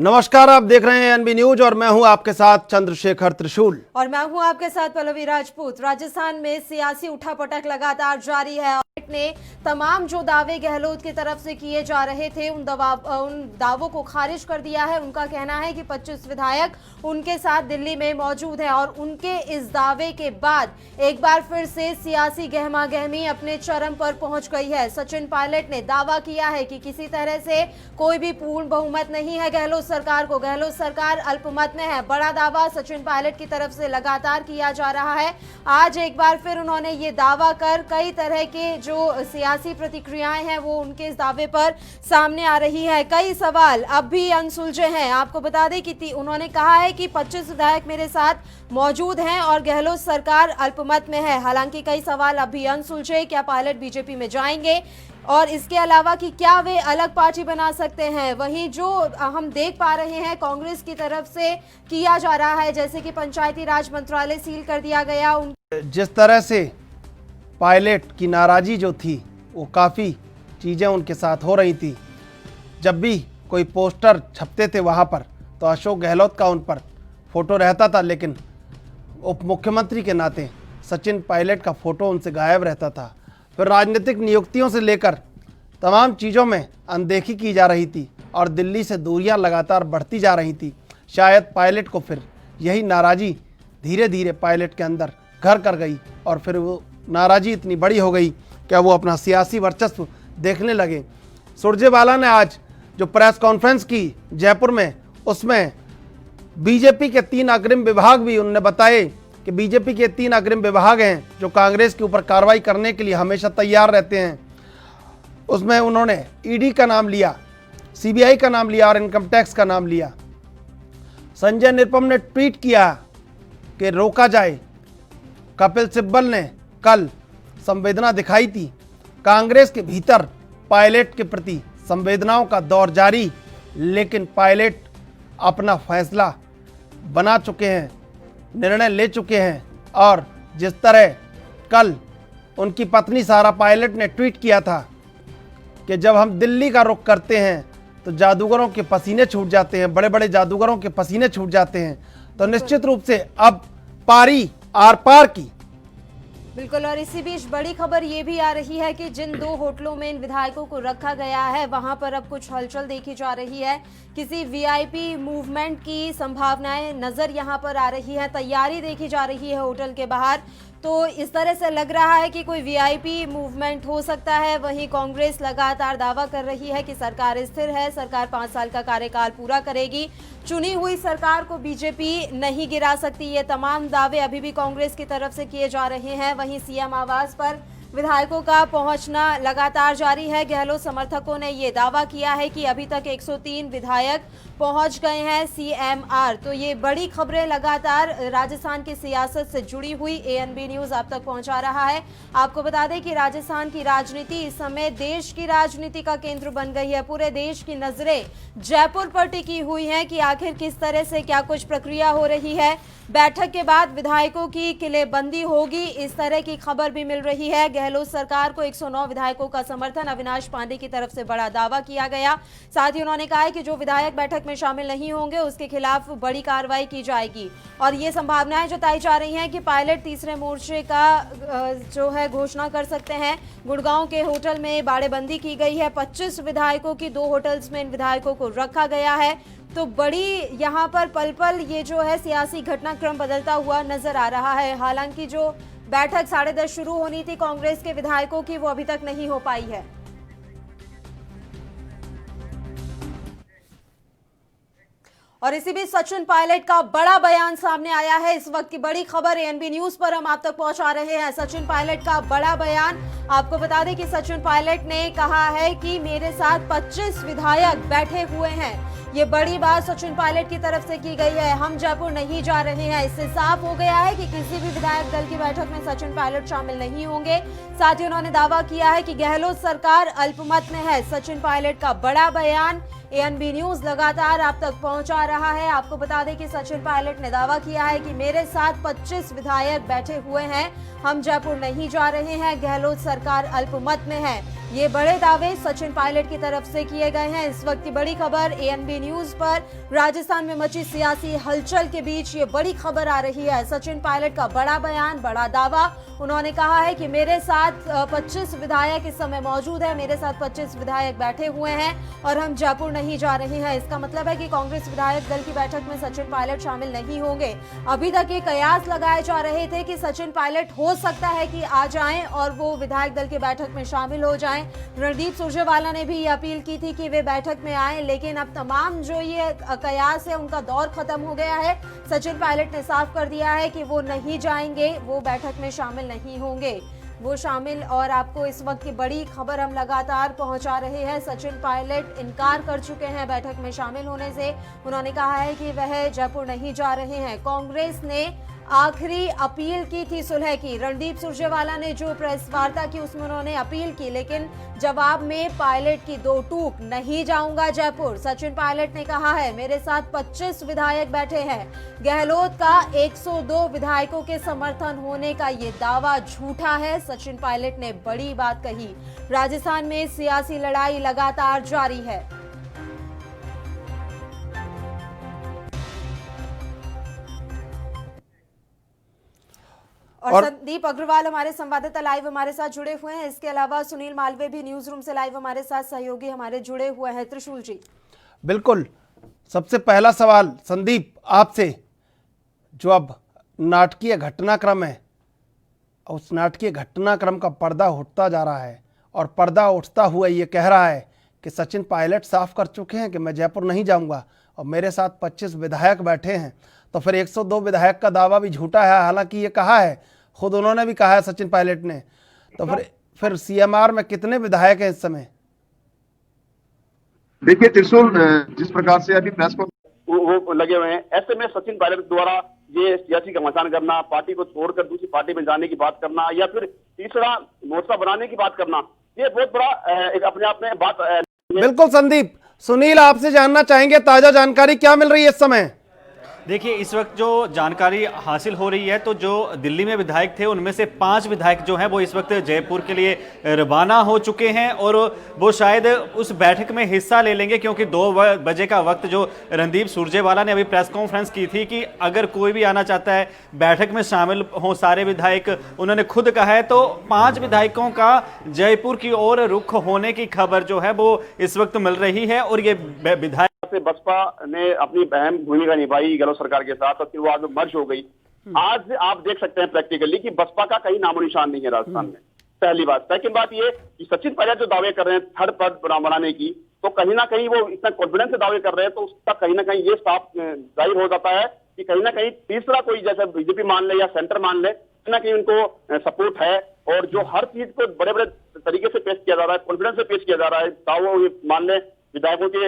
नमस्कार, आप देख रहे हैं एनबी न्यूज और मैं हूं आपके साथ चंद्रशेखर त्रिशूल और मैं हूं आपके साथ पल्लवी राजपूत। राजस्थान में सियासी उठापटक लगातार जारी है। ने तमाम जो दावे गहलोत की तरफ से किए जा रहे थे उन दावों को खारिज कर दिया है। उनका कहना है कि 25 विधायक उनके साथ दिल्ली में मौजूद हैं और उनके इस दावे के बाद एक बार फिर से सियासी गहमागहमी अपने चरम पर पहुंच गई है। सचिन पायलट ने दावा किया है कि किसी तरह से कोई भी पूर्ण बहुमत नहीं है गहलोत सरकार को, गहलोत सरकार अल्पमत में है। बड़ा दावा सचिन पायलट की तरफ से लगातार किया जा रहा है। आज एक बार फिर उन्होंने ये दावा कर कई तरह के जो सियासी प्रतिक्रियाएं हैं वो उनके इस दावे पर सामने आ रही है। कई सवाल अब भी अनसुलझे हैं। आपको बता दें कि उन्होंने कहा है कि 25 विधायक मेरे साथ मौजूद हैं और गहलोत सरकार अल्पमत में है। हालांकि कई सवाल अब भी अनसुलझे। क्या पायलट बीजेपी में जाएंगे और इसके अलावा कि क्या वे अलग पार्टी बना सकते हैं? वहीं जो हम देख पा रहे हैं कांग्रेस की तरफ से किया जा रहा है, जैसे कि पंचायती राज मंत्रालय सील कर दिया गया। जिस तरह से पायलट की नाराज़ी जो थी वो काफ़ी चीज़ें उनके साथ हो रही थी। जब भी कोई पोस्टर छपते थे वहाँ पर तो अशोक गहलोत का उन पर फ़ोटो रहता था, लेकिन उप मुख्यमंत्री के नाते सचिन पायलट का फ़ोटो उनसे गायब रहता था। फिर राजनीतिक नियुक्तियों से लेकर तमाम चीज़ों में अनदेखी की जा रही थी और दिल्ली से दूरियां लगातार बढ़ती जा रही थी। शायद पायलट को फिर यही नाराज़ी धीरे धीरे पायलट के अंदर घर कर गई और फिर वो नाराज़ी इतनी बड़ी हो गई कि वो अपना सियासी वर्चस्व देखने लगे। सुरजेवाला ने आज जो प्रेस कॉन्फ्रेंस की जयपुर में, उसमें बीजेपी के 3 अग्रिम विभाग भी उन्होंने बताए कि बीजेपी के 3 अग्रिम विभाग हैं जो कांग्रेस के ऊपर कार्रवाई करने के लिए हमेशा तैयार रहते हैं। उसमें उन्होंने ईडी का नाम लिया, सीबीआई का नाम लिया और इनकम टैक्स का नाम लिया। संजय निरुपम ने ट्वीट किया कि रोका जाए। कपिल सिब्बल ने कल संवेदना दिखाई थी। कांग्रेस के भीतर पायलट के प्रति संवेदनाओं का दौर जारी, लेकिन पायलट अपना फैसला बना चुके हैं, निर्णय ले चुके हैं। और जिस तरह कल उनकी पत्नी सारा पायलट ने ट्वीट किया था कि जब हम दिल्ली का रुख करते हैं तो जादूगरों के पसीने छूट जाते हैं, बड़े बड़े जादूगरों के पसीने छूट जाते हैं, तो निश्चित रूप से अब पारी आर पार की। बिल्कुल। और इसी बीच बड़ी खबर ये भी आ रही है कि जिन 2 होटलों में इन विधायकों को रखा गया है वहां पर अब कुछ हलचल देखी जा रही है। किसी वीआईपी मूवमेंट की संभावनाएं नजर यहां पर आ रही है। तैयारी देखी जा रही है होटल के बाहर, तो इस तरह से लग रहा है कि कोई वीआईपी मूवमेंट हो सकता है। वहीं कांग्रेस लगातार दावा कर रही है कि सरकार स्थिर है, सरकार 5 साल का कार्यकाल पूरा करेगी, चुनी हुई सरकार को बीजेपी नहीं गिरा सकती। ये तमाम दावे अभी भी कांग्रेस की तरफ से किए जा रहे हैं। वहीं सीएम आवास पर विधायकों का पहुंचना लगातार जारी है। गहलोत समर्थकों ने ये दावा किया है कि अभी तक 103 विधायक पहुंच गए हैं सीएमआर। तो ये बड़ी खबरें लगातार राजस्थान की सियासत से जुड़ी हुई एएनबी न्यूज आप तक पहुंचा रहा है। आपको बता दें कि राजस्थान की राजनीति इस समय देश की राजनीति का केंद्र बन गई है। पूरे देश की नजरें जयपुर पर टिकी हुई हैं कि आखिर किस तरह से क्या कुछ प्रक्रिया हो रही है। बैठक के बाद विधायकों की किलेबंदी होगी, इस तरह की खबर भी मिल रही है। गहलोत सरकार को 109 विधायकों का समर्थन अविनाश पांडे की तरफ से बड़ा दावा किया गया। साथ ही उन्होंने कहा है कि जो विधायक बैठक में शामिल नहीं होंगे उसके खिलाफ बड़ी कार्रवाई की जाएगी। और ये संभावनाएं जताई जा रही हैं कि पायलट तीसरे मोर्चे का जो है घोषणा कर सकते हैं। गुड़गांव के होटल में बाड़ेबंदी की गई है। 25 विधायकों की 2 होटल्स में इन विधायकों को रखा गया है। तो बड़ी यहाँ पर पल पल ये जो है सियासी घटनाक्रम बदलता हुआ नजर आ रहा है। हालांकि जो बैठक 10:30 शुरू होनी थी कांग्रेस के विधायकों की, वो अभी तक नहीं हो पाई है। और इसी बीच सचिन पायलट का बड़ा बयान सामने आया है। इस वक्त की बड़ी खबर एएनबी न्यूज पर हम आप तक पहुंचा रहे हैं। सचिन पायलट का बड़ा बयान। आपको बता दें कि सचिन पायलट ने कहा है कि मेरे साथ 25 विधायक बैठे हुए हैं। ये बड़ी बात सचिन पायलट की तरफ से की गई है। हम जयपुर नहीं जा रहे हैं, इससे साफ हो गया है कि किसी भी विधायक दल की बैठक में सचिन पायलट शामिल नहीं होंगे। साथ ही उन्होंने दावा किया है कि गहलोत सरकार अल्पमत में है। सचिन पायलट का बड़ा बयान एएनबी न्यूज लगातार आप तक पहुंचा रहा है। आपको बता दें कि सचिन पायलट ने दावा किया है कि मेरे साथ 25 विधायक बैठे हुए हैं, हम जयपुर नहीं जा रहे हैं, गहलोत सरकार अल्पमत में है। ये बड़े दावे सचिन पायलट की तरफ से किए गए हैं। इस वक्त की बड़ी खबर एएनबी न्यूज पर। राजस्थान में मची सियासी हलचल के बीच ये बड़ी खबर आ रही है। सचिन पायलट का बड़ा बयान, बड़ा दावा। उन्होंने कहा है कि मेरे साथ 25 विधायक इस समय मौजूद है, मेरे साथ 25 विधायक बैठे हुए हैं और हम जयपुर नहीं जा रहे हैं। इसका मतलब है कि कांग्रेस विधायक दल की बैठक में सचिन पायलट शामिल नहीं होंगे। अभी तक ये कयास लगाए जा रहे थे कि सचिन पायलट हो सकता है कि आ जाएं और वो विधायक दल की बैठक में शामिल हो जाएं। रणदीप सुरजेवाला ने भी ये अपील की थी कि वे बैठक में आए, लेकिन अब तमाम जो ये कयास है उनका दौर खत्म हो गया है। सचिन पायलट ने साफ कर दिया है कि वो नहीं जाएंगे, वो बैठक में शामिल नहीं होंगे, वो शामिल। और आपको इस वक्त की बड़ी खबर हम लगातार पहुंचा रहे हैं। सचिन पायलट इनकार कर चुके हैं बैठक में शामिल होने से। उन्होंने कहा है कि वह जयपुर नहीं जा रहे हैं। कांग्रेस ने आखिरी अपील की थी सुलह की। रणदीप सुरजेवाला ने जो प्रेस वार्ता की उसमें उन्होंने अपील की, लेकिन जवाब में पायलट की दो टूक, नहीं जाऊंगा जयपुर। सचिन पायलट ने कहा है मेरे साथ 25 विधायक बैठे हैं। गहलोत का 102 विधायकों के समर्थन होने का ये दावा झूठा है। सचिन पायलट ने बड़ी बात कही। राजस्थान में सियासी लड़ाई लगातार जारी है। और संदीप अग्रवाल हमारे संवाददाता लाइव हमारे साथ जुड़े हुए हैं। इसके अलावा सुनील मालवीय भी न्यूज रूम से लाइव हमारे साथ सहयोगी हमारे जुड़े हुए हैं। त्रिशूल जी, बिल्कुल। सबसे पहला सवाल संदीप आपसे, जो अब नाटकीय घटनाक्रम है, उस नाटकीय घटनाक्रम का पर्दा उठता जा रहा है और पर्दा उठता हुआ ये कह रहा है कि सचिन पायलट साफ कर चुके हैं कि मैं जयपुर नहीं जाऊंगा और मेरे साथ 25 विधायक बैठे हैं, तो फिर 102 विधायक का दावा भी झूठा है। हालांकि ये कहा है, खुद उन्होंने भी कहा है सचिन पायलट ने, तो फिर सीएमआर में कितने विधायक हैं इस समय? देखिए त्रिशूल, जिस प्रकार से अभी प्रेस को वो लगे हुए हैं, ऐसे में सचिन पायलट द्वारा ये सियासी घमासान करना, पार्टी को छोड़कर दूसरी पार्टी में जाने की बात करना या फिर तीसरा मोर्चा बनाने की बात करना, ये बहुत बड़ा एक अपने आप में बात। बिल्कुल संदीप, सुनील आपसे जानना चाहेंगे ताजा जानकारी क्या मिल रही है इस समय? देखिए, इस वक्त जो जानकारी हासिल हो रही है, तो जो दिल्ली में विधायक थे उनमें से 5 विधायक जो हैं वो इस वक्त जयपुर के लिए रवाना हो चुके हैं और वो शायद उस बैठक में हिस्सा ले लेंगे, क्योंकि 2 बजे का वक्त जो रणदीप सुरजेवाला ने अभी प्रेस कॉन्फ्रेंस की थी कि अगर कोई भी आना चाहता है बैठक में शामिल हो सारे विधायक, उन्होंने खुद कहा है। तो 5 विधायकों का जयपुर की ओर रुख होने की खबर जो है वो इस वक्त मिल रही है और ये विधायक से बसपा ने अपनी अहम भूमिका निभाई गहलोत सरकार के साथ और फिर वो आगे मर्ज हो गई। आज आप देख सकते हैं प्रैक्टिकली कि बसपा का कहीं नामो निशान नहीं है राजस्थान में, पहली बात। सेकंड बात ये कि सचिन पायलट जो दावे कर रहे हैं थर्ड पद बनाने की, तो कहीं ना कहीं वो इतना कॉन्फिडेंस से दावे कर रहे हैं, तो उसका कहीं ना कहीं ये साफ जाहिर हो जाता है कि कहीं ना कहीं तीसरा कोई, जैसे बीजेपी मान ले या सेंटर मान ले, कहीं ना कहीं उनको सपोर्ट है और जो हर चीज को बड़े बड़े तरीके से पेश किया जा रहा है, कॉन्फिडेंस से पेश किया जा रहा है। दावों मान ले, विधायकों के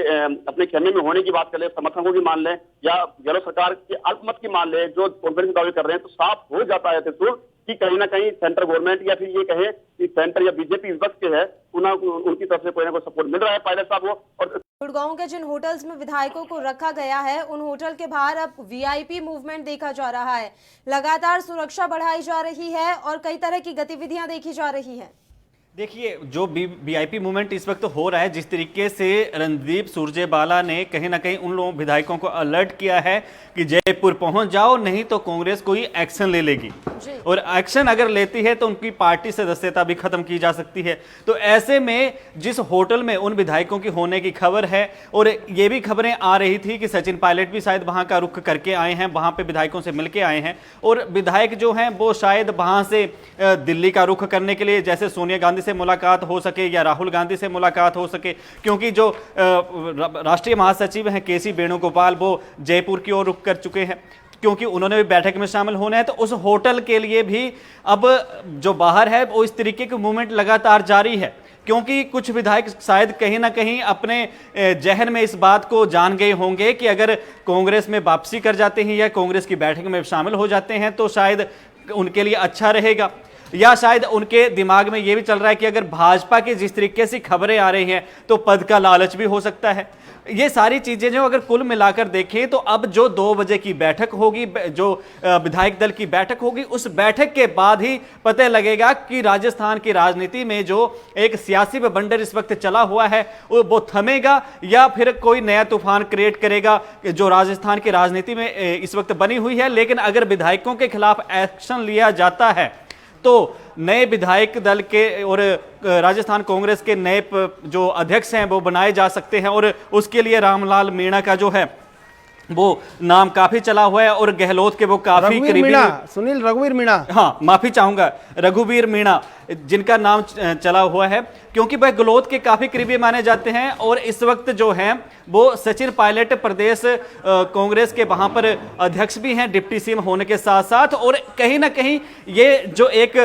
अपने खेमे में होने की बात कर ले, समर्थकों की मान ले या गहलोत सरकार के अल्पमत की मान ले, जो कॉन्फ्रेंस दावे कर रहे हैं, तो साफ हो जाता है कि कहीं ना कहीं सेंटर गवर्नमेंट या फिर ये कहे कि सेंटर या बीजेपी इस वक्त के है, उनकी तरफ से कोई ना कोई सपोर्ट मिल रहा है पायलट साहब को। और गुड़गांव के जिन होटल्स में विधायकों को रखा गया है, उन होटल के बाहर अब वीआईपी मूवमेंट देखा जा रहा है। लगातार सुरक्षा बढ़ाई जा रही है और कई तरह की गतिविधियां देखी जा रही हैं। देखिए, जो वीआईपी मूवमेंट इस वक्त हो रहा है, जिस तरीके से रणदीप सुरजेवाला ने कहीं ना कहीं उन लोगों विधायकों को अलर्ट किया है कि जयपुर पहुंच जाओ, नहीं तो कांग्रेस कोई एक्शन ले लेगी और एक्शन अगर लेती है तो उनकी पार्टी सदस्यता भी खत्म की जा सकती है। तो ऐसे में जिस होटल में उन विधायकों की होने की खबर है, और ये भी खबरें आ रही थी कि सचिन पायलट भी शायद वहां का रुख करके आए हैं, वहां पे विधायकों से मिलके आए हैं, और विधायक जो हैं वो शायद वहां से दिल्ली का रुख करने के लिए, जैसे सोनिया गांधी से मुलाकात हो सके या राहुल गांधी से मुलाकात हो सके, क्योंकि जो राष्ट्रीय महासचिव हैं केसी वेणुगोपाल वो जयपुर की ओर रुख कर चुके हैं, क्योंकि उन्होंने भी बैठक में शामिल होना है। तो उस होटल के लिए भी अब जो बाहर है वो इस तरीके की मूवमेंट लगातार जारी है, क्योंकि कुछ विधायक शायद कहीं ना कहीं अपने जहन में इस बात को जान गए होंगे कि अगर कांग्रेस में वापसी कर जाते हैं या कांग्रेस की बैठक में शामिल हो जाते हैं तो शायद उनके लिए अच्छा रहेगा। या शायद उनके दिमाग में यह भी चल रहा है कि अगर भाजपा की जिस तरीके से खबरें आ रही हैं तो पद का लालच भी हो सकता है। ये सारी चीजें जो अगर कुल मिलाकर देखें तो अब जो 2 बजे की बैठक होगी, जो विधायक दल की बैठक होगी, उस बैठक के बाद ही पता लगेगा कि राजस्थान की राजनीति में जो एक सियासी बवंडर इस वक्त चला हुआ है वो थमेगा या फिर कोई नया तूफान क्रिएट करेगा जो राजस्थान की राजनीति में इस वक्त बनी हुई है। लेकिन अगर विधायकों के खिलाफ एक्शन लिया जाता है तो नए विधायक दल के और राजस्थान कांग्रेस के नए जो अध्यक्ष हैं वो बनाए जा सकते हैं और उसके लिए रामलाल मीणा का जो है वो नाम काफी चला हुआ है और गहलोत के वो काफी करीबी। सुनील रघुवीर मीणा, हाँ माफी चाहूंगा, रघुवीर मीणा जिनका नाम चला हुआ है क्योंकि वह गहलोत के काफी करीबी माने जाते हैं और इस वक्त जो है वो सचिन पायलट प्रदेश कांग्रेस के वहां पर अध्यक्ष भी हैं डिप्टी सीएम होने के साथ साथ। और कहीं ना कहीं ये जो एक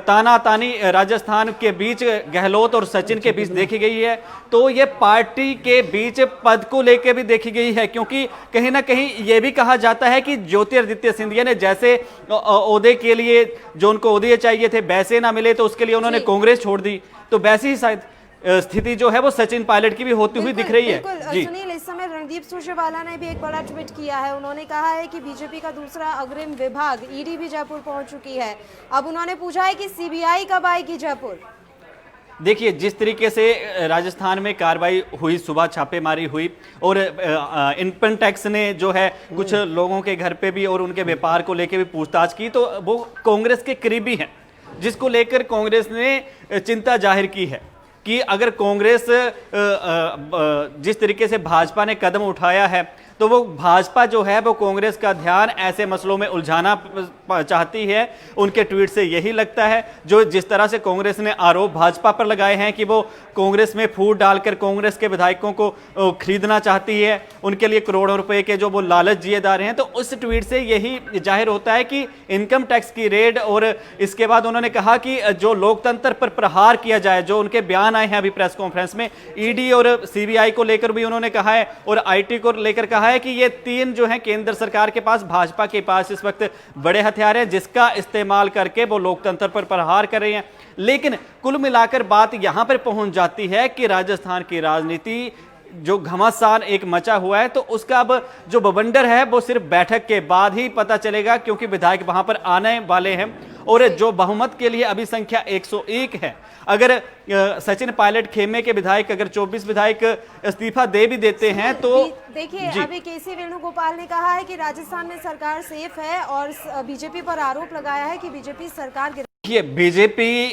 तानातानी राजस्थान के बीच गहलोत और सचिन के बीच देखी गई है तो ये पार्टी के बीच पद को लेकर भी देखी गई है क्योंकि कहीं ना कहीं ये भी कहा जाता है कि ज्योतिरादित्य सिंधिया ने जैसे ओहदे के लिए जो उनको ओहदे चाहिए थे वैसे ना मिले तो उसके लिए उन्होंने कांग्रेस छोड़ दी, तो वैसी ही शायद स्थिति जो है वो सचिन पायलट की भी होती हुई दिख रही है। जी सुनील, इस समय रणदीप सुरजेवाला ने भी एक बड़ा ट्वीट किया है। उन्होंने कहा है कि बीजेपी का दूसरा अग्रिम विभाग ईडी भी जयपुर पहुंच चुकी है। अब उन्होंने पूछा है कि सीबीआई कब आएगी जयपुर। देखिए जिस तरीके से राजस्थान में कार्रवाई हुई, सुबह छापेमारी हुई और इनकम टैक्स ने जो है कुछ लोगों के घर पे भी और उनके व्यापार को लेकर भी पूछताछ की तो वो कांग्रेस के करीबी हैं जिसको लेकर कांग्रेस ने चिंता जाहिर की है कि अगर कांग्रेस जिस तरीके से भाजपा ने कदम उठाया है तो वो भाजपा जो है वो कांग्रेस का ध्यान ऐसे मसलों में उलझाना चाहती है। उनके ट्वीट से यही लगता है। जो जिस तरह से कांग्रेस ने आरोप भाजपा पर लगाए हैं कि वो कांग्रेस में फूट डालकर कांग्रेस के विधायकों को खरीदना चाहती है, उनके लिए करोड़ों रुपए के जो वो लालच दिए जा रहे हैं, तो उस ट्वीट से यही जाहिर होता है कि इनकम टैक्स की रेड। और इसके बाद उन्होंने कहा कि जो लोकतंत्र पर प्रहार किया जाए, जो उनके बयान आए हैं अभी प्रेस कॉन्फ्रेंस में, ईडी और सीबीआई को लेकर भी उन्होंने कहा है और आईटी को लेकर कहा है कि ये तीन जो है केंद्र सरकार के पास, भाजपा के पास इस वक्त बड़े हथियार हैं जिसका इस्तेमाल करके वो लोकतंत्र पर प्रहार कर रहे हैं। लेकिन कुल मिलाकर बात यहां पर पहुंच जाती है कि राजस्थान की राजनीति जो घमासान एक मचा हुआ है तो उसका अब जो बवंडर है वो सिर्फ बैठक के बाद ही पता चलेगा क्योंकि विधायक वहां पर आने वाले हैं और जो बहुमत के लिए अभी संख्या 101 है। अगर सचिन पायलट खेमे के विधायक अगर 24 विधायक इस्तीफा दे भी देते हैं तो देखिए अभी केसी वेणुगोपाल ने कहा है कि राजस्थान में सरकार सेफ है और बीजेपी पर आरोप लगाया है कि बीजेपी सरकार देखिए बीजेपी,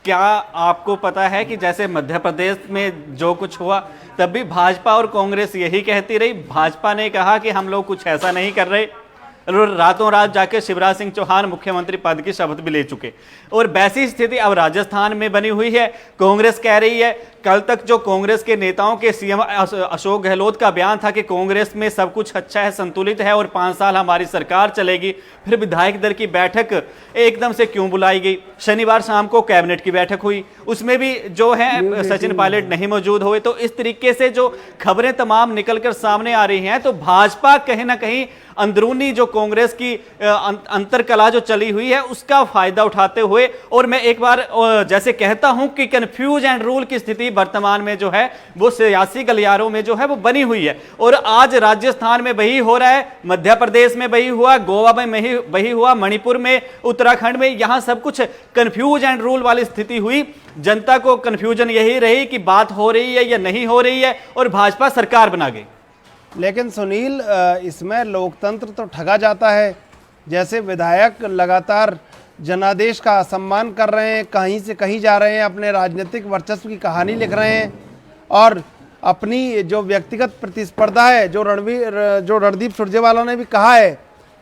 क्या आपको पता है कि जैसे मध्य प्रदेश में जो कुछ हुआ तब भी भाजपा और कांग्रेस यही कहती रही। भाजपा ने कहा कि हम लोग कुछ ऐसा नहीं कर रहे, रातों रात जाके शिवराज सिंह चौहान मुख्यमंत्री पद की शपथ भी ले चुके और वैसी स्थिति अब राजस्थान में बनी हुई है। कांग्रेस कह रही है, कल तक जो कांग्रेस के नेताओं के सीएम अशोक गहलोत का बयान था कि कांग्रेस में सब कुछ अच्छा है, संतुलित है और 5 साल हमारी सरकार चलेगी, फिर विधायक दल की बैठक एकदम से क्यों बुलाई गई? शनिवार शाम को कैबिनेट की बैठक हुई, उसमें भी जो है सचिन पायलट नहीं मौजूद हुए। तो इस तरीके से जो खबरें तमाम निकलकर सामने आ रही हैं तो भाजपा कहीं ना कहीं अंदरूनी जो कांग्रेस की अंतरकला जो चली हुई है उसका फायदा उठाते हुए, और मैं एक बार जैसे कहता हूं कि कंफ्यूज एंड रूल की स्थिति वर्तमान में जो है वो सियासी गलियारों में जो है वो बनी हुई है। और आज राजस्थान में वही हो रहा है, मध्य प्रदेश में वही हुआ, गोवा में वही हुआ, मणिपुर में, उत्तराखंड में, यहां सब कुछ कंफ्यूज एंड रूल वाली स्थिति हुई। जनता को कंफ्यूजन यही रही कि बात हो रही है या नहीं हो रही है और भाजपा सरकार बना गई। लेकिन सुनील, इसमें लोकतंत्र तो ठगा जाता है। जैसे विधायक लगातार जनादेश का सम्मान कर रहे हैं, कहीं से कहीं जा रहे हैं, अपने राजनीतिक वर्चस्व की कहानी लिख रहे हैं और अपनी जो व्यक्तिगत प्रतिस्पर्धा है, जो रणदीप सुरजेवाला ने भी कहा है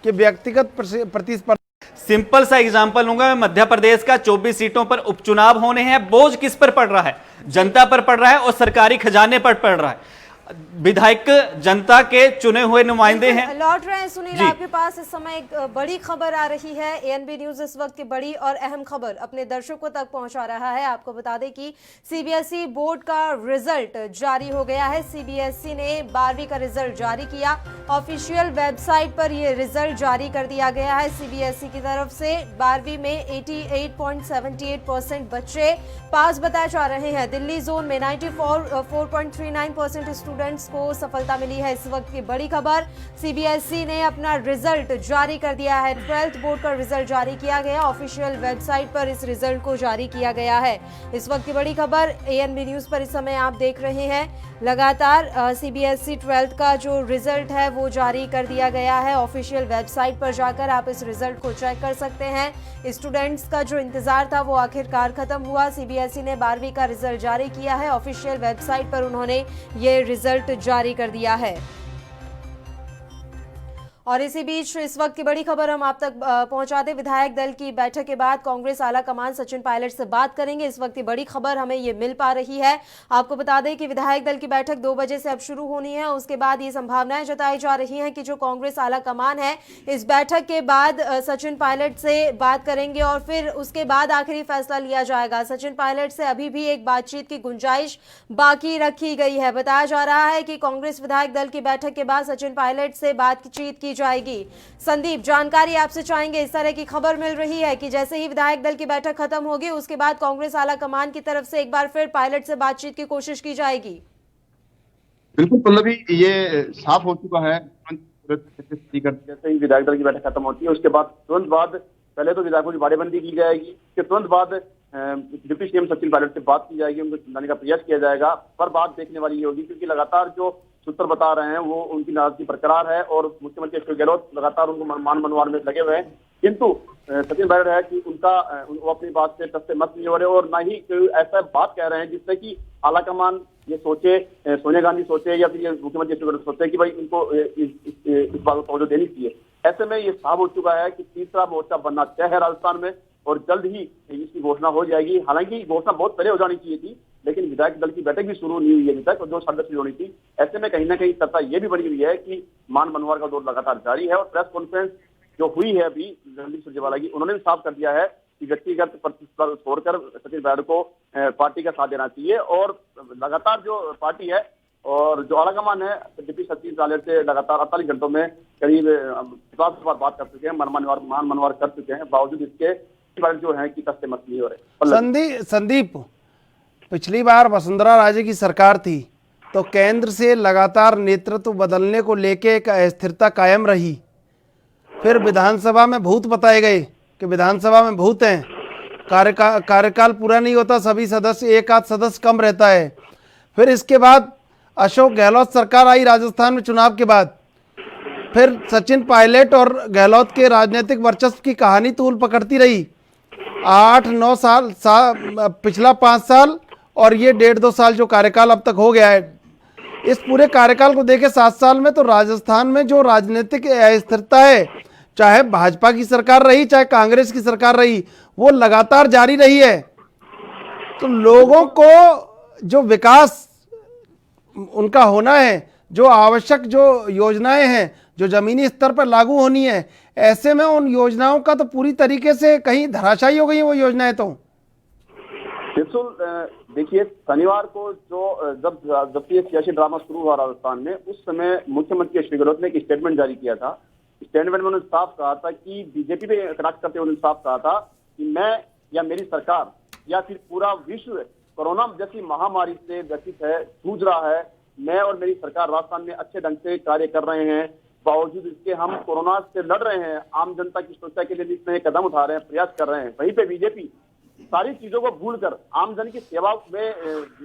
कि व्यक्तिगत प्रतिस्पर्धा। सिंपल सा एग्जांपल लूंगा, मध्य प्रदेश का 24 सीटों पर उपचुनाव होने हैं, बोझ किस पर पड़ रहा है? जनता पर पड़ रहा है और सरकारी खजाने पर पड़ रहा है। विधायक जनता के चुने हुए नुमाइंदे हैं। लौट रहे हैं सुनील जी। आपके पास इस समय एक बड़ी खबर आ रही है। एएनबी न्यूज इस वक्त की बड़ी और अहम खबर अपने दर्शकों तक पहुंचा रहा है। आपको बता दें कि सीबीएसई बोर्ड का रिजल्ट जारी हो गया है। सीबीएसई ने 12वीं का रिजल्ट जारी किया। ऑफिशियल वेबसाइट पर यह रिजल्ट जारी कर दिया गया है। सीबीएसई की तरफ से 12वीं में 88.78% बच्चे पास बताए जा रहे हैं। दिल्ली जोन में 94.39% स्टूडेंट्स को सफलता मिली है। इस वक्त की बड़ी खबर, सीबीएसई ने अपना रिजल्ट जारी कर दिया है। 12th बोर्ड का रिजल्ट जारी किया गया। ऑफिशियल वेबसाइट पर इस रिजल्ट को जारी किया गया है। इस वक्त की बड़ी खबर एएनबी न्यूज पर इस समय आप देख रहे हैं। लगातार सीबीएसई 12th का जो रिजल्ट है वो जारी कर दिया गया है। ऑफिशियल वेबसाइट पर जाकर आप इस रिजल्ट को चेक कर सकते हैं। स्टूडेंट्स का जो इंतजार था वो आखिरकार खत्म हुआ। सीबीएसई ने 12वीं का रिजल्ट जारी किया है। ऑफिशियल वेबसाइट पर उन्होंने ये रिजल्ट जारी कर दिया है। और इसी बीच इस वक्त की बड़ी खबर हम आप तक पहुंचाते। विधायक दल की बैठक के बाद कांग्रेस आला कमान सचिन पायलट से बात करेंगे। इस वक्त की बड़ी खबर हमें ये मिल पा रही है। आपको बता दें कि विधायक दल की बैठक 2 बजे से अब शुरू होनी है। उसके बाद ये संभावनाएं जताई जा रही हैं कि जो कांग्रेस आला कमान है इस बैठक के बाद सचिन पायलट से बात करेंगे और फिर उसके बाद आखिरी फैसला लिया जाएगा। सचिन पायलट से अभी भी एक बातचीत की गुंजाइश बाकी रखी गई है। बताया जा रहा है कि कांग्रेस विधायक दल की बैठक के बाद सचिन पायलट से बातचीत की जाएगी। संदीप, जानकारी आपसे चाहेंगे। इस तरह की खबर मिल रही है कि जैसे ही विधायक दल की बैठक खत्म होगी उसके बाद कांग्रेस आला कमान की तरफ से एक बार फिर पायलट से बातचीत की कोशिश की जाएगी। बिल्कुल पल्लवी, ये साफ हो चुका है। जैसे ही विधायक दल की बैठक खत्म होती है उसके बाद तुरंत बाद पहले तो विधायकों की बाड़ेबंदी की जाएगी। उसके तुरंत बाद डिप्टी सीएम सचिन पायलट से बात की जाएगी, उनको समझाने का प्रयास किया जाएगा। पर बात देखने वाली ये होगी क्योंकि लगातार जो सूत्र बता रहे हैं वो उनकी नाराजगी बरकरार है और मुख्यमंत्री अशोक गहलोत लगातार उनको मान मनवार में लगे हुए हैं। किंतु सचिन पायलट है कि वो अपनी बात से टस से मत नहीं हो रहे और ना ही कोई ऐसा बात कह रहे हैं जिससे कि आलाकमान ये सोचे, सोनिया गांधी सोचे या फिर ये मुख्यमंत्री अशोक गहलोत सोचे कि भाई इनको इस बात को तवज्जो देनी चाहिए। ऐसे में ये साफ हो चुका है कि तीसरा मोर्चा बनना तय है राजस्थान में और जल्द ही इसकी घोषणा हो जाएगी। हालांकि घोषणा बहुत पहले हो जानी चाहिए थी, लेकिन विधायक दल की बैठक भी शुरू नहीं हुई है अभी तक और जो सदस्य होनी थी। ऐसे में कहीं ना कहीं चर्चा ये भी बनी हुई है कि मान मनोहर का दौर लगातार जारी है और प्रेस कॉन्फ्रेंस जो हुई है अभी रणदीप सुरजेवाला की, उन्होंने भी साफ कर दिया है कि व्यक्तिगत प्रतिस्पर्धा छोड़कर सचिन पायलट को पार्टी का साथ देना चाहिए। और लगातार जो पार्टी है और जो आलाकमान है डिप्टी सचिन पायलट से लगातार 48 घंटों में करीब 50 बार बात कर चुके हैं, मान मनोहर कर चुके हैं। बावजूद इसके जो है कि तस्ते मत नहीं हो रहे। संदीप, पिछली बार वसुंधरा राजे की सरकार थी तो केंद्र से लगातार नेतृत्व बदलने को लेके एक अस्थिरता कायम रही। फिर विधानसभा में भूत बताए गए कि विधानसभा में भूत हैं, कार्यकाल पूरा नहीं होता, सभी सदस्य, एक आध सदस्य कम रहता है। फिर इसके बाद अशोक गहलोत सरकार आई राजस्थान में चुनाव के बाद। फिर सचिन पायलट और गहलोत के राजनीतिक वर्चस्व की कहानी तूल पकड़ती रही। 8-9 साल पिछला 5 साल और ये 1.5-2 साल जो कार्यकाल अब तक हो गया है, इस पूरे कार्यकाल को देखे 7 साल में तो राजस्थान में जो राजनीतिक अस्थिरता है, चाहे भाजपा की सरकार रही चाहे कांग्रेस की सरकार रही, वो लगातार जारी रही है। तो लोगों को जो विकास उनका होना है, जो आवश्यक जो योजनाएं हैं जो जमीनी स्तर पर लागू होनी है, ऐसे में उन योजनाओं का तो पूरी तरीके से कहीं धराशायी हो गई वो योजनाएं। तो बिल्कुल देखिए, शनिवार को जब ये सियासी ड्रामा शुरू हुआ राजस्थान में, उस समय मुख्यमंत्री अशोक गहलोत ने एक स्टेटमेंट जारी किया था। स्टेटमेंट में उन्होंने साफ कहा था कि बीजेपी पे कटाक्ष करते हुए उन्होंने साफ कहा था कि मैं या मेरी सरकार या फिर पूरा विश्व कोरोना जैसी महामारी से व्यथित है, जूझ रहा है। मैं और मेरी सरकार राजस्थान में अच्छे ढंग से कार्य कर रहे हैं, बावजूद इसके हम कोरोना से लड़ रहे हैं, आम जनता की सुरक्षा के लिए भी इसमें कदम उठा रहे हैं, प्रयास कर रहे हैं। वहीं पे बीजेपी सारी चीजों को भूलकर आम जन की सेवा में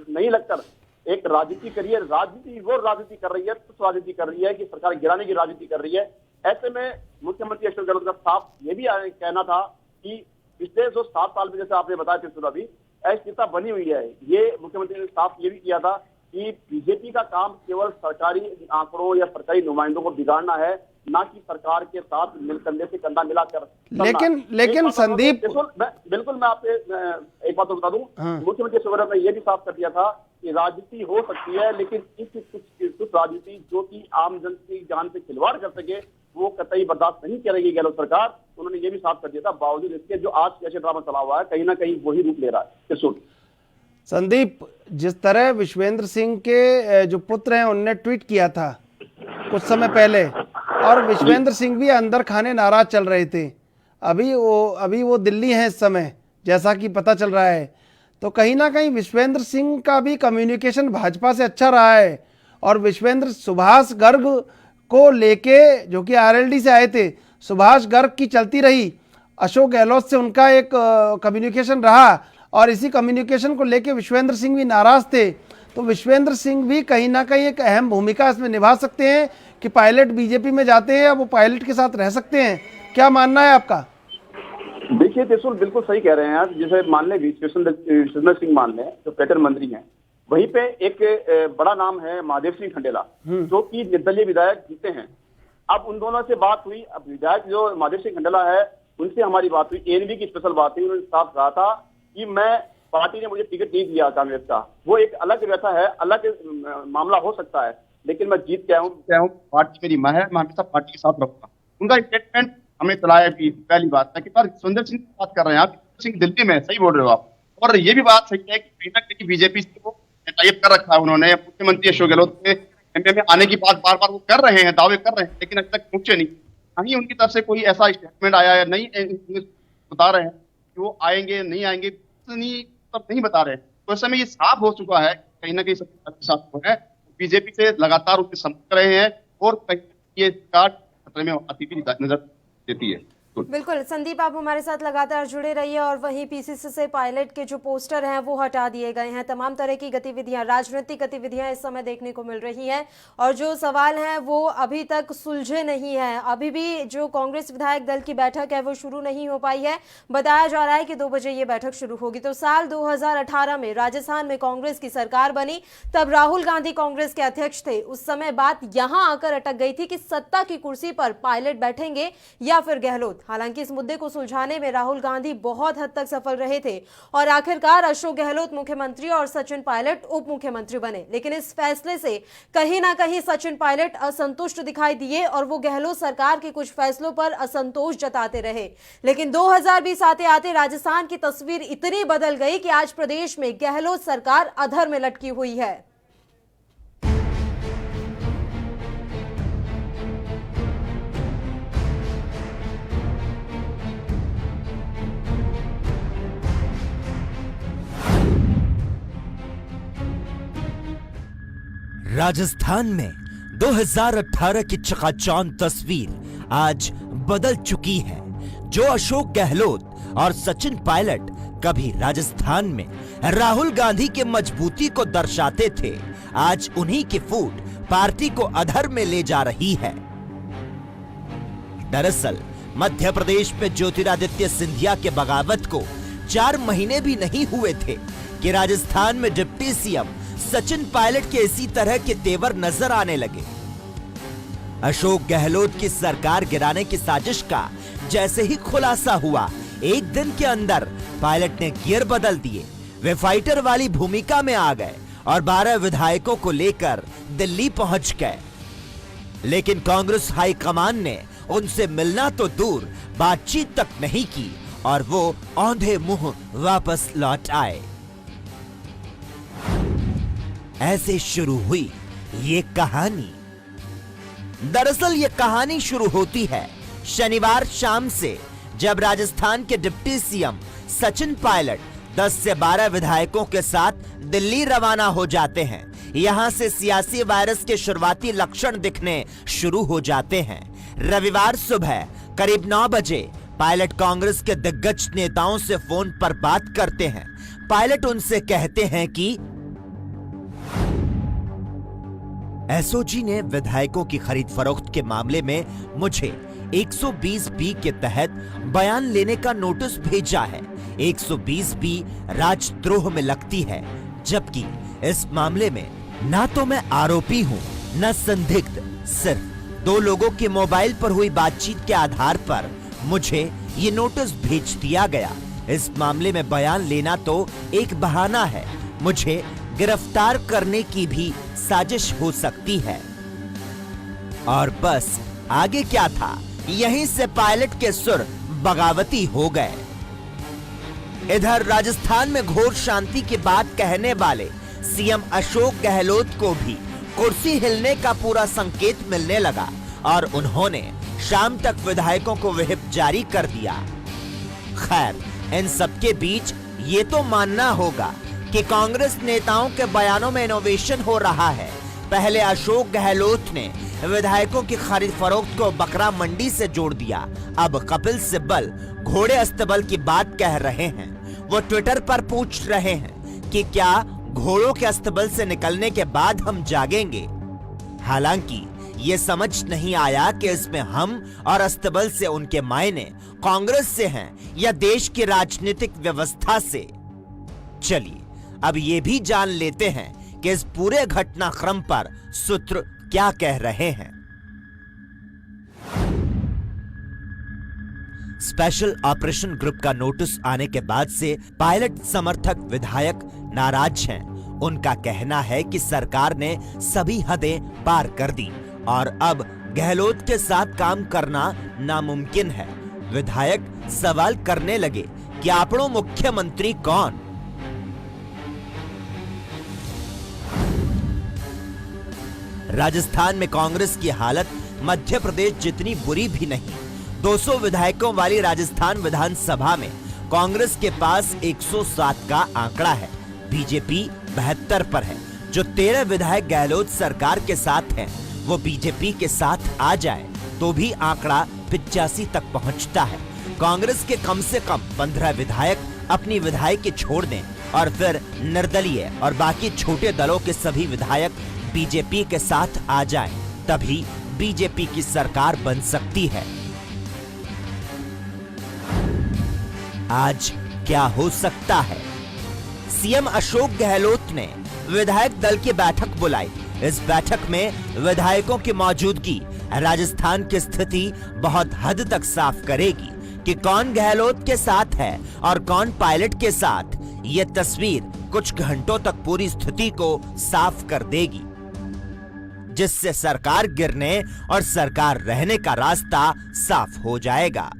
नहीं लगकर एक राजनीति करी है। वो राजनीति कर रही है, कुछ राजनीति कर रही है कि सरकार गिराने की राजनीति कर रही है। ऐसे में मुख्यमंत्री अशोक गहलोत का साफ ये भी कहना था कि पिछले जो 7 साल में, जैसे आपने बताया थे अभी, अस्थिरता बनी हुई है। ये मुख्यमंत्री ने साफ ये भी किया था कि बीजेपी का काम केवल सरकारी आंकड़ों या सरकारी नुमाइंदों को बिगाड़ना है, ना कि सरकार के साथ कंधे से कंधा मिलाकर। लेकिन संदीप, बिल्कुल मैं आपसे एक बात तो बता दूं, मुख्यमंत्री अशोक गहलोत ने यह भी साफ कर दिया था कि राजनीति हो सकती है, लेकिन इस कुछ राजनीति जो कि आम जन की जान से खिलवाड़ कर सके वो कतई बर्दाश्त नहीं करेगी गहलोत सरकार। उन्होंने ये भी साफ कर दिया था, बावजूद इसके जो आज कैसे ड्रामा चला हुआ है कहीं ना कहीं वही रूप ले रहा है। त्रिशूल संदीप, जिस तरह विश्वेंद्र सिंह के जो पुत्र हैं उनने ट्वीट किया था कुछ समय पहले, और विश्वेंद्र सिंह भी अंदर खाने नाराज चल रहे थे। अभी वो दिल्ली हैं इस समय, जैसा कि पता चल रहा है। तो कहीं ना कहीं विश्वेंद्र सिंह का भी कम्युनिकेशन भाजपा से अच्छा रहा है, और विश्वेंद्र सुभाष गर्ग को लेके, जो कि आरएलडी से आए थे, सुभाष गर्ग की चलती रही, अशोक गहलोत से उनका एक कम्युनिकेशन रहा, और इसी कम्युनिकेशन को लेके विश्वेंद्र सिंह भी नाराज थे। तो विश्वेंद्र सिंह भी कहीं ना कहीं एक अहम भूमिका इसमें निभा सकते हैं कि पायलट बीजेपी में जाते हैं या वो पायलट के साथ रह सकते हैं। क्या मानना है आपका? देखिए त्रिशूल बिल्कुल सही कह रहे हैं आप। जैसे मान लें विश्वेंद्र सिंह मान लें जो पर्यटन मंत्री हैं, वहीं पे एक बड़ा नाम है महादेव सिंह खंडेला जो कि निर्दलीय विधायक जीते हैं। अब उन दोनों से बात हुई, अब विधायक जो महादेव सिंह खंडेला है उनसे हमारी बात हुई, एनबी की स्पेशल बात हुई। उन्होंने साफ कहा था कि मैं, पार्टी ने मुझे टिकट नहीं दिया कांग्रेस का, वो एक अलग व्यथा है, अलग मामला हो सकता है, लेकिन मैं जीत के आया हूँ, पार्टी मेरी मां है, मैं हमेशा पार्टी के साथ रहूंगा। उनका स्टेटमेंट हमें चलाया भी। पहली बात है कि पर सुंदर सिंह की बात कर रहे हैं आप, सिंह दिल्ली में, सही बोल रहे हो आप। और ये भी बात सही है कि कहीं ना कहीं बीजेपी से वो टाइप कर रखा है उन्होंने। मुख्यमंत्री अशोक गहलोत के एमपी में आने की बात बार बार वो कर रहे हैं, दावे कर रहे हैं, लेकिन अभी तक पहुंचे नहीं। कहीं उनकी तरफ से कोई ऐसा स्टेटमेंट आया है नहीं, बता रहे हैं कि वो आएंगे नहीं आएंगे, तब नहीं बता रहे हैं। तो इस समय ये साफ हो चुका है कहीं ना कहीं साफ है, बीजेपी से लगातार उसके संपर्क रहे हैं, और ये खतरे में आती हुई नजर देती है। बिल्कुल संदीप, आप हमारे साथ लगातार जुड़े रहिए। और वहीं पीसीसी से पायलट के जो पोस्टर हैं वो हटा दिए गए हैं। तमाम तरह की गतिविधियां, राजनीतिक गतिविधियां इस समय देखने को मिल रही हैं, और जो सवाल हैं वो अभी तक सुलझे नहीं हैं। अभी भी जो कांग्रेस विधायक दल की बैठक है वो शुरू नहीं हो पाई है। बताया जा रहा है कि 2 बजे ये बैठक शुरू होगी। तो साल 2018 में राजस्थान में कांग्रेस की सरकार बनी, तब राहुल गांधी कांग्रेस के अध्यक्ष थे। उस समय बात यहां आकर अटक गई थी कि सत्ता की कुर्सी पर पायलट बैठेंगे या फिर गहलोत। हालांकि इस मुद्दे को सुलझाने में राहुल गांधी बहुत हद तक सफल रहे थे, और आखिरकार अशोक गहलोत मुख्यमंत्री और सचिन पायलट उप मुख्यमंत्री बने। लेकिन इस फैसले से कहीं ना कहीं सचिन पायलट असंतुष्ट दिखाई दिए, और वो गहलोत सरकार के कुछ फैसलों पर असंतोष जताते रहे। लेकिन 2020 आते आते राजस्थान की तस्वीर इतनी बदल गई कि आज प्रदेश में गहलोत सरकार अधर में लटकी हुई है। राजस्थान में 2018 की चकाचौंध तस्वीर आज बदल चुकी है। जो अशोक गहलोत और सचिन पायलट कभी राजस्थान में राहुल गांधी के मजबूती को दर्शाते थे, आज उन्हीं की फूट पार्टी को अधर में ले जा रही है। दरअसल मध्य प्रदेश में ज्योतिरादित्य सिंधिया के बगावत को 4 महीने भी नहीं हुए थे कि राजस्थान में डिप्टी सीएम सचिन पायलट के इसी तरह के तेवर नजर आने लगे। अशोक गहलोत की सरकार गिराने की साजिश का जैसे ही खुलासा हुआ, एक दिन के अंदर पायलट ने गियर बदल दिए। वे फाइटर वाली भूमिका में आ गए और 12 विधायकों को लेकर दिल्ली पहुंच गए। लेकिन कांग्रेस हाईकमान ने उनसे मिलना तो दूर, बातचीत तक नहीं की, और वो औंधे मुंह वापस लौट आए। ऐसे शुरू हुई ये कहानी। दरअसल ये कहानी शुरू होती है शनिवार शाम से, जब राजस्थान के डिप्टी सीएम सचिन पायलट 10 से 12 विधायकों के साथ दिल्ली रवाना हो जाते हैं। यहां से सियासी वायरस के शुरुआती लक्षण दिखने शुरू हो जाते हैं। रविवार सुबह करीब 9 बजे पायलट कांग्रेस के दिग्गज नेताओं से फोन पर बात करते हैं। पायलट उनसे कहते हैं कि एसओजी ने विधायकों की खरीद फरोख्त के मामले में मुझे 120B के तहत बयान लेने का नोटिस भेजा है। 120B राजद्रोह में लगती है, जबकि इस मामले में ना तो मैं आरोपी हूं न संदिग्ध। सिर्फ 2 लोगों के मोबाइल पर हुई बातचीत के आधार पर मुझे ये नोटिस भेज दिया गया। इस मामले में बयान लेना तो एक बहाना है। मुझे गिरफ्तार करने की भी साजिश हो सकती है। और बस आगे क्या था, यहीं से पायलट के सुर बगावती हो गए। इधर राजस्थान में घोर शांति की बात कहने वाले सीएम अशोक गहलोत को भी कुर्सी हिलने का पूरा संकेत मिलने लगा और उन्होंने शाम तक विधायकों को व्हिप जारी कर दिया। खैर, इन सबके बीच ये तो मानना होगा कि कांग्रेस नेताओं के बयानों में इनोवेशन हो रहा है। पहले अशोक गहलोत ने विधायकों की खरीद फरोख्त को बकरा मंडी से जोड़ दिया, अब कपिल सिब्बल घोड़े अस्तबल की बात कह रहे हैं। वो ट्विटर पर पूछ रहे हैं कि क्या घोड़ों के अस्तबल से निकलने के बाद हम जागेंगे। हालांकि ये समझ नहीं आया कि इसमें हम और अस्तबल से उनके मायने कांग्रेस से हैं या देश की राजनीतिक व्यवस्था से। चलिए अब ये भी जान लेते हैं कि इस पूरे घटनाक्रम पर सूत्र क्या कह रहे हैं। स्पेशल ऑपरेशन ग्रुप का नोटिस आने के बाद से पायलट समर्थक विधायक नाराज हैं। उनका कहना है कि सरकार ने सभी हदें पार कर दी और अब गहलोत के साथ काम करना नामुमकिन है। विधायक सवाल करने लगे कि आपनो मुख्यमंत्री कौन? राजस्थान में कांग्रेस की हालत मध्य प्रदेश जितनी बुरी भी नहीं। 200 विधायकों वाली राजस्थान विधानसभा में कांग्रेस के पास 107 का आंकड़ा है, बीजेपी 72 पर है। जो 13 विधायक गहलोत सरकार के साथ हैं, वो बीजेपी के साथ आ जाए तो भी आंकड़ा 85 तक पहुंचता है। कांग्रेस के कम से कम 15 विधायक अपनी विधायकी छोड़ दें और फिर निर्दलीय और बाकी छोटे दलों के सभी विधायक बीजेपी के साथ आ जाएं, तभी बीजेपी की सरकार बन सकती है। आज क्या हो सकता है? सीएम अशोक गहलोत ने विधायक दल की बैठक बुलाई। इस बैठक में विधायकों की मौजूदगी राजस्थान की स्थिति बहुत हद तक साफ करेगी कि कौन गहलोत के साथ है और कौन पायलट के साथ। यह तस्वीर कुछ घंटों तक पूरी स्थिति को साफ कर देगी, जिससे सरकार गिरने और सरकार रहने का रास्ता साफ हो जाएगा।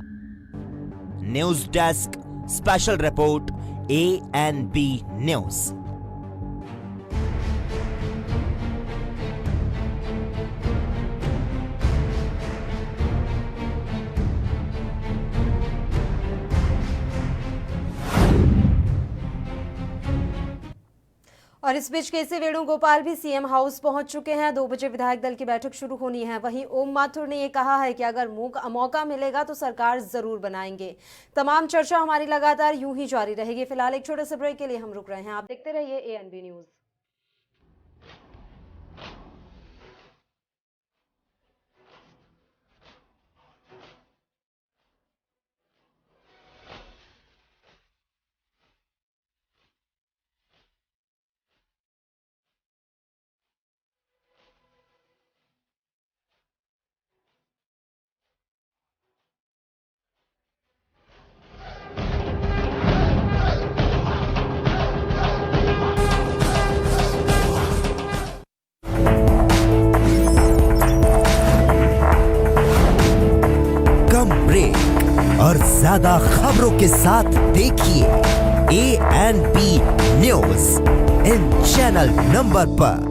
News desk special report ANB news. और इस बीच केसी वेणुगोपाल भी सीएम हाउस पहुंच चुके हैं। 2 बजे विधायक दल की बैठक शुरू होनी है। वहीं ओम माथुर ने यह कहा है कि अगर मौका मिलेगा तो सरकार जरूर बनाएंगे। तमाम चर्चा हमारी लगातार यूं ही जारी रहेगी। फिलहाल एक छोटे से ब्रेक के लिए हम रुक रहे हैं। आप देखते रहिए ANB न्यूज। और ज्यादा खबरों के साथ देखिए ANB news in channel number पर।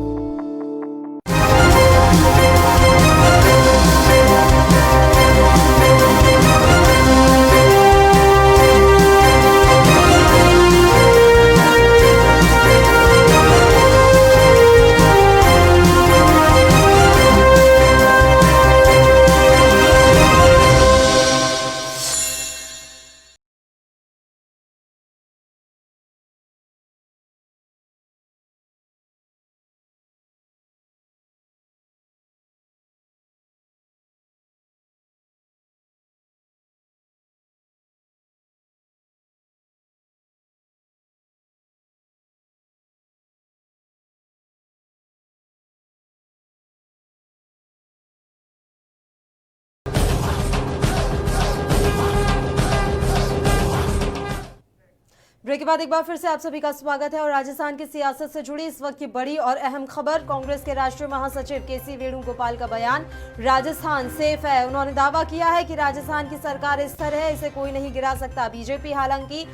ब्रेक के बाद एक बार फिर से आप सभी का स्वागत है और राजस्थान की सियासत से जुड़ी इस वक्त की बड़ी और अहम खबर, कांग्रेस के राष्ट्रीय महासचिव केसी वेणुगोपाल का बयान, राजस्थान सेफ है। उन्होंने दावा किया है कि राजस्थान की सरकार स्थिर है, इसे कोई नहीं गिरा सकता। बीजेपी हालांकि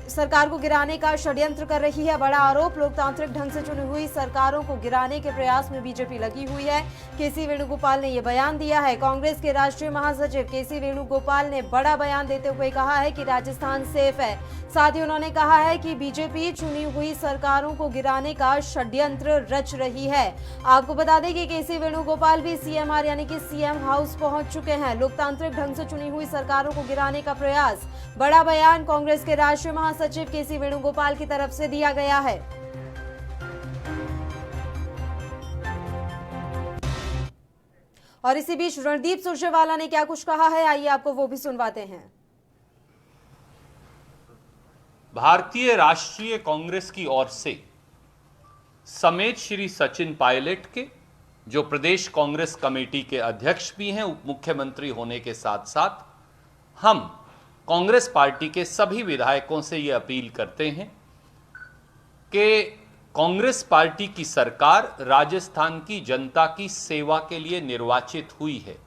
सरकार को गिराने का षड्यंत्र कर रही है, बड़ा आरोप। लोकतांत्रिक ढंग से चुनी हुई सरकारों को गिराने के प्रयास में बीजेपी लगी हुई है। केसी वेणुगोपाल ने यह बयान दिया है। कांग्रेस के राष्ट्रीय महासचिव केसी वेणुगोपाल ने बड़ा बयान देते हुए कहा है कि राजस्थान सेफ है। साथ ही उन्होंने कहा है कि बीजेपी चुनी हुई सरकारों को गिराने का षड्यंत्र रच रही है। आपको बता दें कि केसी वेणुगोपाल भी सीएमआर यानी कि सीएम हाउस पहुंच चुके हैं। लोकतांत्रिक ढंग से चुनी हुई सरकारों को गिराने का प्रयास, बड़ा बयान कांग्रेस के राष्ट्रीय महासचिव केसी वेणुगोपाल की तरफ से दिया गया है। और इसी बीच रणदीप सुरजेवाला ने क्या कुछ कहा है, आइए आपको वो भी सुनवाते हैं। भारतीय राष्ट्रीय कांग्रेस की ओर से समेत श्री सचिन पायलट के, जो प्रदेश कांग्रेस कमेटी के अध्यक्ष भी हैं, उप मुख्यमंत्री होने के साथ साथ, हम कांग्रेस पार्टी के सभी विधायकों से ये अपील करते हैं कि कांग्रेस पार्टी की सरकार राजस्थान की जनता की सेवा के लिए निर्वाचित हुई है।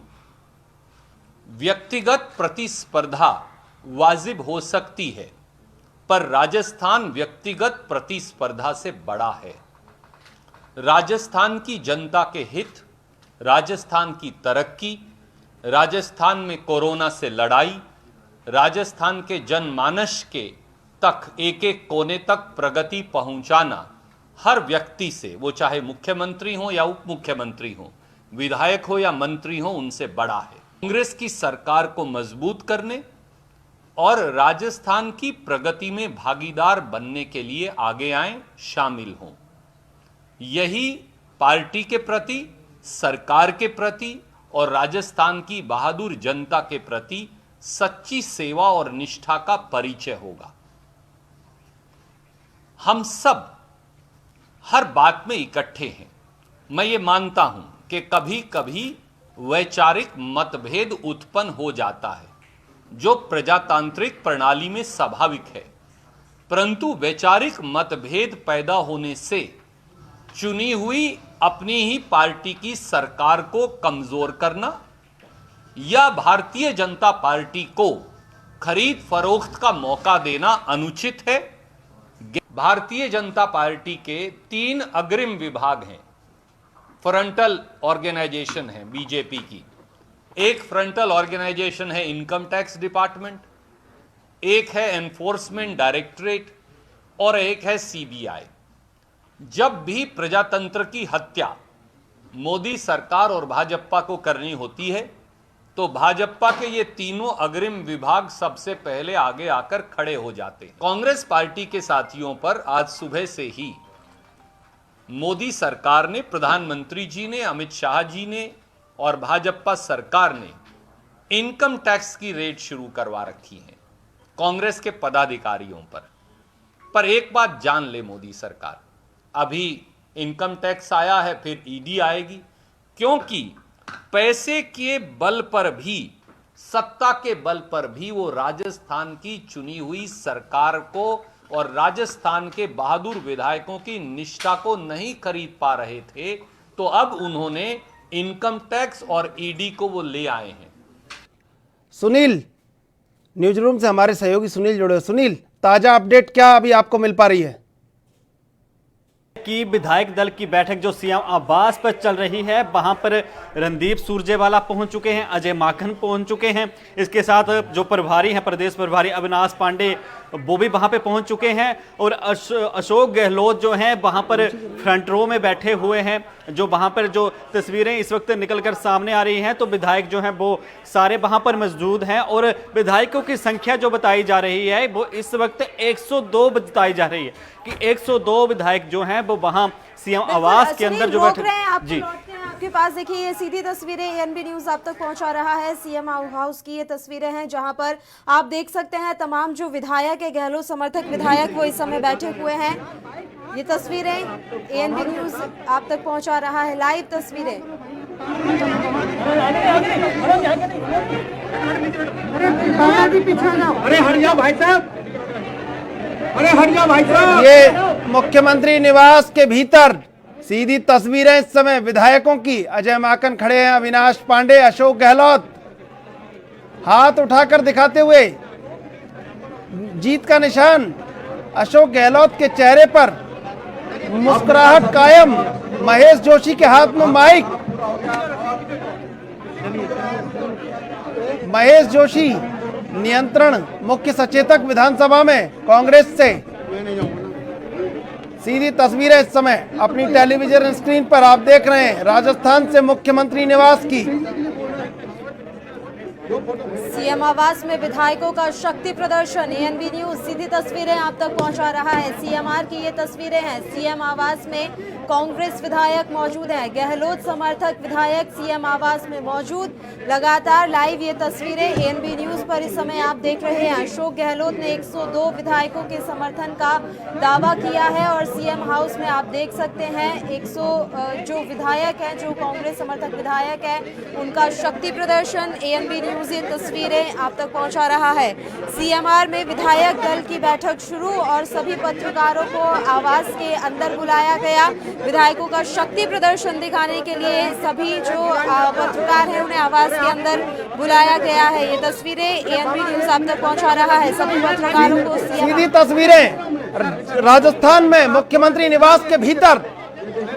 व्यक्तिगत प्रतिस्पर्धा वाजिब हो सकती है, पर राजस्थान व्यक्तिगत प्रतिस्पर्धा से बड़ा है। राजस्थान की जनता के हित, राजस्थान की तरक्की, राजस्थान में कोरोना से लड़ाई, राजस्थान के जनमानस के तक एक एक कोने तक प्रगति पहुंचाना हर व्यक्ति से, वो चाहे मुख्यमंत्री हो या उप मुख्यमंत्री हो, विधायक हो या मंत्री हो, उनसे बड़ा है। कांग्रेस की सरकार को मजबूत करने और राजस्थान की प्रगति में भागीदार बनने के लिए आगे आएं, शामिल हों। यही पार्टी के प्रति, सरकार के प्रति और राजस्थान की बहादुर जनता के प्रति सच्ची सेवा और निष्ठा का परिचय होगा। हम सब हर बात में इकट्ठे हैं। मैं ये मानता हूं कि कभी कभी वैचारिक मतभेद उत्पन्न हो जाता है, जो प्रजातांत्रिक प्रणाली में स्वाभाविक है, परंतु वैचारिक मतभेद पैदा होने से चुनी हुई अपनी ही पार्टी की सरकार को कमजोर करना या भारतीय जनता पार्टी को खरीद फरोख्त का मौका देना अनुचित है। भारतीय जनता पार्टी के 3 अग्रिम विभाग हैं, फ्रंटल ऑर्गेनाइजेशन है बीजेपी की। एक फ्रंटल ऑर्गेनाइजेशन है इनकम टैक्स डिपार्टमेंट, एक है एनफोर्समेंट डायरेक्टरेट और एक है सीबीआई। जब भी प्रजातंत्र की हत्या मोदी सरकार और भाजपा को करनी होती है, तो भाजपा के ये तीनों अग्रिम विभाग सबसे पहले आगे आकर खड़े हो जाते हैं। कांग्रेस पार्टी के साथियों पर आज सुबह से ही मोदी सरकार ने, प्रधानमंत्री जी ने, अमित शाह जी ने और भाजपा सरकार ने इनकम टैक्स की रेड शुरू करवा रखी है कांग्रेस के पदाधिकारियों पर एक बात जान ले मोदी सरकार, अभी इनकम टैक्स आया है, फिर ईडी आएगी, क्योंकि पैसे के बल पर भी, सत्ता के बल पर भी वो राजस्थान की चुनी हुई सरकार को और राजस्थान के बहादुर विधायकों की निष्ठा को नहीं खरीद पा रहे थे, तो अब उन्होंने इनकम टैक्स और ईडी को वो ले आए हैं। सुनील, न्यूज रूम से हमारे सहयोगी सुनील जुड़े। सुनील, ताजा अपडेट क्या अभी आपको मिल पा रही है? कि विधायक दल की बैठक जो सीएम आवास पर चल रही है, वहां पर रणदीप सुरजेवाला पहुंच चुके हैं, अजय माकन पहुंच चुके हैं, इसके साथ जो प्रभारी हैं, प्रदेश प्रभारी अविनाश पांडे, वो भी वहां पे पहुंच चुके हैं और अशोक गहलोत जो हैं वहां पर फ्रंट रो में बैठे हुए हैं। जो वहां पर जो तस्वीरें इस वक्त निकलकर सामने आ रही हैं, तो विधायक जो हैं वो सारे वहां पर मौजूद हैं और विधायकों की संख्या जो बताई जा रही है वो इस वक्त 102 बताई जा रही है कि 102 विधायक जो हैं वो वहां सीएम आवास के अंदर जो बैठे जी। आपके पास देखिए ये सीधी तस्वीरें एएनबी न्यूज आप तक पहुंचा रहा है। सीएम हाउस की ये तस्वीरें हैं जहां पर आप देख सकते हैं तमाम जो विधायक है, गहलोत समर्थक विधायक, वो इस समय बैठे हुए हैं। ये तस्वीरें एएनबी न्यूज आप तक पहुंचा रहा है, लाइव तस्वीरें। अरे हट जाओ भाई साहब। ये मुख्यमंत्री निवास के भीतर सीधी तस्वीरें इस समय विधायकों की। अजय माकन खड़े हैं, अविनाश पांडे, अशोक गहलोत हाथ उठाकर दिखाते हुए जीत का निशान। अशोक गहलोत के चेहरे पर मुस्कुराहट कायम। महेश जोशी के हाथ में माइक। महेश जोशी नियंत्रण मुख्य सचेतक विधानसभा में कांग्रेस से। सीधी तस्वीरें इस समय अपनी टेलीविजन स्क्रीन पर आप देख रहे हैं राजस्थान से मुख्यमंत्री निवास की। सीएम आवास में विधायकों का शक्ति प्रदर्शन। एएनबी न्यूज सीधी तस्वीरें आप तक पहुंचा रहा है। सीएमआर की ये तस्वीरें हैं। सीएम आवास में कांग्रेस विधायक मौजूद हैं। गहलोत समर्थक विधायक सीएम आवास में मौजूद। लगातार लाइव ये तस्वीरें एएनबी न्यूज पर इस समय आप देख रहे हैं। अशोक गहलोत ने 102 विधायकों के समर्थन का दावा किया है और सीएम हाउस में आप देख सकते हैं 100 जो विधायक हैं, जो कांग्रेस समर्थक विधायक हैं, उनका शक्ति प्रदर्शन। एएनबी न्यूज ये तस्वीरें आप तक पहुंचा रहा है। सीएमआर में विधायक दल की बैठक शुरू और सभी पत्रकारों को आवास के अंदर बुलाया गया। विधायकों का शक्ति प्रदर्शन दिखाने के लिए सभी जो पत्रकार हैं उन्हें आवास के अंदर बुलाया गया है। ये तस्वीरें एएनबी न्यूज आप तक पहुंचा रहा है। सभी पत्रकारों को सीधी तस्वीरें राजस्थान में मुख्यमंत्री निवास के भीतर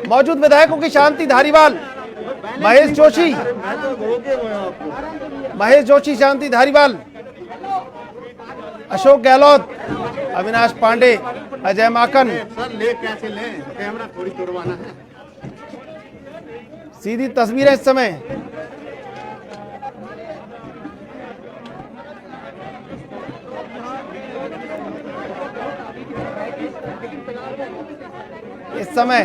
मौजूद विधायकों की। शांति धारीवाल, महेश जोशी, शांति धारीवाल, अशोक गहलोत, अविनाश पांडे, अजय माकन। सीधी तस्वीरें इस समय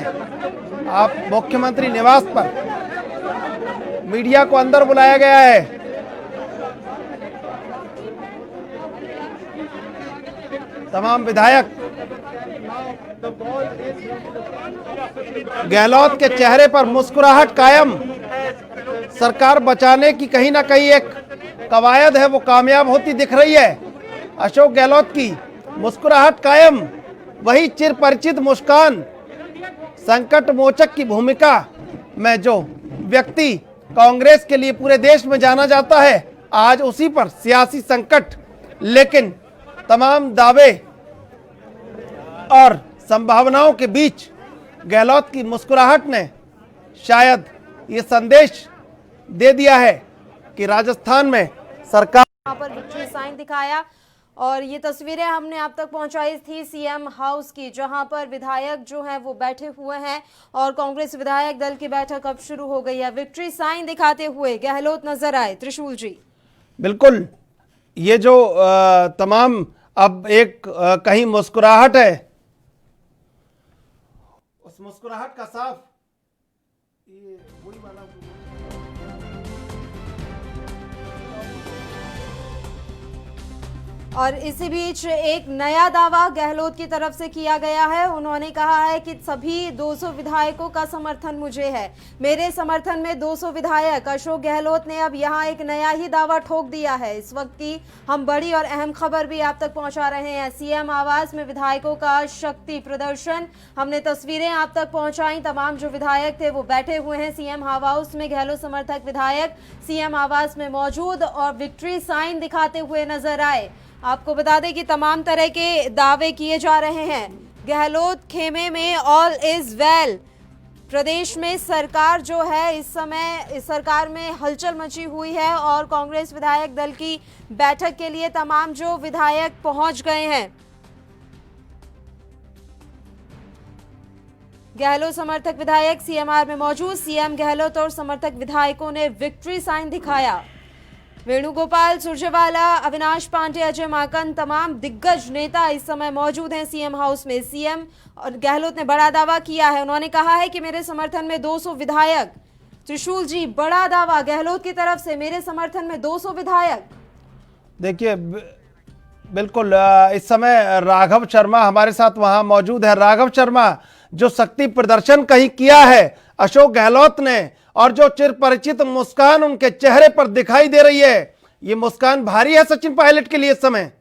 आप मुख्यमंत्री निवास पर मीडिया को अंदर बुलाया गया है। तमाम विधायक। गहलोत के चेहरे पर मुस्कुराहट कायम। सरकार बचाने की कहीं ना कहीं एक कवायद है, वो कामयाब होती दिख रही है। अशोक गहलोत की मुस्कुराहट कायम, वही चिर परिचित मुस्कान। संकट मोचक की भूमिका में जो व्यक्ति कांग्रेस के लिए पूरे देश में जाना जाता है, आज उसी पर सियासी संकट। लेकिन तमाम दावे और संभावनाओं के बीच गहलोत की मुस्कुराहट ने शायद ये संदेश दे दिया है कि राजस्थान में सरकार यहाँ पर विक्ट्री साइन दिखाया। और ये तस्वीरें हमने आप तक पहुंचाई थी सीएम हाउस की, जहां पर विधायक जो हैं वो बैठे हुए हैं और कांग्रेस विधायक दल की बैठक अब शुरू हो गई है। विक्ट्री साइन दिखाते हुए गहलोत नजर आए। त्रिशूल जी, बिल्कुल, ये जो तमाम अब एक कहीं मुस्कुराहट है, उस मुस्कुराहट का साफ ये वही वाला और इसी बीच एक नया दावा गहलोत की तरफ से किया गया है। उन्होंने कहा है कि सभी 200 विधायकों का समर्थन मुझे है, मेरे समर्थन में 200 विधायक। अशोक गहलोत ने अब यहां एक नया ही दावा ठोक दिया है। इस वक्त की हम बड़ी और अहम खबर भी आप तक पहुंचा रहे हैं। सीएम आवास में विधायकों का शक्ति प्रदर्शन, हमने तस्वीरें आप तक पहुंचाई। तमाम जो विधायक थे वो बैठे हुए हैं सीएम हाउस में। गहलोत समर्थक विधायक सीएम आवास में मौजूद और विक्ट्री साइन दिखाते हुए नजर आए। आपको बता दें कि तमाम तरह के दावे किए जा रहे हैं। गहलोत खेमे में ऑल इज वेल। प्रदेश में सरकार जो है इस समय इस सरकार में हलचल मची हुई है और कांग्रेस विधायक दल की बैठक के लिए तमाम जो विधायक पहुंच गए हैं। गहलोत समर्थक विधायक सीएमआर में मौजूद। सीएम गहलोत और समर्थक विधायकों ने विक्ट्री साइन दिखाया। वेणुगोपाल सुरजेवाला, अविनाश पांडे, अजय माकन, तमाम दिग्गज नेता इस समय मौजूद हैं सीएम हाउस में। सीएम और गहलोत ने बड़ा दावा किया है। उन्होंने कहा है कि मेरे समर्थन में 200 विधायक। त्रिशूल जी, बड़ा दावा गहलोत की तरफ से, मेरे समर्थन में 200 विधायक। देखिए, बिल्कुल इस समय राघव शर्मा हमारे साथ वहां मौजूद है। राघव शर्मा, जो शक्ति प्रदर्शन कहीं किया है अशोक गहलोत ने और जो चिर परिचित मुस्कान उनके चेहरे पर दिखाई दे रही है, ये मुस्कान भारी है सचिन पायलट के लिए इस समय।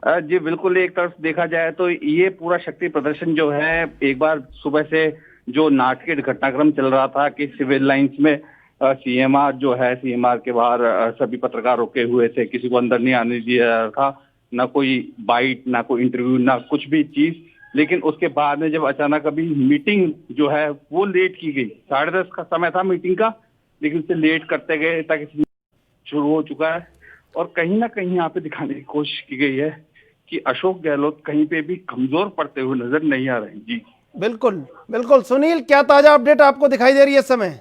जी बिल्कुल, एक तरफ देखा जाए तो ये पूरा शक्ति प्रदर्शन जो है, एक बार सुबह से जो नाटकीय घटनाक्रम चल रहा था कि सिविल लाइंस में सीएमआर जो है, सीएमआर के बाहर सभी पत्रकार रुके हुए थे, किसी को अंदर नहीं आने दिया जा रहा था, ना कोई बाइट, ना कोई इंटरव्यू, ना कुछ भी चीज। लेकिन उसके बाद में जब अचानक अभी मीटिंग जो है वो लेट की गई, 10:30 का समय था मीटिंग का, लेकिन उसे लेट करते गए ताकि शुरू हो चुका है। और कहीं ना कहीं यहाँ पे दिखाने की कोशिश की गई है कि अशोक गहलोत कहीं पे भी कमजोर पड़ते हुए नजर नहीं आ रहे। जी बिल्कुल बिल्कुल। सुनील, क्या ताजा अपडेट आपको दिखाई दे रही है इस समय?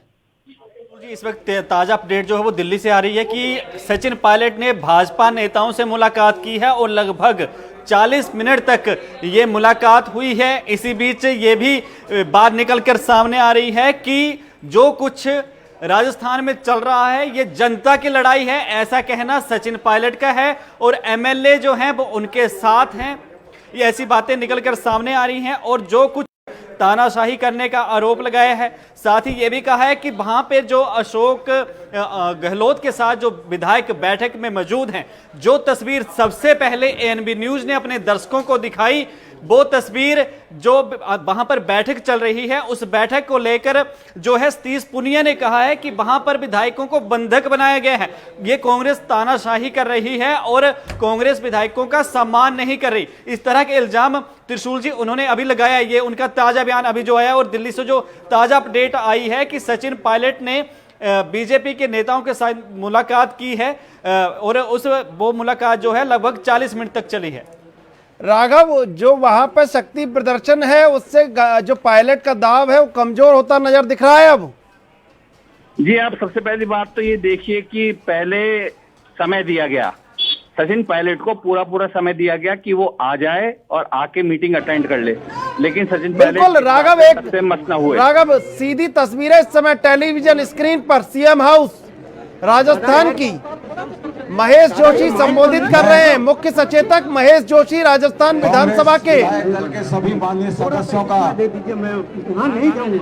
जी, इस वक्त ताजा अपडेट जो है वो दिल्ली से आ रही है कि सचिन पायलट ने भाजपा नेताओं से मुलाकात की है और लगभग 40 मिनट तक ये मुलाकात हुई है। इसी बीच ये भी बात निकलकर सामने आ रही है कि जो कुछ राजस्थान में चल रहा है ये जनता की लड़ाई है, ऐसा कहना सचिन पायलट का है और एमएलए जो हैं वो उनके साथ हैं। ये ऐसी बातें निकलकर सामने आ रही हैं और जो कुछ तानाशाही करने का आरोप लगाया है। साथ ही ये भी कहा है कि वहां पे जो अशोक गहलोत के साथ जो विधायक बैठक में मौजूद हैं, जो तस्वीर सबसे पहले एएनबी न्यूज ने अपने दर्शकों को दिखाई, वो तस्वीर जो वहां पर बैठक चल रही है, उस बैठक को लेकर जो है सतीश पुनिया ने कहा है कि वहां पर विधायकों को बंधक बनाया गया है। ये कांग्रेस तानाशाही कर रही है और कांग्रेस विधायकों का सम्मान नहीं कर रही। इस तरह के इल्जाम त्रिशूल जी उन्होंने अभी लगाया। ये उनका ताजा बयान अभी जो आया और दिल्ली से जो ताजा अपडेट आई है कि सचिन पायलट ने बीजेपी के नेताओं के साथ मुलाकात की है और वो मुलाकात जो है लगभग 40 मिनट तक चली है। राघव, जो वहां पर शक्ति प्रदर्शन है उससे जो पायलट का दाव है वो कमजोर होता नजर दिख रहा है अब। जी, आप सबसे पहली बात तो ये देखिए कि पहले समय दिया गया, सचिन पायलट को पूरा समय दिया गया कि वो आ जाए और आके मीटिंग अटेंड कर ले, लेकिन सचिन बिल्कुल पायलट राघव, सबसे मत ना हुए। राघव, सीधी तस्वीरें इस समय टेलीविजन स्क्रीन पर सीएम हाउस राजस्थान की महेश जोशी संबोधित कर रहे हैं। मुख्य सचेतक महेश जोशी राजस्थान विधानसभा के दल के सभी माननीय सदस्यों का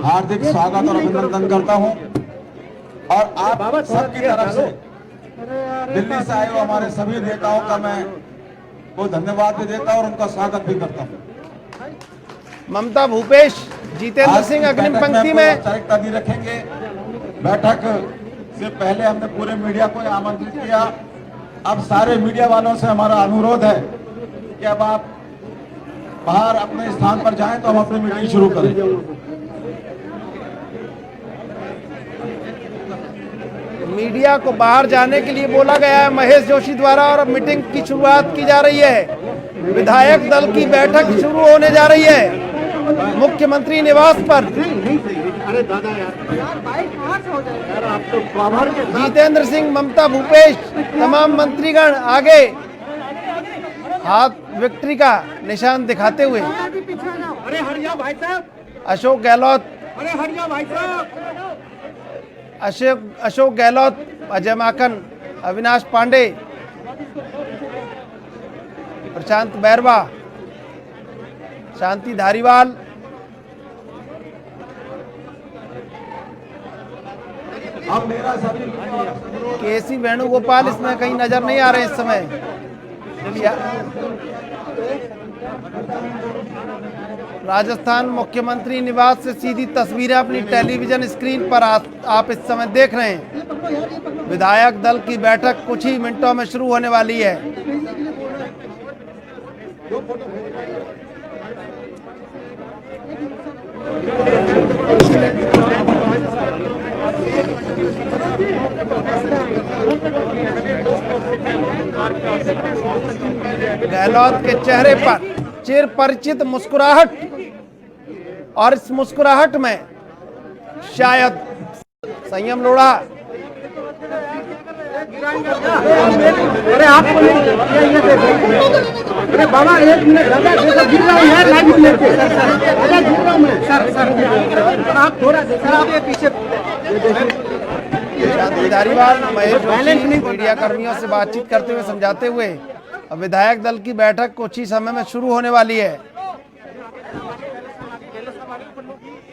हार्दिक स्वागत और अभिनंदन करता हूं और आप सबकी तरफ से दिल्ली से आए हुए हमारे सभी नेताओं का मैं वो धन्यवाद भी देता हूं और उनका स्वागत भी करता हूं। ममता भूपेश, जितेंद्र सिंह अग्रिम पंक्ति में औपचारिकता भी रखेंगे। बैठक से पहले हमने पूरे मीडिया को आमंत्रित किया। अब सारे मीडिया वालों से हमारा अनुरोध है कि अब आप बाहर अपने स्थान पर जाएं तो हम अपनी मीटिंग शुरू करें। मीडिया को बाहर जाने के लिए बोला गया है महेश जोशी द्वारा और अब मीटिंग की शुरुआत की जा रही है। विधायक दल की बैठक शुरू होने जा रही है मुख्यमंत्री निवास पर। जितेंद्र सिंह, ममता भूपेश, तमाम मंत्रीगण आगे हाथ विक्ट्री का निशान दिखाते हुए। अशोक गहलोत, अशोक गहलोत, अजय माकन, अविनाश पांडे, प्रशांत बैरवा, शांति धारीवाल, केसी वेणुगोपाल इसमें कहीं नजर नहीं आ रहे इस समय। राजस्थान मुख्यमंत्री निवास से सीधी तस्वीरें अपनी टेलीविजन स्क्रीन पर आप इस समय देख रहे हैं। विधायक दल की बैठक कुछ ही मिनटों में शुरू होने वाली है। गहलोत के चेहरे पर चिर परिचित मुस्कुराहट और इस मुस्कुराहट में शायद संयम लोढ़ा। अरे आपको अरे बाबा एक मिनट गिर रहा हूं यार, लाइव लेके गिर रहा हूं मैं। सर आप थोड़ा सर आप पीछे। शांति धारीवाल महेश जोशी मीडिया कर्मियों से बातचीत करते हुए समझाते हुए अब विधायक दल की बैठक कुछ ही समय में शुरू होने वाली है।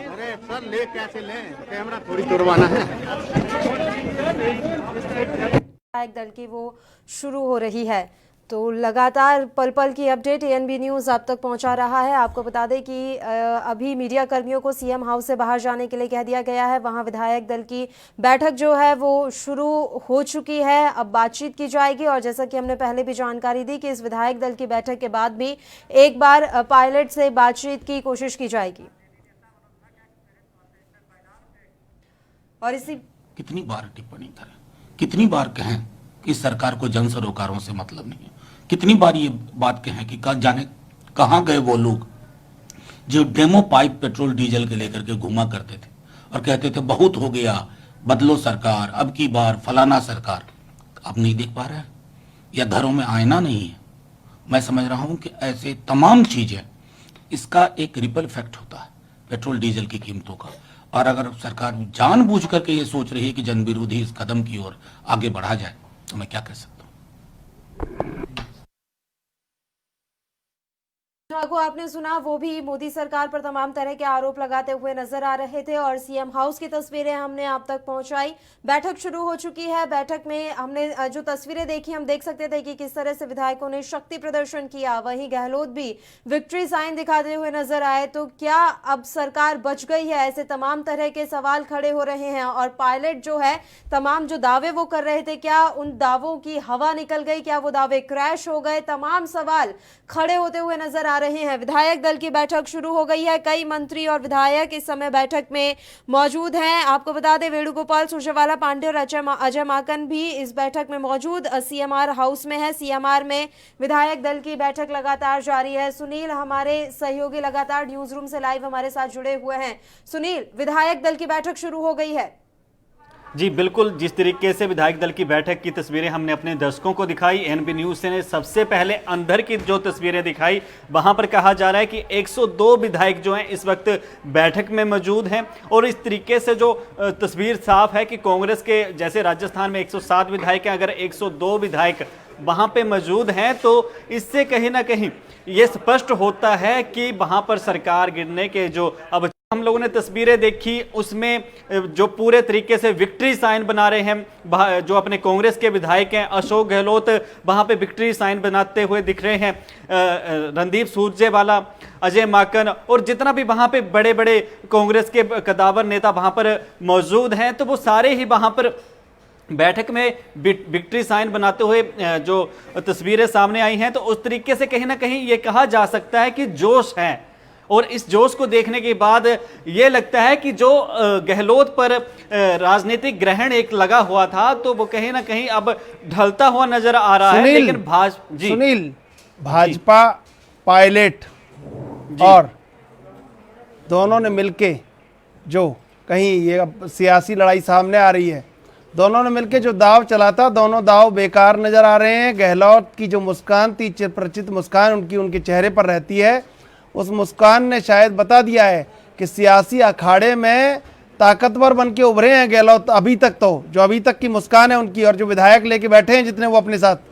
अरे सर ले कैसे ले, कैमरा थोड़ी तोड़वाना है। विधायक दल की वो शुरू हो रही है। तो लगातार पल पल की अपडेट एएनबी न्यूज़ आप तक पहुंचा रहा है। आपको बता दें कि अभी मीडिया कर्मियों को सीएम हाउस से बाहर जाने के लिए कह दिया गया है। वहां विधायक दल की बैठक जो है वो शुरू हो चुकी है। अब बातचीत की जाएगी और जैसा कि हमने पहले भी जानकारी दी कि इस विधायक दल की बैठक के बाद भी एक बार पायलट से बातचीत की कोशिश की जाएगी। और इसी कितनी बार टिप्पणी करें, कितनी बार कहें कि सरकार को जन सरोकारों से मतलब नहीं है, कितनी बार ये बात कहें कि जाने कहां गए वो लोग जो डेमो पाइप पेट्रोल डीजल के लेकर के घुमा करते थे और कहते थे बहुत हो गया, बदलो सरकार, अब की बार फलाना सरकार। अब नहीं देख पा रहे हैं या घरों में आईना नहीं है। मैं समझ रहा हूं कि ऐसे तमाम चीजें, इसका एक रिपल इफेक्ट होता है पेट्रोल डीजल की कीमतों का। और अगर सरकार जानबूझ करके ये सोच रही है कि जन विरोधी इस कदम की ओर आगे बढ़ा जाए तो मैं क्या कह सकता हूं। को आपने सुना, वो भी मोदी सरकार पर तमाम तरह के आरोप लगाते हुए नजर आ रहे थे और सीएम हाउस की तस्वीरें हमने आप तक पहुंचाई। बैठक शुरू हो चुकी है। बैठक में हमने जो तस्वीरें देखी, हम देख सकते थे कि किस तरह से विधायकों ने शक्ति प्रदर्शन किया। वहीं गहलोत भी विक्ट्री साइन दिखाते हुए नजर आए। तो क्या अब सरकार बच गई है, ऐसे तमाम तरह के सवाल खड़े हो रहे हैं। और पायलट जो है, तमाम जो दावे वो कर रहे थे, क्या उन दावों की हवा निकल गई, क्या वो दावे क्रैश हो गए, तमाम सवाल खड़े होते हुए नजर आ रहे हैं। विधायक दल की बैठक शुरू हो गई है। कई मंत्री और विधायक इस समय बैठक में मौजूद हैं। आपको बता दें, वेणुगोपाल, सुरजेवाला, पांडे और अजय माकन भी इस बैठक में मौजूद सीएमआर हाउस में है। सीएमआर में विधायक दल की बैठक लगातार जारी है। सुनील, हमारे सहयोगी लगातार न्यूज रूम से लाइव हमारे साथ जुड़े हुए हैं। सुनील, विधायक दल की बैठक शुरू हो गई है। जी बिल्कुल, जिस तरीके से विधायक दल की बैठक की तस्वीरें हमने अपने दर्शकों को दिखाई, एएनबी न्यूज़ ने सबसे पहले अंदर की जो तस्वीरें दिखाई, वहां पर कहा जा रहा है कि 102 विधायक जो हैं इस वक्त बैठक में मौजूद हैं। और इस तरीके से जो तस्वीर साफ है कि कांग्रेस के जैसे राजस्थान में 107 विधायक हैं, अगर 102 विधायक वहां पे मौजूद हैं तो इससे कहीं ना कहीं ये स्पष्ट होता है कि वहां पर सरकार गिरने के जो अब हम लोगों ने तस्वीरें देखी, उसमें जो पूरे तरीके से विक्ट्री साइन बना रहे हैं जो अपने कांग्रेस के विधायक हैं। अशोक गहलोत वहां पे विक्ट्री साइन बनाते हुए दिख रहे हैं। रणदीप सुरजेवाला, अजय माकन और जितना भी वहां पे बड़े बड़े कांग्रेस के कदावर नेता वहां पर मौजूद हैं, तो वो सारे ही वहां पर बैठक में विक्ट्री साइन बनाते हुए जो तस्वीरें सामने आई हैं। तो उस तरीके से कहीं ना कहीं ये कहा जा सकता है कि जोश है। और इस जोश को देखने के बाद ये लगता है कि जो गहलोत पर राजनीतिक ग्रहण एक लगा हुआ था, तो वो कहीं ना कहीं अब ढलता हुआ नजर आ रहा है। लेकिन सुनील, भाजपा, पायलट और दोनों ने मिलके जो कहीं ये सियासी लड़ाई सामने आ रही है, दोनों ने मिलके जो दाव चला था, दोनों दाव बेकार नजर आ रहे हैं। गहलोत की जो मुस्कान थी, चिरपरिचित मुस्कान उनके चेहरे पर रहती है, उस मुस्कान ने शायद बता दिया है कि सियासी अखाड़े में ताकतवर बन के उभरे हैं गहलोत। अभी तक तो जो अभी तक की मुस्कान है उनकी, और जो विधायक लेके बैठे हैं जितने वो अपने साथ,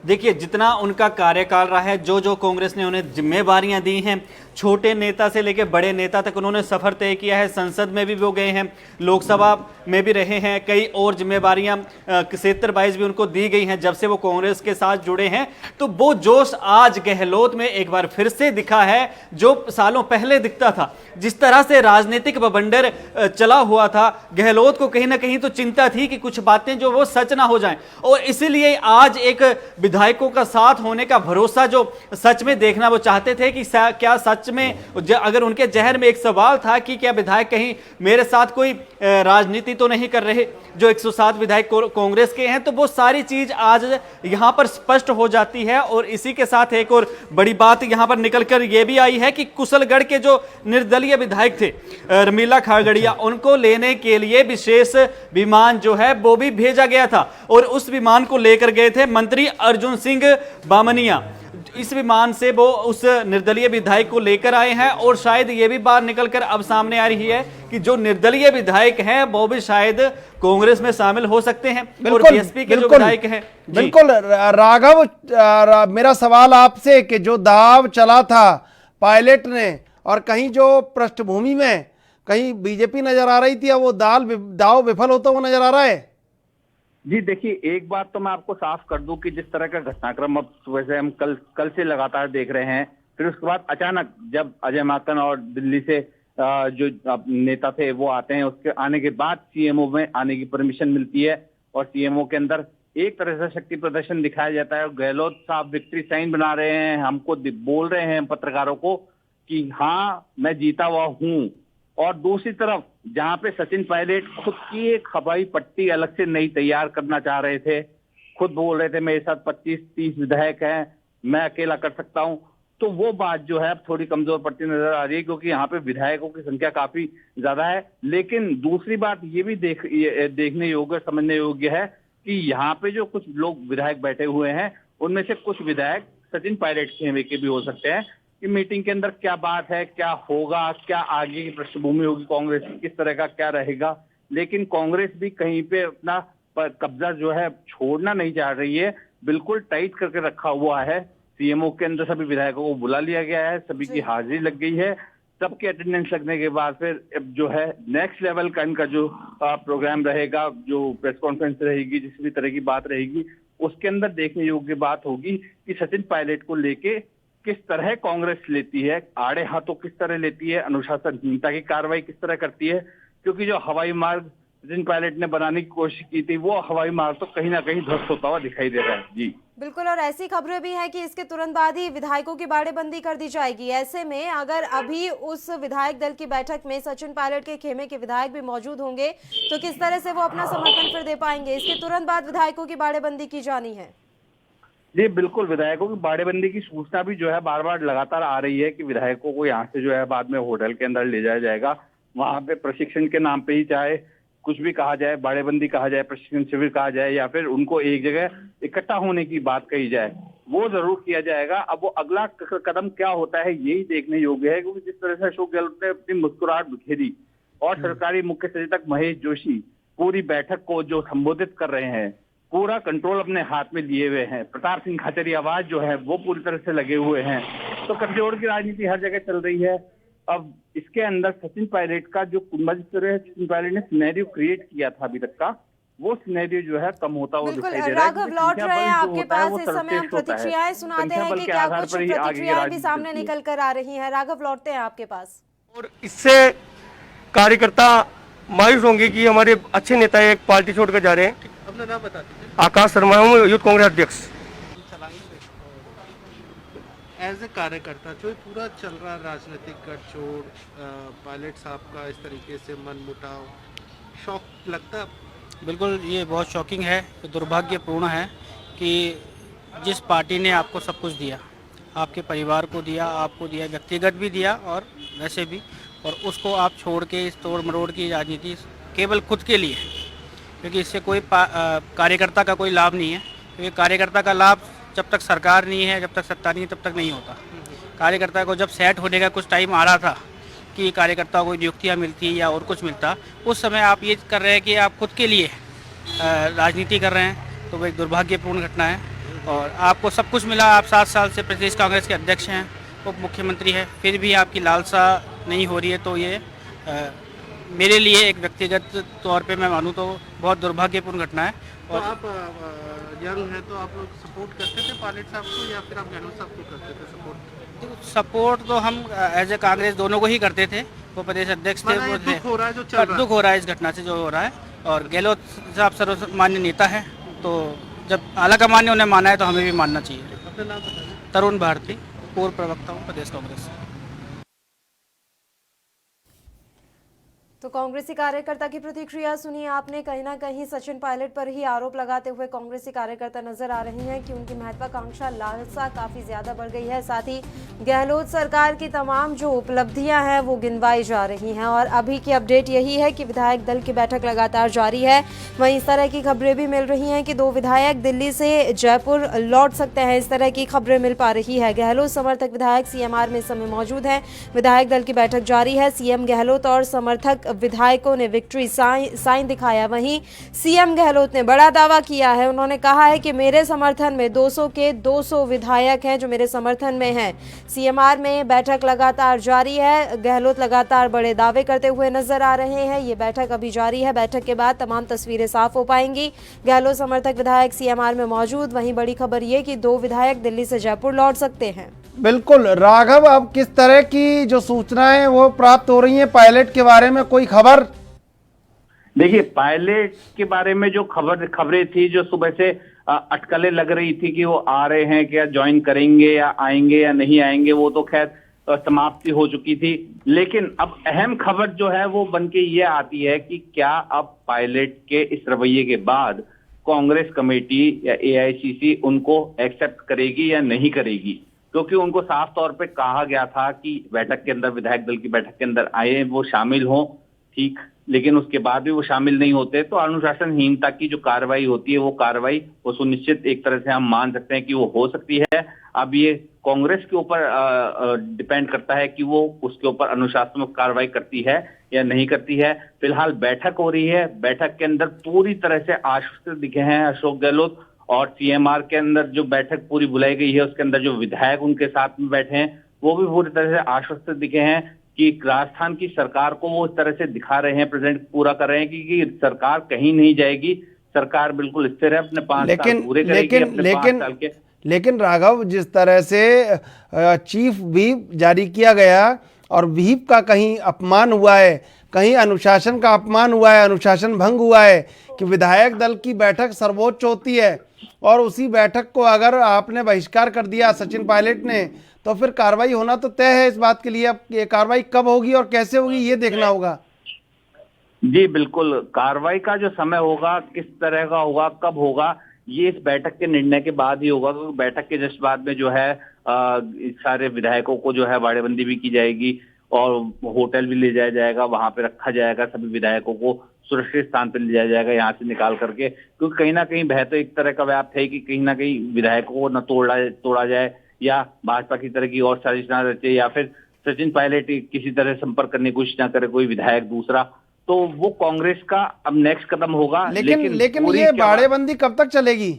देखिए जितना उनका कार्यकाल रहा है, जो कांग्रेस ने उन्हें जिम्मेवारियां दी हैं, छोटे नेता से लेकर बड़े नेता तक उन्होंने सफर तय किया है। संसद में भी वो गए हैं, लोकसभा में भी रहे हैं, कई और जिम्मेवारियां क्षेत्र वाइज भी उनको दी गई हैं जब से वो कांग्रेस के साथ जुड़े हैं। तो वो जोश आज गहलोत में एक बार फिर से दिखा है, जो सालों पहले दिखता था। जिस तरह से राजनीतिक बवंडर चला हुआ था, गहलोत को कहीं ना कहीं तो चिंता थी कि कुछ बातें जो वो सच ना हो जाएं, और इसीलिए आज एक विधायकों का साथ होने का भरोसा जो सच में देखना वो चाहते थे कि क्या सच में, अगर उनके जहर में एक सवाल था कि क्या विधायक कहीं मेरे साथ कोई राजनीति तो नहीं कर रहे, जो 107 विधायक कांग्रेस के हैं, तो वो सारी चीज आज यहां पर स्पष्ट हो जाती है। और इसी के साथ एक और बड़ी बात यहां पर निकलकर यह भी आई है कि कुशलगढ़ के जो निर्दलीय विधायक थे रमीला खागड़िया, उनको लेने के लिए विशेष विमान जो है वो भी भेजा गया था, और उस विमान को लेकर गए थे मंत्री अर्जुन सिंह बामनिया। इस विमान से वो उस निर्दलीय विधायक को लेकर आए हैं, और शायद ये भी बात निकलकर अब सामने आ रही है कि जो निर्दलीय विधायक हैं वो भी शायद कांग्रेस में शामिल हो सकते हैं, और बीएसपी के जो विधायक हैं। बिल्कुल राघव, मेरा सवाल आपसे कि जो दाव चला था पायलट ने, और कहीं जो पृष्ठभूमि में कहीं बीजेपी नजर आ रही थी, वो दाव विफल होता हुआ नजर आ रहा है। जी देखिए, एक बात तो मैं आपको साफ कर दूं कि जिस तरह का घटनाक्रम अब सुबह से हम कल से लगातार देख रहे हैं, फिर उसके बाद अचानक जब अजय माकन और दिल्ली से जो नेता थे वो आते हैं, उसके आने के बाद सीएमओ में आने की परमिशन मिलती है और सीएमओ के अंदर एक तरह से शक्ति प्रदर्शन दिखाया जाता है और गहलोत साहब विक्ट्री साइन बना रहे हैं, हमको बोल रहे हैं पत्रकारों को कि हाँ मैं जीता हुआ हूं। और दूसरी तरफ जहां पे सचिन पायलट खुद की एक हवाई पट्टी अलग से नई तैयार करना चाह रहे थे, खुद बोल रहे थे मेरे साथ 25-30 विधायक हैं, मैं अकेला कर सकता हूं, तो वो बात जो है अब थोड़ी कमजोर पड़ती नजर आ रही है क्योंकि यहाँ पे विधायकों की संख्या काफी ज्यादा है। लेकिन दूसरी बात ये भी देखने योग्य, समझने योग्य है कि यहाँ पे जो कुछ लोग विधायक बैठे हुए हैं उनमें से कुछ विधायक सचिन पायलट खेमे के भी हो सकते हैं कि मीटिंग के अंदर क्या बात है, क्या होगा, क्या आगे की पृष्ठभूमि होगी कांग्रेस की, किस तरह का क्या रहेगा। लेकिन कांग्रेस भी कहीं पे अपना कब्जा जो है छोड़ना नहीं चाह रही है, बिल्कुल टाइट करके रखा हुआ है। सीएमओ के अंदर सभी विधायकों को बुला लिया गया है, सभी की हाजिरी लग गई है, सबके अटेंडेंस लगने के बाद फिर जो है नेक्स्ट लेवल का इनका जो प्रोग्राम रहेगा, जो प्रेस कॉन्फ्रेंस रहेगी, जिस भी तरह की बात रहेगी, उसके अंदर देखने योग्य बात होगी कि सचिन पायलट को लेके किस तरह कांग्रेस लेती है, आड़े हाथों किस तरह लेती है, अनुशासनहीनता की कार्रवाई किस तरह करती है। क्योंकि जो हवाई मार्ग सचिन पायलट ने बनाने की कोशिश की थी, वो हवाई मार्ग तो कहीं ना कहीं ध्वस्त होता हुआ दिखाई दे रहा है। जी बिल्कुल, और ऐसी खबरें भी हैं कि इसके तुरंत बाद ही विधायकों की बाड़ेबंदी कर दी जाएगी। ऐसे में अगर अभी उस विधायक दल की बैठक में सचिन पायलट के खेमे के विधायक भी मौजूद होंगे तो किस तरह से वो अपना समर्थन फिर दे पाएंगे? इसके तुरंत बाद विधायकों की बाड़ेबंदी की जानी है। जी बिल्कुल, विधायकों की बाड़ेबंदी की सूचना भी जो है बार बार लगातार आ रही है कि विधायकों को यहाँ से जो है बाद में होटल के अंदर ले जाया जाएगा, वहां पे प्रशिक्षण के नाम पे ही चाहे कुछ भी कहा जाए, बाड़ेबंदी कहा जाए, प्रशिक्षण शिविर कहा जाए, या फिर उनको एक जगह इकट्ठा होने की बात कही जाए, वो जरूर किया जाएगा। अब वो अगला कदम क्या होता है यही देखने योग्य है, क्योंकि जिस तरह से अशोक गहलोत ने अपनी मुस्कुराहट बिखेरी और सरकारी मुख्य सचेतक महेश जोशी पूरी बैठक को जो संबोधित कर रहे हैं, पूरा कंट्रोल अपने हाथ में लिए हुए हैं, प्रताप सिंह खाचरियावास जो है वो पूरी तरह से लगे हुए हैं, तो कटजोड़ की राजनीति हर जगह चल रही है। अब इसके अंदर सचिन पायलट का जो सचिन पायलट ने सिनेरियो क्रिएट किया था अभी तक का, वो सिनेरियो जो है कम होता हुआ दिखाई दे रहा है। राघव लौट रहे हैं आपके पास, इस समय हम प्रतिक्रियाएं सुनाते हैं कि क्या कुछ प्रतिक्रियाएं भी सामने निकल कर आ रही हैं। राघव लौटते हैं आपके पास। और इससे कार्यकर्ता मायूस होंगे कि हमारे अच्छे नेता एक पार्टी छोड़कर जा रहे हैं। अपना नाम बता दीजिए। आकाश शर्मा हूँ, यूथ कांग्रेस अध्यक्ष। एज ए कार्यकर्ता जो पूरा चल रहा राजनीतिक गठजोड़, पायलट साहब का इस तरीके से मन मुटाव, शौक लगता है? बिल्कुल, ये बहुत शॉकिंग है, दुर्भाग्यपूर्ण है कि जिस पार्टी ने आपको सब कुछ दिया, आपके परिवार को दिया, आपको दिया, व्यक्तिगत भी दिया और वैसे भी, और उसको आप छोड़ के इस तोड़ मरोड़ की राजनीति केवल खुद के लिए, क्योंकि इससे कोई कार्यकर्ता का कोई लाभ नहीं है। क्योंकि कार्यकर्ता का लाभ जब तक सरकार नहीं है, जब तक सत्ता नहीं है, तब तक नहीं होता। कार्यकर्ता को जब सेट होने का कुछ टाइम आ रहा था कि कार्यकर्ताओं को नियुक्तियाँ मिलती या और कुछ मिलता, उस समय आप ये कर रहे हैं कि आप खुद के लिए राजनीति कर रहे हैं, तो वो एक दुर्भाग्यपूर्ण घटना है। और आपको सब कुछ मिला, आप 7 साल से प्रदेश कांग्रेस के अध्यक्ष हैं, उप मुख्यमंत्री है, फिर भी आपकी लालसा नहीं हो रही है, तो ये मेरे लिए एक व्यक्तिगत तौर पे मैं मानूं तो बहुत दुर्भाग्यपूर्ण घटना है। और तो आप यंग हैं तो आप लोग सपोर्ट करते थे पायलट साहब को या फिर आप गहलोत साहब को करते थे सपोर्ट? सपोर्ट तो हम एज ए कांग्रेस दोनों को ही करते थे, वो प्रदेश अध्यक्ष थे। दुख हो रहा है जो चल रहा है, दुख हो रहा है इस घटना से जो हो रहा है। और गहलोत साहब सर्वमान्य नेता है, तो जब आलाकमान ने उन्हें माना है तो हमें भी मानना चाहिए। अपना नाम बताइए। तरुण भारती, पूर्व प्रवक्ता हूँ प्रदेश कांग्रेस। तो कांग्रेसी कार्यकर्ता की प्रतिक्रिया सुनिए आपने। कहीं ना कहीं सचिन पायलट पर ही आरोप लगाते हुए कांग्रेसी कार्यकर्ता नजर आ रहे हैं कि उनकी महत्वाकांक्षा लालसा काफी ज्यादा बढ़ गई है। साथ ही गहलोत सरकार की तमाम जो उपलब्धियां हैं वो गिनवाई जा रही हैं। और अभी की अपडेट यही है कि विधायक दल की बैठक लगातार जारी है। वहीं इस तरह की खबरें भी मिल रही हैं कि 2 विधायक दिल्ली से जयपुर लौट सकते हैं, इस तरह की खबरें मिल पा रही है। गहलोत समर्थक विधायक CMR में इस समय मौजूद हैं। विधायक दल की बैठक जारी है। CM गहलोत और समर्थक विधायकों ने विक्ट्री साइन दिखाया। वहीं सीएम गहलोत ने बड़ा दावा किया है। उन्होंने कहा है कि मेरे समर्थन में 200 के 200 विधायक हैं जो मेरे समर्थन में हैं। सीएमआर में बैठक लगातार जारी है। गहलोत लगातार बड़े दावे करते हुए नजर आ रहे हैं। ये बैठक अभी जारी है। बैठक के बाद तमाम तस्वीरें साफ हो पाएंगी। गहलोत समर्थक विधायक सीएमआर में मौजूद। वहीं बड़ी खबर ये कि 2 विधायक दिल्ली से जयपुर लौट सकते हैं। बिल्कुल राघव, अब किस तरह की जो सूचनाएं वो प्राप्त हो रही हैं पायलट के बारे में, कोई खबर? देखिए, पायलट के बारे में जो खबरें थी, जो सुबह से अटकलें लग रही थी कि वो आ रहे हैं, क्या ज्वाइन करेंगे या आएंगे या नहीं आएंगे, वो तो खैर समाप्ति हो चुकी थी। लेकिन अब अहम खबर जो है वो बनके ये आती है कि क्या अब पायलट के इस रवैये के बाद कांग्रेस कमेटी या एआईसीसी उनको एक्सेप्ट करेगी या नहीं करेगी, क्योंकि उनको साफ तौर पे कहा गया था कि बैठक के अंदर, विधायक दल की बैठक के अंदर आए, वो शामिल हों, ठीक, लेकिन उसके बाद भी वो शामिल नहीं होते तो अनुशासनहीनता की जो कार्रवाई होती है वो कार्रवाई वो सुनिश्चित एक तरह से हम मान सकते हैं कि वो हो सकती है। अब ये कांग्रेस के ऊपर डिपेंड करता है कि वो उसके ऊपर अनुशासनात्मक कार्रवाई करती है या नहीं करती है। फिलहाल बैठक हो रही है। बैठक के अंदर पूरी तरह से आश्वस्त दिखे हैं अशोक गहलोत, और सीएमआर के अंदर जो बैठक पूरी बुलाई गई है उसके अंदर जो विधायक उनके साथ में बैठे हैं वो भी पूरी तरह से आश्वस्त दिखे हैं कि राजस्थान की सरकार को वो इस तरह से दिखा रहे हैं, प्रेजेंट पूरा कर रहे हैं कि सरकार कहीं नहीं जाएगी, सरकार बिल्कुल स्थिर है, अपने 5 साल पूरे करेगी, अपने 5 साल के। लेकिन राघव, जिस तरह से चीफ व्हिप जारी किया गया और व्हिप का कहीं अपमान हुआ है, कहीं अनुशासन का अपमान हुआ है, अनुशासन भंग हुआ है कि विधायक दल की बैठक सर्वोच्च होती है और उसी बैठक को अगर आपने बहिष्कार कर दिया सचिन पायलट ने, तो फिर कार्रवाई होना तो तय है इस बात के लिए। अब ये कार्रवाई कब होगी और कैसे होगी ये देखना होगा। जी बिल्कुल, कार्रवाई का जो समय होगा, किस तरह का होगा, कब होगा, ये इस बैठक के निर्णय के बाद ही होगा, क्योंकि बैठक के जस्ट बाद में जो है सारे विधायकों को जो है बाड़ेबंदी भी की जाएगी और होटल भी ले जाया जाएगा, वहां पे रखा जाएगा, सभी विधायकों को सुरक्षित स्थान पर ले जाया जाएगा यहाँ से निकाल करके, क्योंकि कहीं ना कहीं भय तो एक तरह का व्याप्त है कि कहीं ना कहीं विधायकों को न तोड़ा जाए या भाजपा की तरह की और साजिश ना रचे या फिर सचिन पायलट किसी तरह संपर्क करने की कोशिश ना करे कोई विधायक दूसरा, तो वो कांग्रेस का अब नेक्स्ट कदम होगा। लेकिन ये बाड़ेबंदी कब तक चलेगी?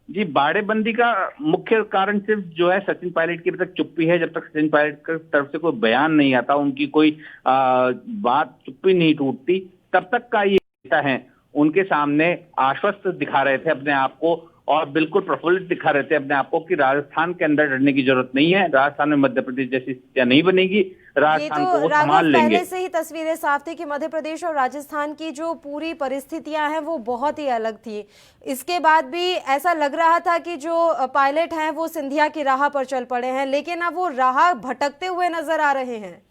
जी, बाड़ेबंदी का मुख्य कारण सिर्फ जो है सचिन पायलट की अभी तक चुप्पी है। जब तक सचिन पायलट की तरफ से कोई बयान नहीं आता, उनकी कोई बात, चुप्पी नहीं टूटती, तब तक का ये नेता है उनके सामने आश्वस्त दिखा रहे थे अपने आप को और बिल्कुल प्रफुल्लित दिखा रहे थे अपने आप को कि राजस्थान के अंदर डरने की जरूरत नहीं है, राजस्थान में मध्य प्रदेश जैसी स्थितियां नहीं बनेगी, राजस्थान को वो संभाल लेंगे। पहले से ही तस्वीरें साफ थी कि मध्य प्रदेश और राजस्थान की जो पूरी परिस्थितियां हैं वो बहुत ही अलग थी। इसके बाद भी ऐसा लग रहा था कि जो पायलट हैं वो सिंधिया की राह पर चल पड़े हैं, लेकिन अब वो राह भटकते हुए नजर आ रहे हैं।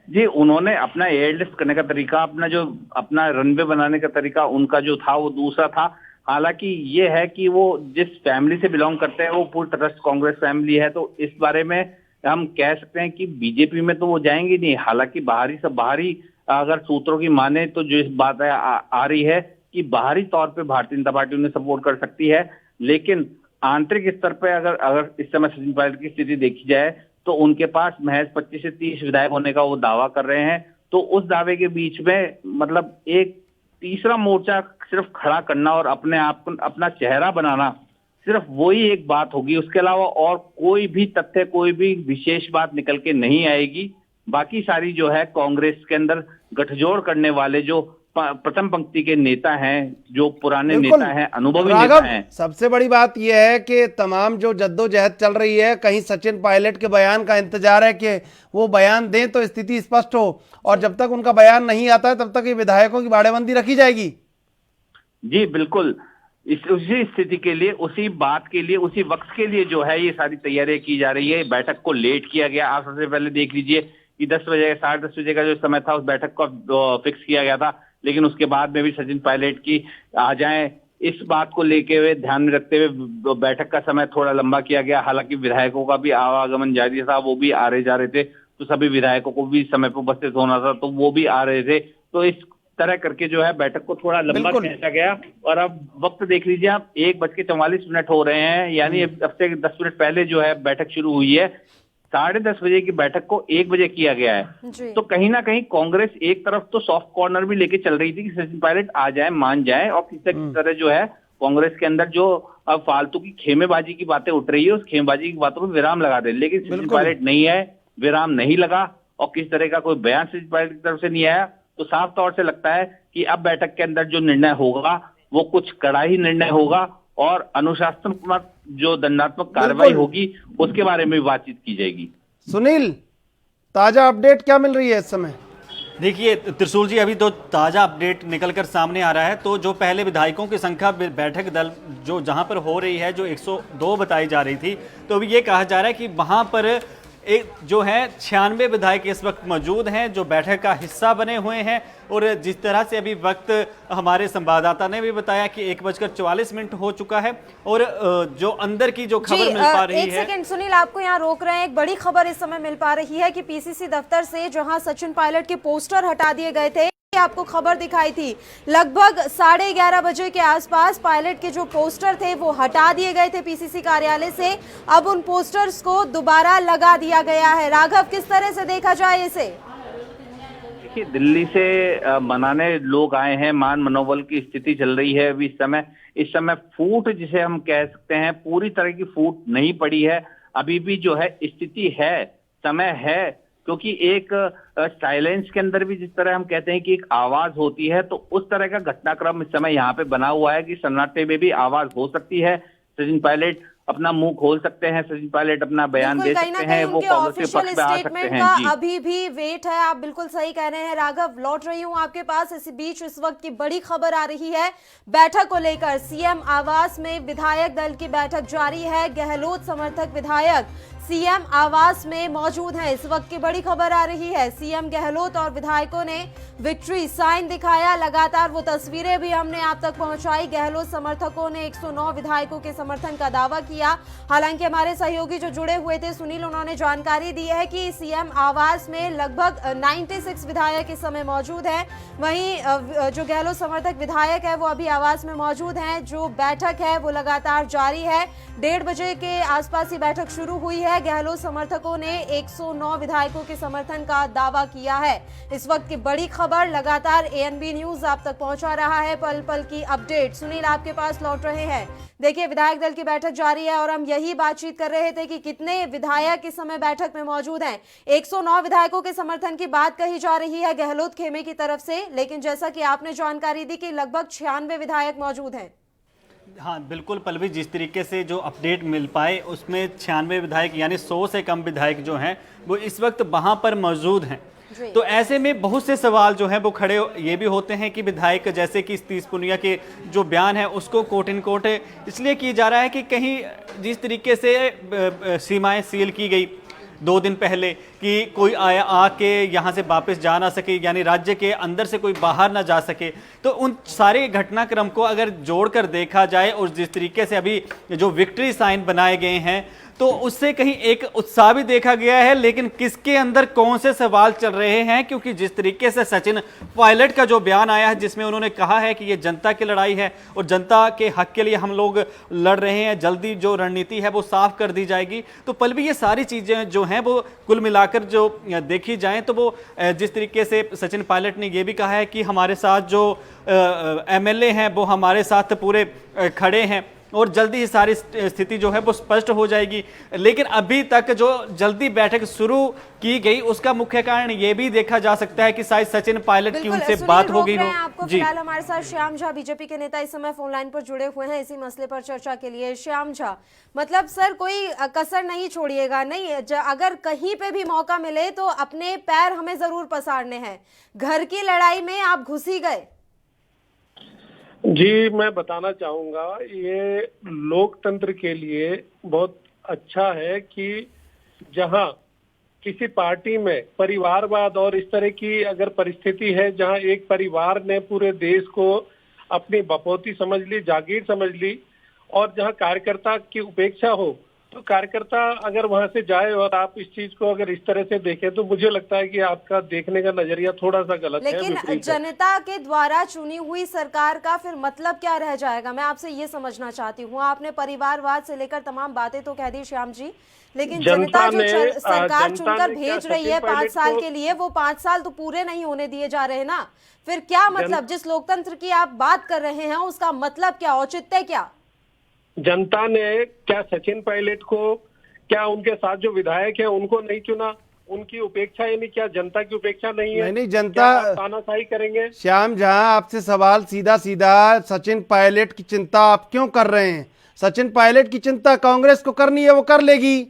जी, उन्होंने अपना एयरलिफ्ट करने का तरीका, अपना रनवे बनाने का तरीका उनका जो था वो दूसरा था। हालांकि ये है कि वो जिस फैमिली से बिलोंग करते हैं वो पूरी तरह से कांग्रेस फैमिली है, तो इस बारे में हम कह सकते हैं कि बीजेपी में तो वो जाएंगे नहीं। हालांकि बाहरी अगर सूत्रों की माने तो जो इस बात आ रही है कि बाहरी तौर पे भारतीय जनता पार्टी उन्हें सपोर्ट कर सकती है, लेकिन आंतरिक स्तर पे अगर इस समय सचिन पायलट की स्थिति देखी जाए तो उनके पास महज 25 से 30 विधायक होने का वो दावा कर रहे हैं। तो उस दावे के बीच में मतलब एक तीसरा मोर्चा सिर्फ खड़ा करना और अपने आप को अपना चेहरा बनाना, सिर्फ वही एक बात होगी। उसके अलावा और कोई भी तथ्य, कोई भी विशेष बात निकल के नहीं आएगी। बाकी सारी जो है कांग्रेस के अंदर गठजोड़ करने वाले जो प्रथम पंक्ति के नेता हैं, जो पुराने नेता हैं, अनुभवी नेता हैं। सबसे बड़ी बात यह है कि तमाम जो जद्दोजहद चल रही है, कहीं सचिन पायलट के बयान का इंतजार है कि वो बयान दें तो स्थिति स्पष्ट हो, और जब तक उनका बयान नहीं आता है तब तक ये विधायकों की बाड़ेबंदी रखी जाएगी। जी बिल्कुल, उसी स्थिति के लिए, उसी बात के लिए, उसी वक्त के लिए जो है ये सारी तैयारियां की जा रही है। बैठक को लेट किया गया। आप सबसे पहले देख लीजिए कि 10 बजे, 10:30 बजे का जो समय था उस बैठक को फिक्स किया गया था, लेकिन उसके बाद में भी सचिन पायलट की आ जाए इस बात को लेके हुए ध्यान में रखते हुए बैठक का समय थोड़ा लंबा किया गया। हालांकि विधायकों का भी आवागमन जारी था, वो भी आ रहे जा रहे थे, तो सभी विधायकों को भी समय पर उपस्थित होना था, तो वो भी आ रहे थे। तो इस तरह करके जो है बैठक को थोड़ा लंबा खींचा गया। और अब वक्त देख लीजिए आप, 1:44 हो रहे हैं, यानी अब से 10 मिनट पहले जो है बैठक शुरू हुई है। 10:30 बजे की बैठक को 1 बजे किया गया है। जी। तो कहीं ना कहीं कांग्रेस एक तरफ तो सॉफ्ट कॉर्नर भी लेके चल रही थी कि सचिन पायलट आ जाए, मान जाए, और किसी तरह जो है कांग्रेस के अंदर जो अब फालतू की खेमेबाजी की बातें उठ रही है उस खेमेबाजी की बातों पर विराम लगा दे। लेकिन सचिन पायलट नहीं है, विराम नहीं लगा और किस तरह का कोई बयान सचिन पायलट की तरफ से नहीं आया। तो साफ तौर से लगता है कि अब बैठक के अंदर जो निर्णय होगा वो कुछ कड़ा ही निर्णय होगा और अनुशासनात्मक जो दंडात्मक कार्रवाई होगी उसके बारे में भी बातचीत की जाएगी। सुनील, ताजा अपडेट क्या मिल रही है इस समय? देखिए त्रिशूल जी, अभी तो ताजा अपडेट निकलकर सामने आ रहा है। तो जो पहले विधायकों की संख्या बैठक दल जो जहां पर हो रही है, जो 102 बताई जा रही थी, तो अभी ये कहा जा रहा है कि वहां पर एक जो है 96 विधायक इस वक्त मौजूद हैं जो बैठक का हिस्सा बने हुए हैं। और जिस तरह से अभी वक्त हमारे संवाददाता ने भी बताया कि 1:44 हो चुका है और जो अंदर की जो खबर मिल पा रही है। एक सेकंड सुनील, आपको यहाँ रोक रहे हैं। एक बड़ी खबर इस समय मिल पा रही है कि पीसीसी दफ्तर से जहां सचिन पायलट के पोस्टर हटा दिए गए थे, आपको खबर दिखाई थी, लगभग 11:30 बजे के आसपास पायलट के जो पोस्टर थे वो हटा दिए गए थे पीसीसी कार्यालय से। अब उन पोस्टर्स को दोबारा लगा दिया गया है। राघव, किस तरह से देखा जाए इसे? देखिए, दिल्ली से मनाने लोग आए हैं, मान मनोबल की स्थिति चल रही है अभी इस समय फूट जिसे हम कह सकते हैं, पूरी तरह की फूट नहीं पड़ी है। अभी भी जो है स्थिति है, समय है, क्योंकि एक साइलेंस के अंदर भी जिस तरह हम कहते हैं कि एक आवाज होती है, तो उस तरह का घटनाक्रम इस समय यहाँ पे बना हुआ है कि सन्नाटे में भी आवाज हो सकती है। सचिन पायलट अपना मुंह खोल सकते हैं, सचिन पायलट अपना बयान दे सकते हैं, वो कांग्रेस के पक्ष में आ सकते हैं। जी, अभी भी वेट है, आप बिल्कुल सही कह रहे हैं राघव। लौट रही हूं आपके पास। इसी बीच इस वक्त की बड़ी खबर आ रही है बैठक को लेकर। सीएम आवास में विधायक दल की बैठक जारी है। गहलोत समर्थक विधायक सीएम आवास में मौजूद हैं। इस वक्त की बड़ी खबर आ रही है, सीएम गहलोत और विधायकों ने विक्ट्री साइन दिखाया। लगातार वो तस्वीरें भी हमने आप तक पहुंचाई। गहलोत समर्थकों ने 109 विधायकों के समर्थन का दावा किया। हालांकि हमारे सहयोगी जो जुड़े हुए थे सुनील, उन्होंने जानकारी दी है कि सीएम आवास में लगभग 96 विधायक इस समय मौजूद हैं। वहीं जो गहलोत समर्थक विधायक है वो अभी आवास में मौजूद हैं। जो बैठक है वो लगातार जारी है। 1:30 बजे के आसपास ही बैठक शुरू हुई है। गहलोत समर्थकों ने 109 विधायकों के समर्थन का दावा किया है। इस वक्त की बड़ी खबर लगातार एएनबी न्यूज आप तक पहुंचा रहा है, पल पल की अपडेट। सुनील, आपके पास लौट रहे हैं। देखिए, विधायक दल की बैठक जारी है और हम यही बातचीत कर रहे थे कि कितने विधायक इस समय बैठक में मौजूद हैं। 109 विधायकों के समर्थन की बात कही जा रही है गहलोत खेमे की तरफ से, लेकिन जैसा कि आपने जानकारी दी कि लगभग 96 विधायक मौजूद हैं। हाँ बिल्कुल पल्लवी, जिस तरीके से जो अपडेट मिल पाए उसमें 96 विधायक यानी 100 से कम विधायक जो हैं वो इस वक्त वहां पर मौजूद हैं। तो ऐसे में बहुत से सवाल जो हैं वो खड़े ये भी होते हैं कि विधायक जैसे कि सतीश पूनिया के जो बयान है उसको कोट इन कोट इसलिए किया जा रहा है कि कहीं जिस तरीके से सीमाएं सील की गई 2 दिन पहले कि कोई आया आके यहाँ से वापस जा ना सके, यानी राज्य के अंदर से कोई बाहर ना जा सके, तो उन सारे घटनाक्रम को अगर जोड़कर देखा जाए और जिस तरीके से अभी जो विक्ट्री साइन बनाए गए हैं तो उससे कहीं एक उत्साह भी देखा गया है। लेकिन किसके अंदर कौन से सवाल चल रहे हैं, क्योंकि जिस तरीके से सचिन पायलट का जो बयान आया है जिसमें उन्होंने कहा है कि ये जनता की लड़ाई है और जनता के हक के लिए हम लोग लड़ रहे हैं, जल्दी जो रणनीति है वो साफ कर दी जाएगी। तो पल्लवी, ये सारी चीजें जो हैं वो कुल मिलाकर जो देखी जाएं तो वो जिस तरीके से सचिन पायलट ने ये भी कहा है कि हमारे साथ जो एमएलए हैं वो हमारे साथ पूरे खड़े हैं और जल्दी ही सारी स्थिति जो है वो स्पष्ट हो जाएगी। लेकिन अभी तक जो जल्दी बैठक शुरू की गई उसका मुख्य कारण ये भी देखा जा सकता है कि शायद सचिन पायलट की उनसे बात हो गई हो। आपको फिलहाल हमारे साथ श्याम झा बीजेपी के नेता इस समय फोन लाइन पर जुड़े हुए हैं इसी मसले पर चर्चा के लिए। श्याम झा, मतलब सर कोई कसर नहीं छोड़िएगा, नहीं अगर कहीं पे भी मौका मिले तो अपने पैर हमें जरूर पसारने हैं। घर की लड़ाई में आप घुस ही गए। जी, मैं बताना चाहूंगा ये लोकतंत्र के लिए बहुत अच्छा है कि जहां किसी पार्टी में परिवारवाद और इस तरह की अगर परिस्थिति है जहां एक परिवार ने पूरे देश को अपनी बपौती समझ ली, जागीर समझ ली, और जहां कार्यकर्ता की उपेक्षा हो, तो कार्यकर्ता अगर वहां से जाए और आप इस चीज को अगर इस तरह से देखें तो मुझे लगता है कि आपका देखने का नजरिया थोड़ा सा गलत है। लेकिन जनता के द्वारा चुनी हुई सरकार का फिर मतलब क्या रह जाएगा, मैं आपसे ये समझना चाहती हूँ। आपने परिवारवाद से लेकर तमाम बातें तो कह दी श्याम जी, लेकिन जनता जनता जो ने सरकार जनता चुनकर ने क्या भेज रही सचिन है 5 पायलट साल को- के लिए, वो 5 साल तो पूरे नहीं होने दिए जा रहे ना। फिर क्या मतलब, जिस लोकतंत्र की आप बात कर रहे हैं उसका मतलब क्या, औचित्य क्या? जनता ने क्या सचिन पायलट को, क्या उनके साथ जो विधायक है उनको नहीं चुना? उनकी उपेक्षा, यानी क्या जनता की उपेक्षा नहीं है? नहीं, क्या जनता आप तानाशाही करेंगे? श्याम जहां आपसे सवाल सीधा सीधा, सचिन पायलट की चिंता आप क्यों कर रहे हैं? सचिन पायलट की चिंता कांग्रेस को करनी है, वो कर लेगी।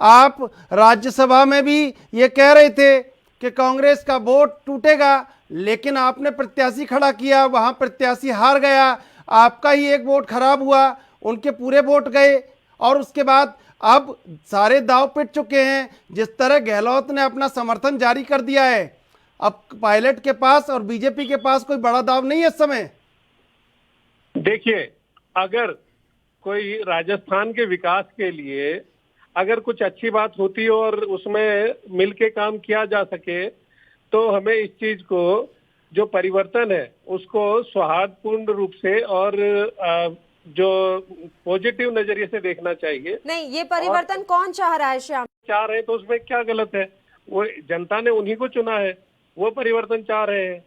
आप राज्यसभा में भी ये कह रहे थे कि कांग्रेस का वोट टूटेगा, लेकिन आपने प्रत्याशी खड़ा किया, वहां प्रत्याशी हार गया, आपका ही एक वोट खराब हुआ, उनके पूरे वोट गए। और उसके बाद अब सारे दांव पिट चुके हैं। जिस तरह गहलोत ने अपना समर्थन जारी कर दिया है, अब पायलट के पास और बीजेपी के पास कोई बड़ा दाव नहीं है इस समय। देखिए, अगर कोई राजस्थान के विकास के लिए अगर कुछ अच्छी बात होती और उसमें मिलके काम किया जा सके, तो हमें इस चीज को, जो परिवर्तन है उसको सौहार्दपूर्ण रूप से और जो पॉजिटिव नजरिए से देखना चाहिए। नहीं, ये परिवर्तन कौन चाह रहा है श्याम? चाह रहे हैं तो उसमें क्या गलत है? वो जनता ने उन्हीं को चुना है, वो परिवर्तन चाह रहे हैं।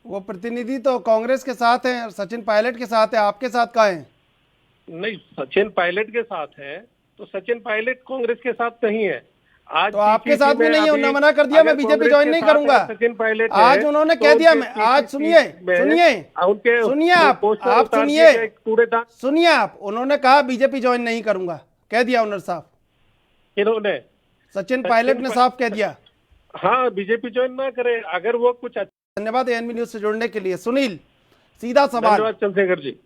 वो प्रतिनिधि तो कांग्रेस के साथ हैं, सचिन पायलट के साथ है, आपके साथ कहाँ है? नहीं, सचिन पायलट के साथ है तो सचिन पायलट कांग्रेस के साथ नहीं है। आज तो आपके PCC साथ भी में नहीं है, अभी उन्होंने मना कर दिया, मैं अगर बीजेपी कांग्रेस ज्वाइन के नहीं साथ करूंगा। है, सचिन पायलट है, आज उन्होंने तो कह दिया, उनके मैं आज PCC सुनिए में सुनिए उनके सुनिए आप पोस्टर उतार दिए सुनिए गए कूड़ेदान। सुनिए आप, उन्होंने कहा बीजेपी ज्वाइन नहीं करूंगा, कह दिया उन्होंने साफ। इन्होंने सचिन पायलट ने साफ कह दिया, हाँ, बीजेपी ज्वाइन ना करे अगर वो कुछ। धन्यवाद एएनबी न्यूज से जुड़ने के लिए। सुनील, सीधा सवाल, धन्यवाद चंद्रशेखर जी।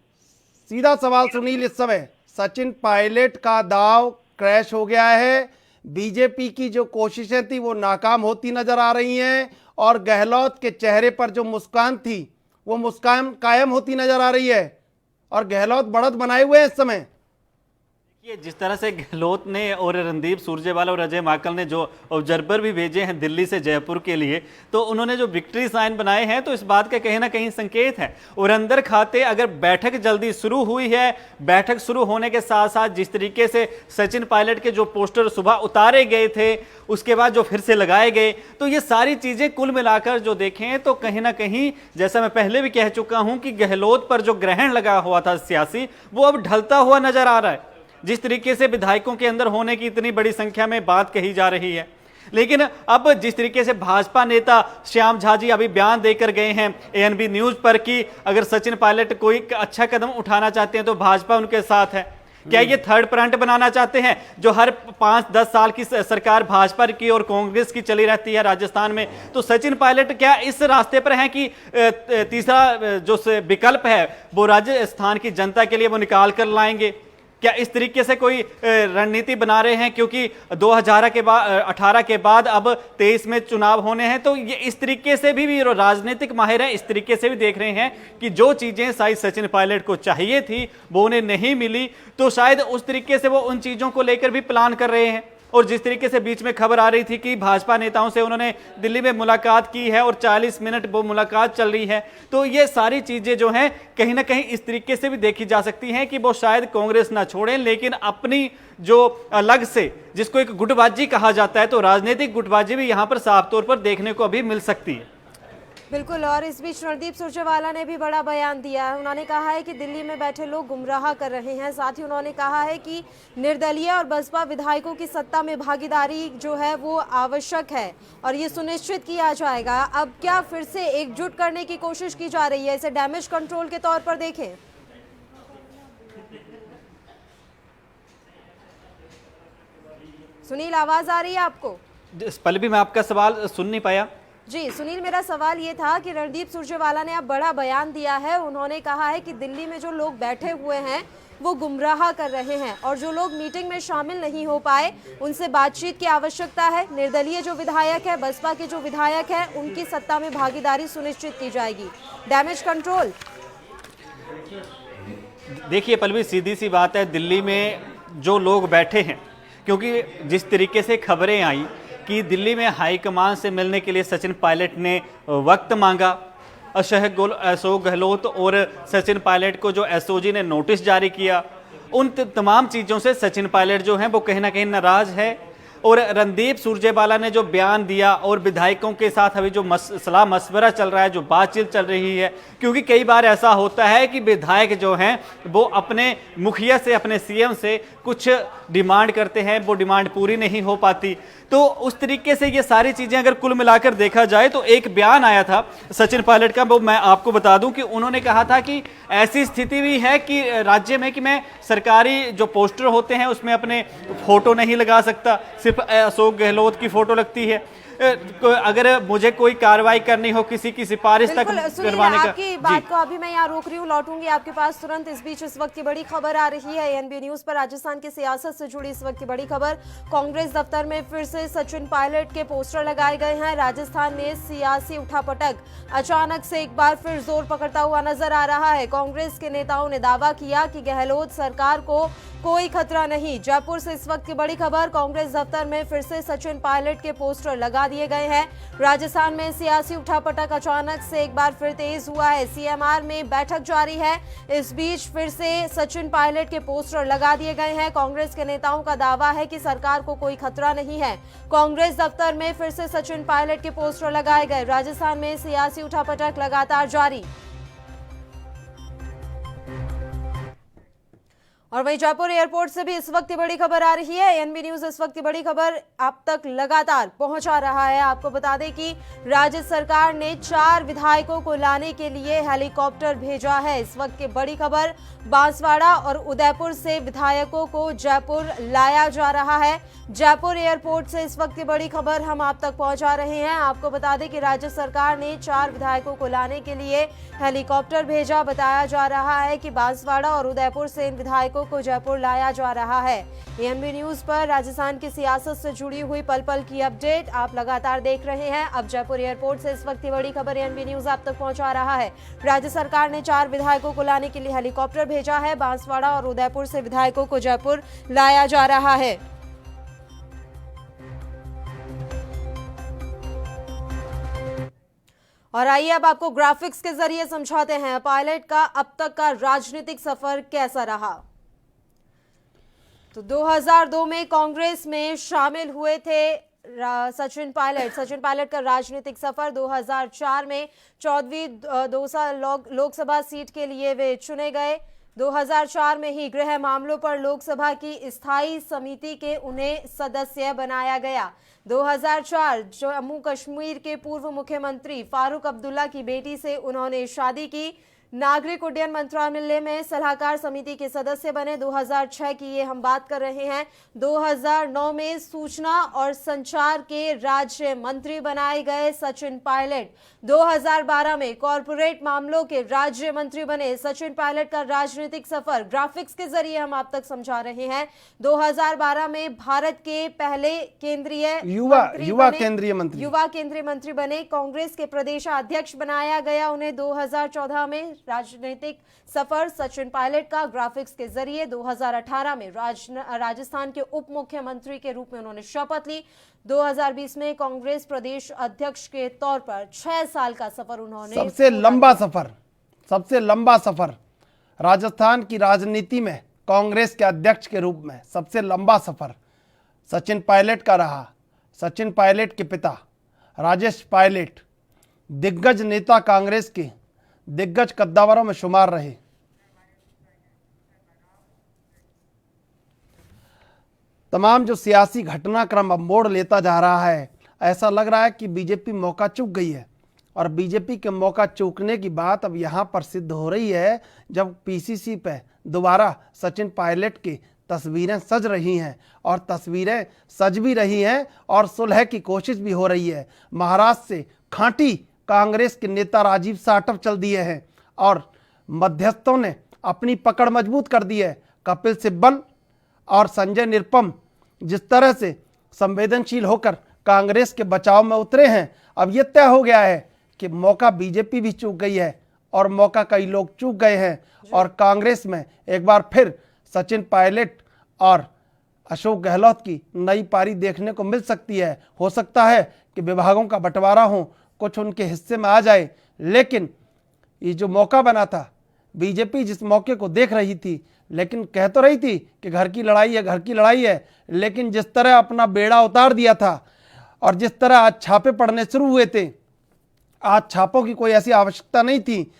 सीधा सवाल सुनील, इस समय सचिन पायलट का दाव क्रैश हो गया है, बीजेपी की जो कोशिशें थी वो नाकाम होती नजर आ रही हैं, और गहलोत के चेहरे पर जो मुस्कान थी वो मुस्कान कायम होती नजर आ रही है, और गहलोत बढ़त बनाए हुए हैं इस समय। ये जिस तरह से गहलोत ने और रणदीप सुरजेवाला और अजय माकन ने जो ऑब्जर्वर भी भेजे हैं दिल्ली से जयपुर के लिए, तो उन्होंने जो विक्ट्री साइन बनाए हैं, तो इस बात का कहीं ना कहीं संकेत है। और अंदर खाते अगर बैठक जल्दी शुरू हुई है, बैठक शुरू होने के साथ साथ जिस तरीके से सचिन पायलट के जो पोस्टर सुबह उतारे गए थे, उसके बाद जो फिर से लगाए गए, तो ये सारी चीजें कुल मिलाकर जो देखें तो कहीं ना कहीं, जैसा मैं पहले भी कह चुका हूं कि गहलोत पर जो ग्रहण लगा हुआ था सियासी, वो अब ढलता हुआ नजर आ रहा है। जिस तरीके से विधायकों के अंदर होने की इतनी बड़ी संख्या में बात कही जा रही है, लेकिन अब जिस तरीके से भाजपा नेता श्याम झा जी अभी बयान देकर गए हैं एएनबी न्यूज पर कि अगर सचिन पायलट कोई अच्छा कदम उठाना चाहते हैं तो भाजपा उनके साथ है। क्या ये थर्ड फ्रंट बनाना चाहते हैं, जो हर 5-10 साल की सरकार भाजपा की और कांग्रेस की चली रहती है राजस्थान में? तो सचिन पायलट क्या इस रास्ते पर हैं कि तीसरा जो विकल्प है वो राजस्थान की जनता के लिए वो निकाल कर लाएंगे? क्या इस तरीके से कोई रणनीति बना रहे हैं? क्योंकि 2018 के बाद अब 23 में चुनाव होने हैं, तो ये इस तरीके से भी राजनीतिक माहिर हैं, इस तरीके से भी देख रहे हैं कि जो चीजें शायद सचिन पायलट को चाहिए थी वो उन्हें नहीं मिली, तो शायद उस तरीके से वो उन चीजों को लेकर भी प्लान कर रहे हैं। और जिस तरीके से बीच में खबर आ रही थी कि भाजपा नेताओं से उन्होंने दिल्ली में मुलाकात की है और 40 मिनट वो मुलाकात चल रही है, तो ये सारी चीजें जो हैं कहीं ना कहीं इस तरीके से भी देखी जा सकती हैं कि वो शायद कांग्रेस ना छोड़ें, लेकिन अपनी जो अलग से जिसको एक गुटबाजी कहा जाता है, तो राजनीतिक गुटबाजी भी यहाँ पर साफ तौर पर देखने को अभी मिल सकती है। बिल्कुल। और इस बीच रणदीप सुरजेवाला ने भी बड़ा बयान दिया है। उन्होंने कहा है कि दिल्ली में बैठे लोग गुमराह कर रहे हैं। साथ ही उन्होंने कहा है कि निर्दलीय और बसपा विधायकों की सत्ता में भागीदारी जो है वो आवश्यक है और ये सुनिश्चित किया जाएगा। अब क्या फिर से एकजुट करने की कोशिश की जा रही है? इसे डैमेज कंट्रोल के तौर पर देखें। सुनील, आवाज आ रही है आपको? इस पल भी मैं आपका सवाल सुन नहीं पाया। जी सुनील, मेरा सवाल ये था कि रणदीप सुरजेवाला ने अब बड़ा बयान दिया है। उन्होंने कहा है कि दिल्ली में जो लोग बैठे हुए हैं वो गुमराह कर रहे हैं और जो लोग मीटिंग में शामिल नहीं हो पाए उनसे बातचीत की आवश्यकता है। निर्दलीय जो विधायक है, बसपा के जो विधायक है, उनकी सत्ता में भागीदारी सुनिश्चित की जाएगी। Damage control. देखिए पल्लवी, सीधी सी बात है, दिल्ली में जो लोग बैठे हैं, क्योंकि जिस तरीके से खबरें आई कि दिल्ली में हाईकमान से मिलने के लिए सचिन पायलट ने वक्त मांगा, अशोक गहलोत और सचिन पायलट को जो एसओजी ने नोटिस जारी किया, उन तमाम चीज़ों से सचिन पायलट जो हैं वो कहीं ना कहीं नाराज है। और रणदीप सुरजेवाला ने जो बयान दिया और विधायकों के साथ अभी जो सलाह मशवरा चल रहा है, जो बातचीत चल रही है, क्योंकि कई बार ऐसा होता है कि विधायक जो हैं वो अपने मुखिया से, अपने सीएम से कुछ डिमांड करते हैं, वो डिमांड पूरी नहीं हो पाती। तो उस तरीके से ये सारी चीज़ें अगर कुल मिलाकर देखा जाए तो एक बयान आया था सचिन पायलट का, वो मैं आपको बता दूं कि उन्होंने कहा था कि ऐसी स्थिति भी है कि राज्य में कि मैं सरकारी जो पोस्टर होते हैं उसमें अपने फोटो नहीं लगा सकता, सिर्फ अशोक गहलोत की फोटो लगती है। अगर मुझे कोई कार्रवाई करनी हो किसी की सिफारिश तक करवाने का। आपकी बात को अभी मैं यहाँ रोक रही हूँ, लौटूंगी आपके पास तुरंत। इस बीच इस वक्त की बड़ी खबर आ रही है एएनबी न्यूज पर, राजस्थान की सियासत से जुड़ी इस वक्त की बड़ी खबर। कांग्रेस दफ्तर में फिर से सचिन पायलट के पोस्टर लगाए गए हैं। राजस्थान में सियासी उठापटक अचानक से एक बार फिर जोर पकड़ता हुआ नजर आ रहा है। कांग्रेस के नेताओं ने दावा किया कि गहलोत सरकार को कोई खतरा नहीं। जयपुर से इस वक्त की बड़ी खबर, कांग्रेस दफ्तर में फिर से सचिन पायलट के पोस्टर लगा दिए गए हैं। राजस्थान में सियासी उठापटक अचानक से एक बार फिर तेज हुआ है। सीएमआर में बैठक जारी है, इस बीच फिर से सचिन पायलट के पोस्टर लगा दिए गए हैं। कांग्रेस के नेताओं का दावा है कि सरकार को कोई खतरा नहीं है। कांग्रेस दफ्तर में फिर से सचिन पायलट के पोस्टर लगाए गए। राजस्थान में सियासी उठापटक लगातार जारी। और वहीं जयपुर एयरपोर्ट से भी इस वक्त की बड़ी खबर आ रही है। एएनबी न्यूज इस वक्त की बड़ी खबर आप तक लगातार पहुंचा रहा है। आपको बता दें कि राज्य सरकार ने 4 विधायकों को लाने के लिए हेलीकॉप्टर भेजा है। इस वक्त की बड़ी खबर, बांसवाड़ा और उदयपुर से विधायकों को जयपुर लाया जा रहा है। जयपुर एयरपोर्ट से इस वक्त की बड़ी खबर हम आप तक पहुंचा रहे हैं। आपको बता दें कि राज्य सरकार ने 4 विधायकों को लाने के लिए हेलीकॉप्टर भेजा। बताया जा रहा है कि बांसवाड़ा और उदयपुर से इन विधायकों को जयपुर लाया जा रहा है। एएनबी न्यूज पर राजस्थान की सियासत से जुड़ी हुई पल पल की अपडेट आप लगातार देख रहे हैं। अब जयपुर एयरपोर्ट से इस वक्त की बड़ी खबर एएनबी न्यूज आप तक पहुंचा रहा है। राज्य सरकार ने 4 विधायकों को लाने के लिए हेलीकॉप्टर भेजा है। बांसवाड़ा और उदयपुर से विधायकों को जयपुर लाया जा रहा है। और आइए अब आपको ग्राफिक्स के जरिए समझाते हैं पायलट का अब तक का राजनीतिक सफर कैसा रहा। तो 2002 में कांग्रेस में शामिल हुए थे सचिन पायलट का राजनीतिक सफर। 2004 में 14वीं दौसा लोकसभा सीट के लिए वे चुने गए। 2004 में ही गृह मामलों पर लोकसभा की स्थायी समिति के उन्हें सदस्य बनाया गया। 2004 जम्मू कश्मीर के पूर्व मुख्यमंत्री फारूक अब्दुल्ला की बेटी से उन्होंने शादी की। नागरिक उड्डयन मंत्रालय में सलाहकार समिति के सदस्य बने। 2006 की ये हम बात कर रहे हैं। 2009 में सूचना और संचार के राज्य मंत्री बनाए गए सचिन पायलट। 2012 में कॉरपोरेट मामलों के राज्य मंत्री बने सचिन पायलट का राजनीतिक सफर ग्राफिक्स के जरिए हम आप तक समझा रहे हैं। 2012 में भारत के पहले युवा केंद्रीय मंत्री बने। कांग्रेस के प्रदेशाध्यक्ष बनाया गया उन्हें। 2014 में राजनीतिक सफर सचिन पायलट का ग्राफिक्स के जरिए। 2018 में राजस्थान के उप मुख्यमंत्री के रूप में उन्होंने शपथ ली। 2020 में कांग्रेस प्रदेश अध्यक्ष के तौर पर 6 साल का सफर उन्होंने, सबसे लंबा सफर राजस्थान की राजनीति में कांग्रेस के अध्यक्ष के रूप में सबसे लंबा सफर सचिन पायलट का रहा। सचिन पायलट के पिता राजेश पायलट दिग्गज नेता, कांग्रेस के दिग्गज कद्दावरों में शुमार रहे। तमाम जो सियासी घटनाक्रम अब मोड़ लेता जा रहा है, ऐसा लग रहा है कि बीजेपी मौका चूक गई है। और बीजेपी के मौका चूकने की बात अब यहाँ पर सिद्ध हो रही है जब पीसीसी पे दोबारा सचिन पायलट की तस्वीरें सज रही हैं। और तस्वीरें सज भी रही हैं और सुलह की कोशिश भी हो रही है। महाराष्ट्र से खांटी कांग्रेस के नेता राजीव साटव चल दिए हैं और मध्यस्थों ने अपनी पकड़ मजबूत कर दी है। कपिल सिब्बल और संजय निरुपम जिस तरह से संवेदनशील होकर कांग्रेस के बचाव में उतरे हैं, अब यह तय हो गया है कि मौका बीजेपी भी चूक गई है और मौका कई लोग चूक गए हैं। और कांग्रेस में एक बार फिर सचिन पायलट और अशोक गहलोत की नई पारी देखने को मिल सकती है। हो सकता है कि विभागों का बंटवारा हो, कुछ उनके हिस्से में आ जाए, लेकिन ये जो मौका बना था बीजेपी जिस मौके को देख रही थी, लेकिन कह तो रही थी कि घर की लड़ाई है, घर की लड़ाई है, लेकिन जिस तरह अपना बेड़ा उतार दिया था और जिस तरह आज छापे पड़ने शुरू हुए थे, आज छापों की कोई ऐसी आवश्यकता नहीं थी,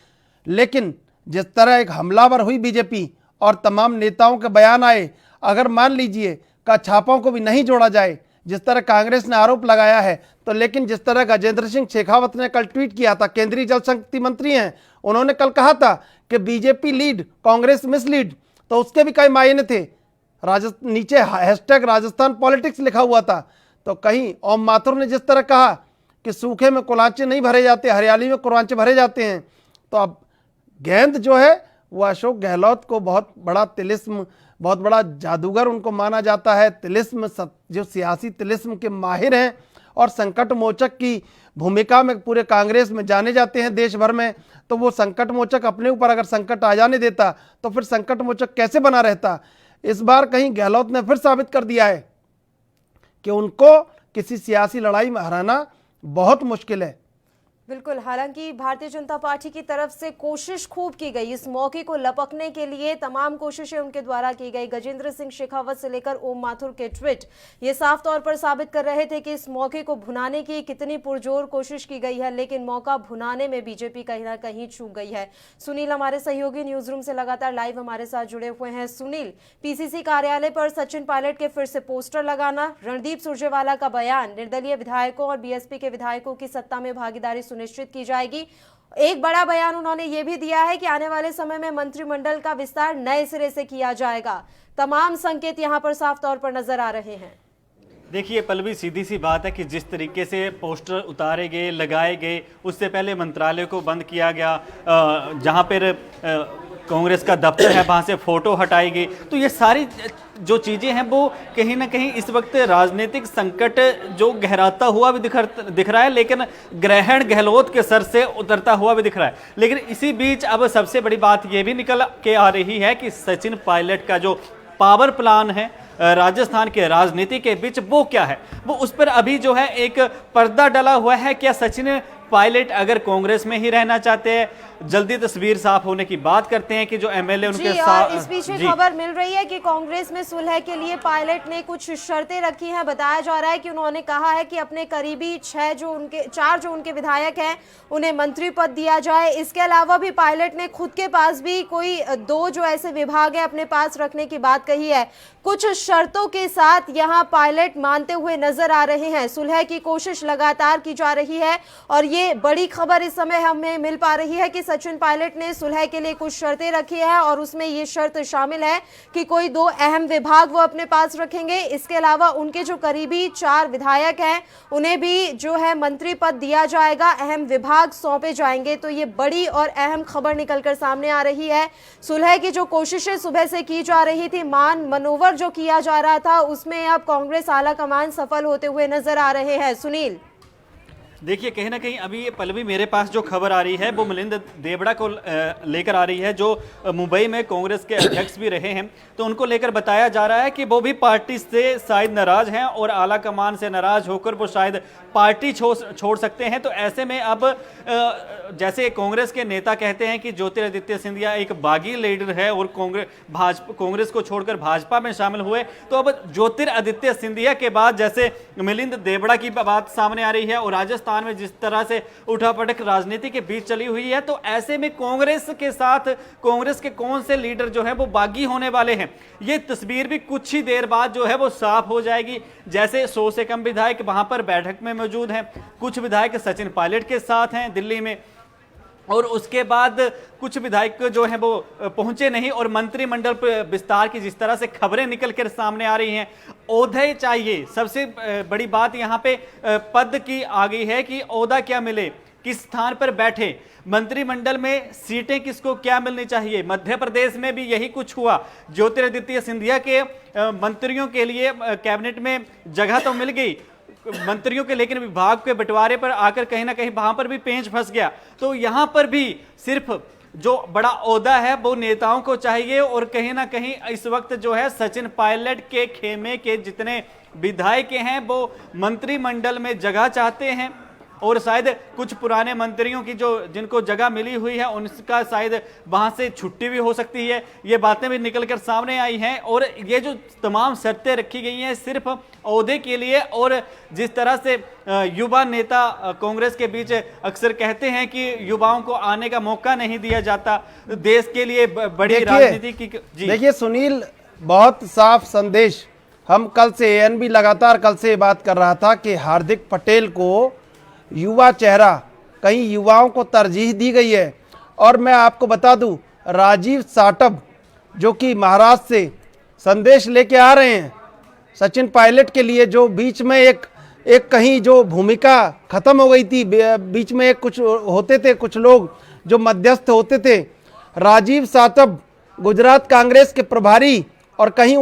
लेकिन जिस तरह एक हमलावर हुई बीजेपी और तमाम नेताओं के बयान आए, अगर मान लीजिए का छापों को भी नहीं जोड़ा जाए, जिस तरह कांग्रेस ने आरोप लगाया है, तो लेकिन जिस तरह गजेंद्र सिंह शेखावत ने कल ट्वीट किया था, केंद्रीय जल शक्ति मंत्री हैं, उन्होंने कल कहा था कि बीजेपी लीड कांग्रेस मिसलीड, तो उसके भी कई मायने थे। नीचे हैशटैग राजस्थान पॉलिटिक्स लिखा हुआ था। तो कहीं ओम माथुर ने जिस तरह कहा कि सूखे में कुलांचे नहीं भरे जाते, हरियाली में कुलांचे भरे जाते हैं, तो अब गेंद जो है वो अशोक गहलोत को बहुत बड़ा तिलिस्म, बहुत बड़ा जादूगर उनको माना जाता है। तिलिस्म, जो सियासी तिलिस्म के माहिर हैं और संकट मोचक की भूमिका में पूरे कांग्रेस में जाने जाते हैं देश भर में, तो वो संकट मोचक अपने ऊपर अगर संकट आ जाने देता तो फिर संकट मोचक कैसे बना रहता। इस बार कहीं गहलोत ने फिर साबित कर दिया है कि उनको किसी सियासी लड़ाई में हराना बहुत मुश्किल है। बिल्कुल, हालांकि भारतीय जनता पार्टी की तरफ से कोशिश खूब की गई, इस मौके को लपकने के लिए तमाम कोशिशें उनके द्वारा की गई। गजेंद्र सिंह शेखावत से लेकर ओम माथुर के ट्वीट ये साफ तौर पर साबित कर रहे थे कि इस मौके को भुनाने की कितनी पुरजोर कोशिश की गई है, लेकिन मौका भुनाने में बीजेपी कहीं ना कहीं चूक गई है। सुनील हमारे सहयोगी न्यूज रूम से लगातार लाइव हमारे साथ जुड़े हुए हैं। सुनील, पीसीसी कार्यालय पर सचिन पायलट के फिर से पोस्टर लगाना, रणदीप सुरजेवाला का बयान, निर्दलीय विधायकों और बीएसपी के विधायकों की सत्ता में भागीदारी सुनिश्चित की जाएगी। एक बड़ा बयान उन्होंने ये भी दिया है कि आने वाले समय में मंत्रिमंडल का विस्तार नए सिरे से किया जाएगा। तमाम संकेत यहां पर साफ तौर पर नजर आ रहे हैं। देखिए पल्लवी, सीधी सी बात है कि जिस तरीके से पोस्टर उतारे गए, लगाए गए, उससे पहले मंत्रालय को बंद किया गया, जहां पर कांग्रेस का दफ्तर है वहां से फोटो हटाई गई, तो ये सारी जो चीज़ें हैं वो कहीं ना कहीं इस वक्त राजनीतिक संकट जो गहराता हुआ भी दिख रहा है, लेकिन ग्रहण गहलोत के सर से उतरता हुआ भी दिख रहा है। लेकिन इसी बीच अब सबसे बड़ी बात ये भी निकल के आ रही है कि सचिन पायलट का जो पावर प्लान है राजस्थान के राजनीति के बीच, वो क्या है, वो उस पर अभी जो है एक पर्दा डला हुआ है। क्या सचिन पायलट अगर कांग्रेस में ही रहना चाहते हैं, जल्दी तस्वीर साफ होने की बात करते हैं कि जो एमएलए उनके साथ। इस बीच खबर मिल रही है कि कांग्रेस में सुलह के लिए पायलट ने कुछ शर्तें रखी हैं। बताया जा रहा है कि उन्होंने कहा है कि अपने करीबी 4 जो उनके विधायक हैं उन्हें मंत्री पद दिया जाए। इसके अलावा भी पायलट ने खुद के पास भी कोई 2 जो ऐसे विभाग है अपने पास रखने की बात कही है। कुछ शर्तों के साथ यहाँ पायलट मानते हुए नजर आ रहे हैं। सुलह की कोशिश लगातार की जा रही है और ये बड़ी खबर इस समय हमें मिल पा रही है कि सचिन पायलट ने सुलह के लिए कुछ शर्तें रखी है और उसमें ये शर्त शामिल है कि कोई 2 अहम विभाग वो अपने पास रखेंगे। इसके अलावा उनके जो करीबी 4 विधायक हैं उन्हें भी जो है मंत्री पद दिया जाएगा, अहम विभाग सौंपे जाएंगे। तो ये बड़ी और अहम खबर निकलकर सामने आ रही है। सुलह की जो कोशिशें सुबह से की जा रही थी, मनोवर जो किया जा रहा था, उसमें अब कांग्रेस आला कमान सफल होते हुए नजर आ रहे हैं। सुनील, देखिए कहीं ना कहीं अभी पल्लवी मेरे पास जो खबर आ रही है वो मिलिंद देवड़ा को लेकर आ रही है, जो मुंबई में कांग्रेस के अध्यक्ष भी रहे हैं। तो उनको लेकर बताया जा रहा है कि वो भी पार्टी से शायद नाराज हैं और आला कमान से नाराज होकर वो शायद पार्टी छोड़ सकते हैं। तो ऐसे में अब जैसे कांग्रेस के नेता कहते हैं कि ज्योतिरादित्य सिंधिया एक बागी लीडर है और कांग्रेस को छोड़कर भाजपा में शामिल हुए, तो अब ज्योतिरादित्य सिंधिया के बाद जैसे मिलिंद देवड़ा की बात सामने आ रही है और राजस्थान में जिस तरह से उठापटक राजनीति के बीच चली हुई है, तो ऐसे में कांग्रेस के साथ कांग्रेस के कौन से लीडर जो है वो बागी होने वाले हैं, ये तस्वीर भी कुछ ही देर बाद जो है वो साफ हो जाएगी। जैसे 100 से कम विधायक वहां पर बैठक में मौजूद हैं, कुछ विधायक सचिन पायलट के साथ हैं दिल्ली में, और उसके बाद कुछ विधायक जो है वो पहुंचे नहीं। और मंत्रिमंडल पर विस्तार की जिस तरह से खबरें निकल कर सामने आ रही हैं, ओहदे चाहिए। सबसे बड़ी बात यहां पे पद की आ गई है कि ओहदा क्या मिले, किस स्थान पर बैठे, मंत्रिमंडल में सीटें किसको क्या मिलनी चाहिए। मध्य प्रदेश में भी यही कुछ हुआ। ज्योतिरादित्य सिंधिया के मंत्रियों के लिए कैबिनेट में जगह तो मिल गई मंत्रियों के, लेकिन विभाग के बंटवारे पर आकर कहीं ना कहीं वहां पर भी पेंच फंस गया। तो यहां पर भी सिर्फ जो बड़ा ओहदा है वो नेताओं को चाहिए, और कहीं ना कहीं इस वक्त जो है सचिन पायलट के खेमे के जितने विधायक हैं वो मंत्रिमंडल में जगह चाहते हैं। और शायद कुछ पुराने मंत्रियों की जो जिनको जगह मिली हुई है उनका शायद वहां से छुट्टी भी हो सकती है। ये बातें भी निकलकर सामने आई हैं और ये जो तमाम शर्तें रखी गई हैं सिर्फ ओहदे के लिए। और जिस तरह से युवा नेता कांग्रेस के बीच अक्सर कहते हैं कि युवाओं को आने का मौका नहीं दिया जाता, देश के लिए बड़ी राजनीति की। देखिए सुनील, बहुत साफ संदेश। हम कल से एएनबी लगातार कल से बात कर रहा था कि हार्दिक पटेल को युवा चेहरा, कहीं युवाओं को तरजीह दी गई है। और मैं आपको बता दूं, राजीव साटव जो कि महाराष्ट्र से संदेश लेके आ रहे हैं सचिन पायलट के लिए, जो बीच में एक कहीं जो भूमिका खत्म हो गई थी, बीच में कुछ होते थे कुछ लोग जो मध्यस्थ होते थे। राजीव साटव गुजरात कांग्रेस के प्रभारी और कहीं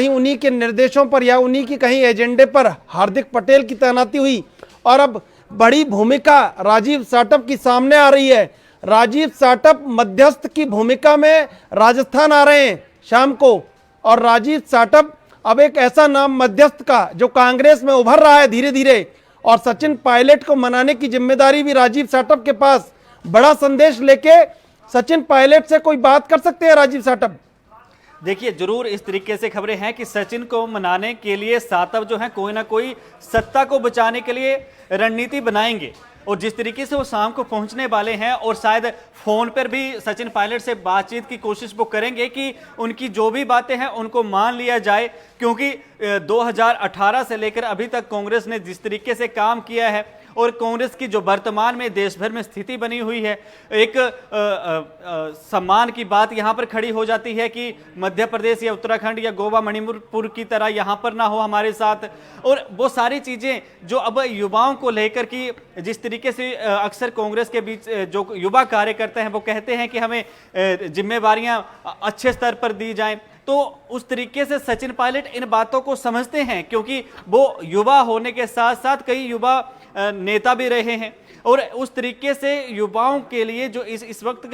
उन्हीं के निर्देशों पर या उन्हीं की कहीं एजेंडे पर हार्दिक पटेल की तैनाती हुई और अब बड़ी भूमिका राजीव साटव की सामने आ रही है। राजीव साटव मध्यस्थ की भूमिका में राजस्थान आ रहे हैं शाम को, और राजीव साटव अब एक ऐसा नाम मध्यस्थ का जो कांग्रेस में उभर रहा है धीरे धीरे, और सचिन पायलट को मनाने की जिम्मेदारी भी राजीव साटव के पास। बड़ा संदेश लेके सचिन पायलट से कोई बात कर सकते हैं राजीव साटव? देखिए, जरूर इस तरीके से खबरें हैं कि सचिन को मनाने के लिए सातव जो है कोई ना कोई सत्ता को बचाने के लिए रणनीति बनाएंगे, और जिस तरीके से वो शाम को पहुंचने वाले हैं और शायद फोन पर भी सचिन पायलट से बातचीत की कोशिश वो करेंगे कि उनकी जो भी बातें हैं उनको मान लिया जाए, क्योंकि 2018 से लेकर अभी तक कांग्रेस ने जिस तरीके से काम किया है और कांग्रेस की जो वर्तमान में देश भर में स्थिति बनी हुई है, एक सम्मान की बात यहाँ पर खड़ी हो जाती है कि मध्य प्रदेश या उत्तराखंड या गोवा मणिपुर की तरह यहाँ पर ना हो हमारे साथ। और वो सारी चीज़ें जो अब युवाओं को लेकर की जिस तरीके से अक्सर कांग्रेस के बीच जो युवा कार्यकर्ता हैं वो कहते हैं कि हमें जिम्मेवारियां अच्छे स्तर पर दी जाएं, तो उस तरीके से सचिन पायलट इन बातों को समझते हैं, क्योंकि वो युवा होने के साथ साथ कई युवा नेता भी रहे हैं। और उस तरीके से युवाओं के लिए जो इस वक्त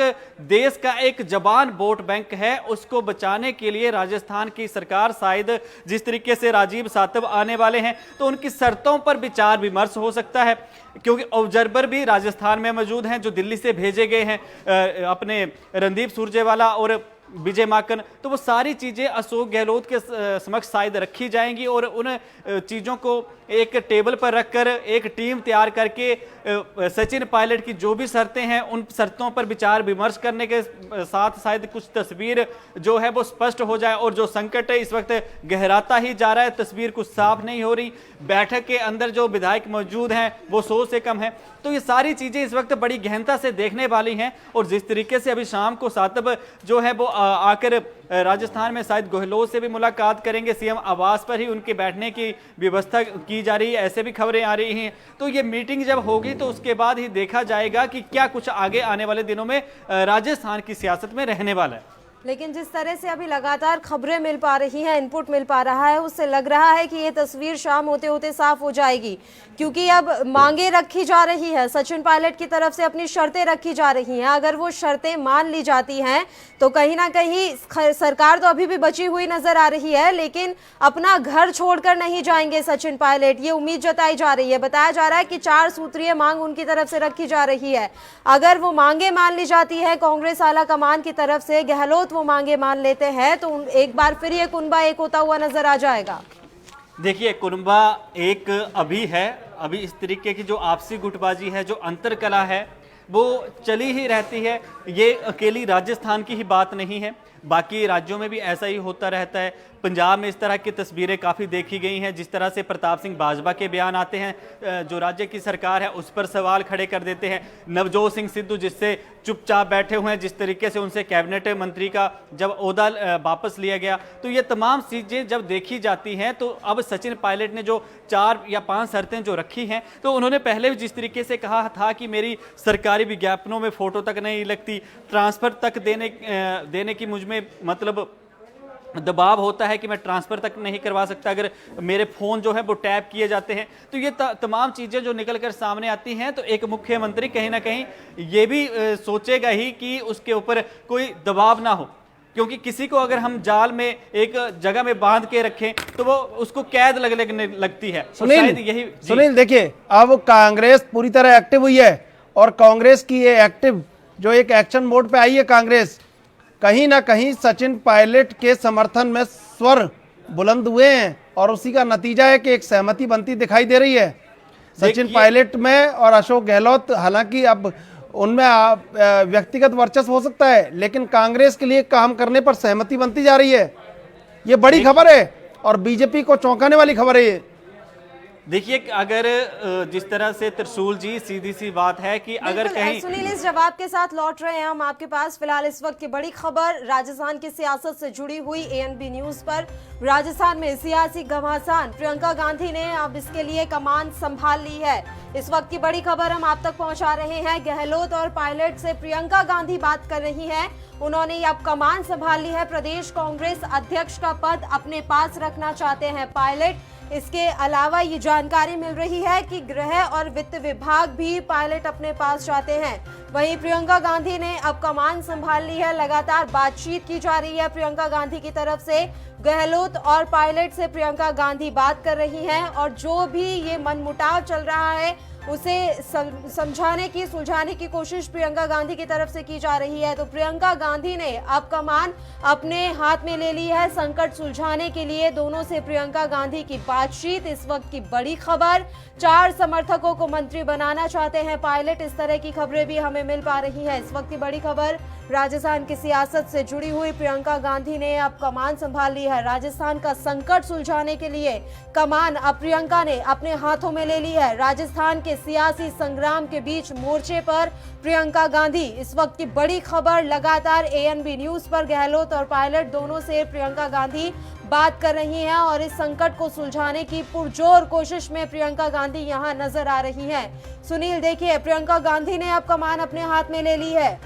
देश का एक जवान वोट बैंक है उसको बचाने के लिए राजस्थान की सरकार शायद जिस तरीके से राजीव सातव आने वाले हैं तो उनकी शर्तों पर विचार विमर्श हो सकता है, क्योंकि ऑब्जर्वर भी राजस्थान में मौजूद हैं जो दिल्ली से भेजे गए हैं अपने रणदीप सुरजेवाला और विजय माकन। तो वो सारी चीज़ें अशोक गहलोत के समक्ष शायद रखी जाएंगी और उन चीज़ों को एक टेबल पर रखकर एक टीम तैयार करके सचिन पायलट की जो भी शर्तें हैं उन शर्तों पर विचार विमर्श करने के साथ शायद कुछ तस्वीर जो है वो स्पष्ट हो जाए। और जो संकट है इस वक्त गहराता ही जा रहा है, तस्वीर कुछ साफ नहीं हो रही, बैठक के अंदर जो विधायक मौजूद हैं वो 100 से कम है। तो ये सारी चीज़ें इस वक्त बड़ी गहनता से देखने वाली हैं। और जिस तरीके से अभी शाम को सातव जो है वो आकर राजस्थान में शायद गहलोत से भी मुलाकात करेंगे, सीएम आवास पर ही उनके बैठने की व्यवस्था की जा रही है, ऐसे भी खबरें आ रही हैं। तो ये मीटिंग जब होगी तो उसके बाद ही देखा जाएगा कि क्या कुछ आगे आने वाले दिनों में राजस्थान की सियासत में रहने वाला है। लेकिन जिस तरह से अभी लगातार खबरें मिल पा रही हैं, इनपुट मिल पा रहा है, उससे लग रहा है कि ये तस्वीर शाम होते होते साफ हो जाएगी, क्योंकि अब मांगे रखी जा रही है, सचिन पायलट की तरफ से अपनी शर्तें रखी जा रही हैं। अगर वो शर्तें मान ली जाती हैं तो कहीं ना कहीं सरकार तो अभी भी बची हुई नजर आ रही है, लेकिन अपना घर छोड़कर नहीं जाएंगे सचिन पायलट, ये उम्मीद जताई जा रही है। बताया जा रहा है कि 4 सूत्रीय मांग उनकी तरफ से रखी जा रही है। अगर वो मांगे मान ली जाती है कांग्रेस आला कमान की तरफ से, गहलोत वो मांगे मान लेते हैं, तो एक बार फिर ये कुनबा एक होता हुआ नजर आ जाएगा। देखिए, कुनबा एक अभी है, अभी इस तरीके की जो आपसी गुटबाजी है, जो अंतर कला है वो चली ही रहती है। ये अकेली राजस्थान की ही बात नहीं है, बाकी राज्यों में भी ऐसा ही होता रहता है। पंजाब में इस तरह की तस्वीरें काफ़ी देखी गई हैं, जिस तरह से प्रताप सिंह बाजवा के बयान आते हैं जो राज्य की सरकार है उस पर सवाल खड़े कर देते हैं। नवजोत सिंह सिद्धू जिससे चुपचाप बैठे हुए हैं, जिस तरीके से उनसे कैबिनेट मंत्री का जब ओहदा वापस लिया गया, तो ये तमाम चीज़ें जब देखी जाती हैं तो अब सचिन पायलट ने जो 4 या 5 शर्तें जो रखी हैं, तो उन्होंने पहले भी जिस तरीके से कहा था कि मेरी सरकारी विज्ञापनों में फ़ोटो तक नहीं लगती, ट्रांसफ़र तक देने की मुझ में मतलब दबाव होता है कि मैं ट्रांसफ़र तक नहीं करवा सकता अगर मेरे फ़ोन जो है वो टैप किए जाते हैं। तो ये तमाम चीज़ें जो निकल कर सामने आती हैं, तो एक मुख्यमंत्री कहीं ना कहीं ये भी सोचेगा ही कि उसके ऊपर कोई दबाव ना हो। क्योंकि किसी को अगर हम जाल में एक जगह में बांध के रखें तो वो उसको कैद लगने लगती है। सुनील, यही सुनील देखिए, अब कांग्रेस पूरी तरह एक्टिव हुई है और कांग्रेस की ये एक्टिव जो एक एक्शन मोड पे आई है कांग्रेस, कहीं ना कहीं सचिन पायलट के समर्थन में स्वर बुलंद हुए हैं और उसी का नतीजा है कि एक सहमति बनती दिखाई दे रही है सचिन पायलट में और अशोक गहलोत। हालांकि अब उनमें व्यक्तिगत वर्चस्व हो सकता है, लेकिन कांग्रेस के लिए काम करने पर सहमति बनती जा रही है। ये बड़ी खबर है और बीजेपी को चौंकाने वाली खबर है ये। देखिए, अगर जिस तरह से त्रिशूल जी, सीधी सी बात है कि अगर कहीं सुनील इस जवाब के साथ लौट रहे हैं हम आपके पास। फिलहाल इस वक्त की बड़ी खबर राजस्थान की सियासत से जुड़ी हुई ANB न्यूज पर। राजस्थान में सियासी घमासान, प्रियंका गांधी ने अब इसके लिए कमान संभाल ली है। इस वक्त की बड़ी खबर हम आप तक पहुंचा रहे हैं। गहलोत और पायलट से प्रियंका गांधी बात कर रही हैं। उन्होंने अब कमान संभाल ली है। प्रदेश कांग्रेस अध्यक्ष का पद अपने पास रखना चाहते हैं पायलट। इसके अलावा ये जानकारी मिल रही है कि गृह और वित्त विभाग भी पायलट अपने पास चाहते हैं। वहीं प्रियंका गांधी ने अब कमान संभाल ली है। लगातार बातचीत की जा रही है प्रियंका गांधी की तरफ से। गहलोत और पायलट से प्रियंका गांधी बात कर रही हैं और जो भी ये मनमुटाव चल रहा है उसे समझाने की, सुलझाने की कोशिश प्रियंका गांधी की तरफ से की जा रही है। तो प्रियंका गांधी ने अब कमान अपने हाथ में ले ली है। संकट सुलझाने के लिए दोनों से प्रियंका गांधी की बातचीत। इस वक्त की बड़ी खबर, 4 समर्थकों को मंत्री बनाना चाहते हैं पायलट। इस तरह की खबरें भी हमें मिल पा रही है। इस वक्त की बड़ी खबर राजस्थान की सियासत से जुड़ी हुई। प्रियंका गांधी ने अब कमान संभाल ली है। राजस्थान का संकट सुलझाने के लिए कमान अब प्रियंका ने अपने हाथों में ले ली है। राजस्थान के सियासी संग्राम के बीच मोर्चे पर प्रियंका गांधी। इस वक्त की बड़ी खबर लगातार ANB न्यूज पर गहलोत और पायलट दोनों से प्रियंका गांधी बात कर रही हैं और इस संकट को सुलझाने की पुरजोर कोशिश में प्रियंका गांधी यहां नजर आ रही हैं। सुनील देखिए, प्रियंका गांधी ने अब कमान अपने हाथ में ले ली है।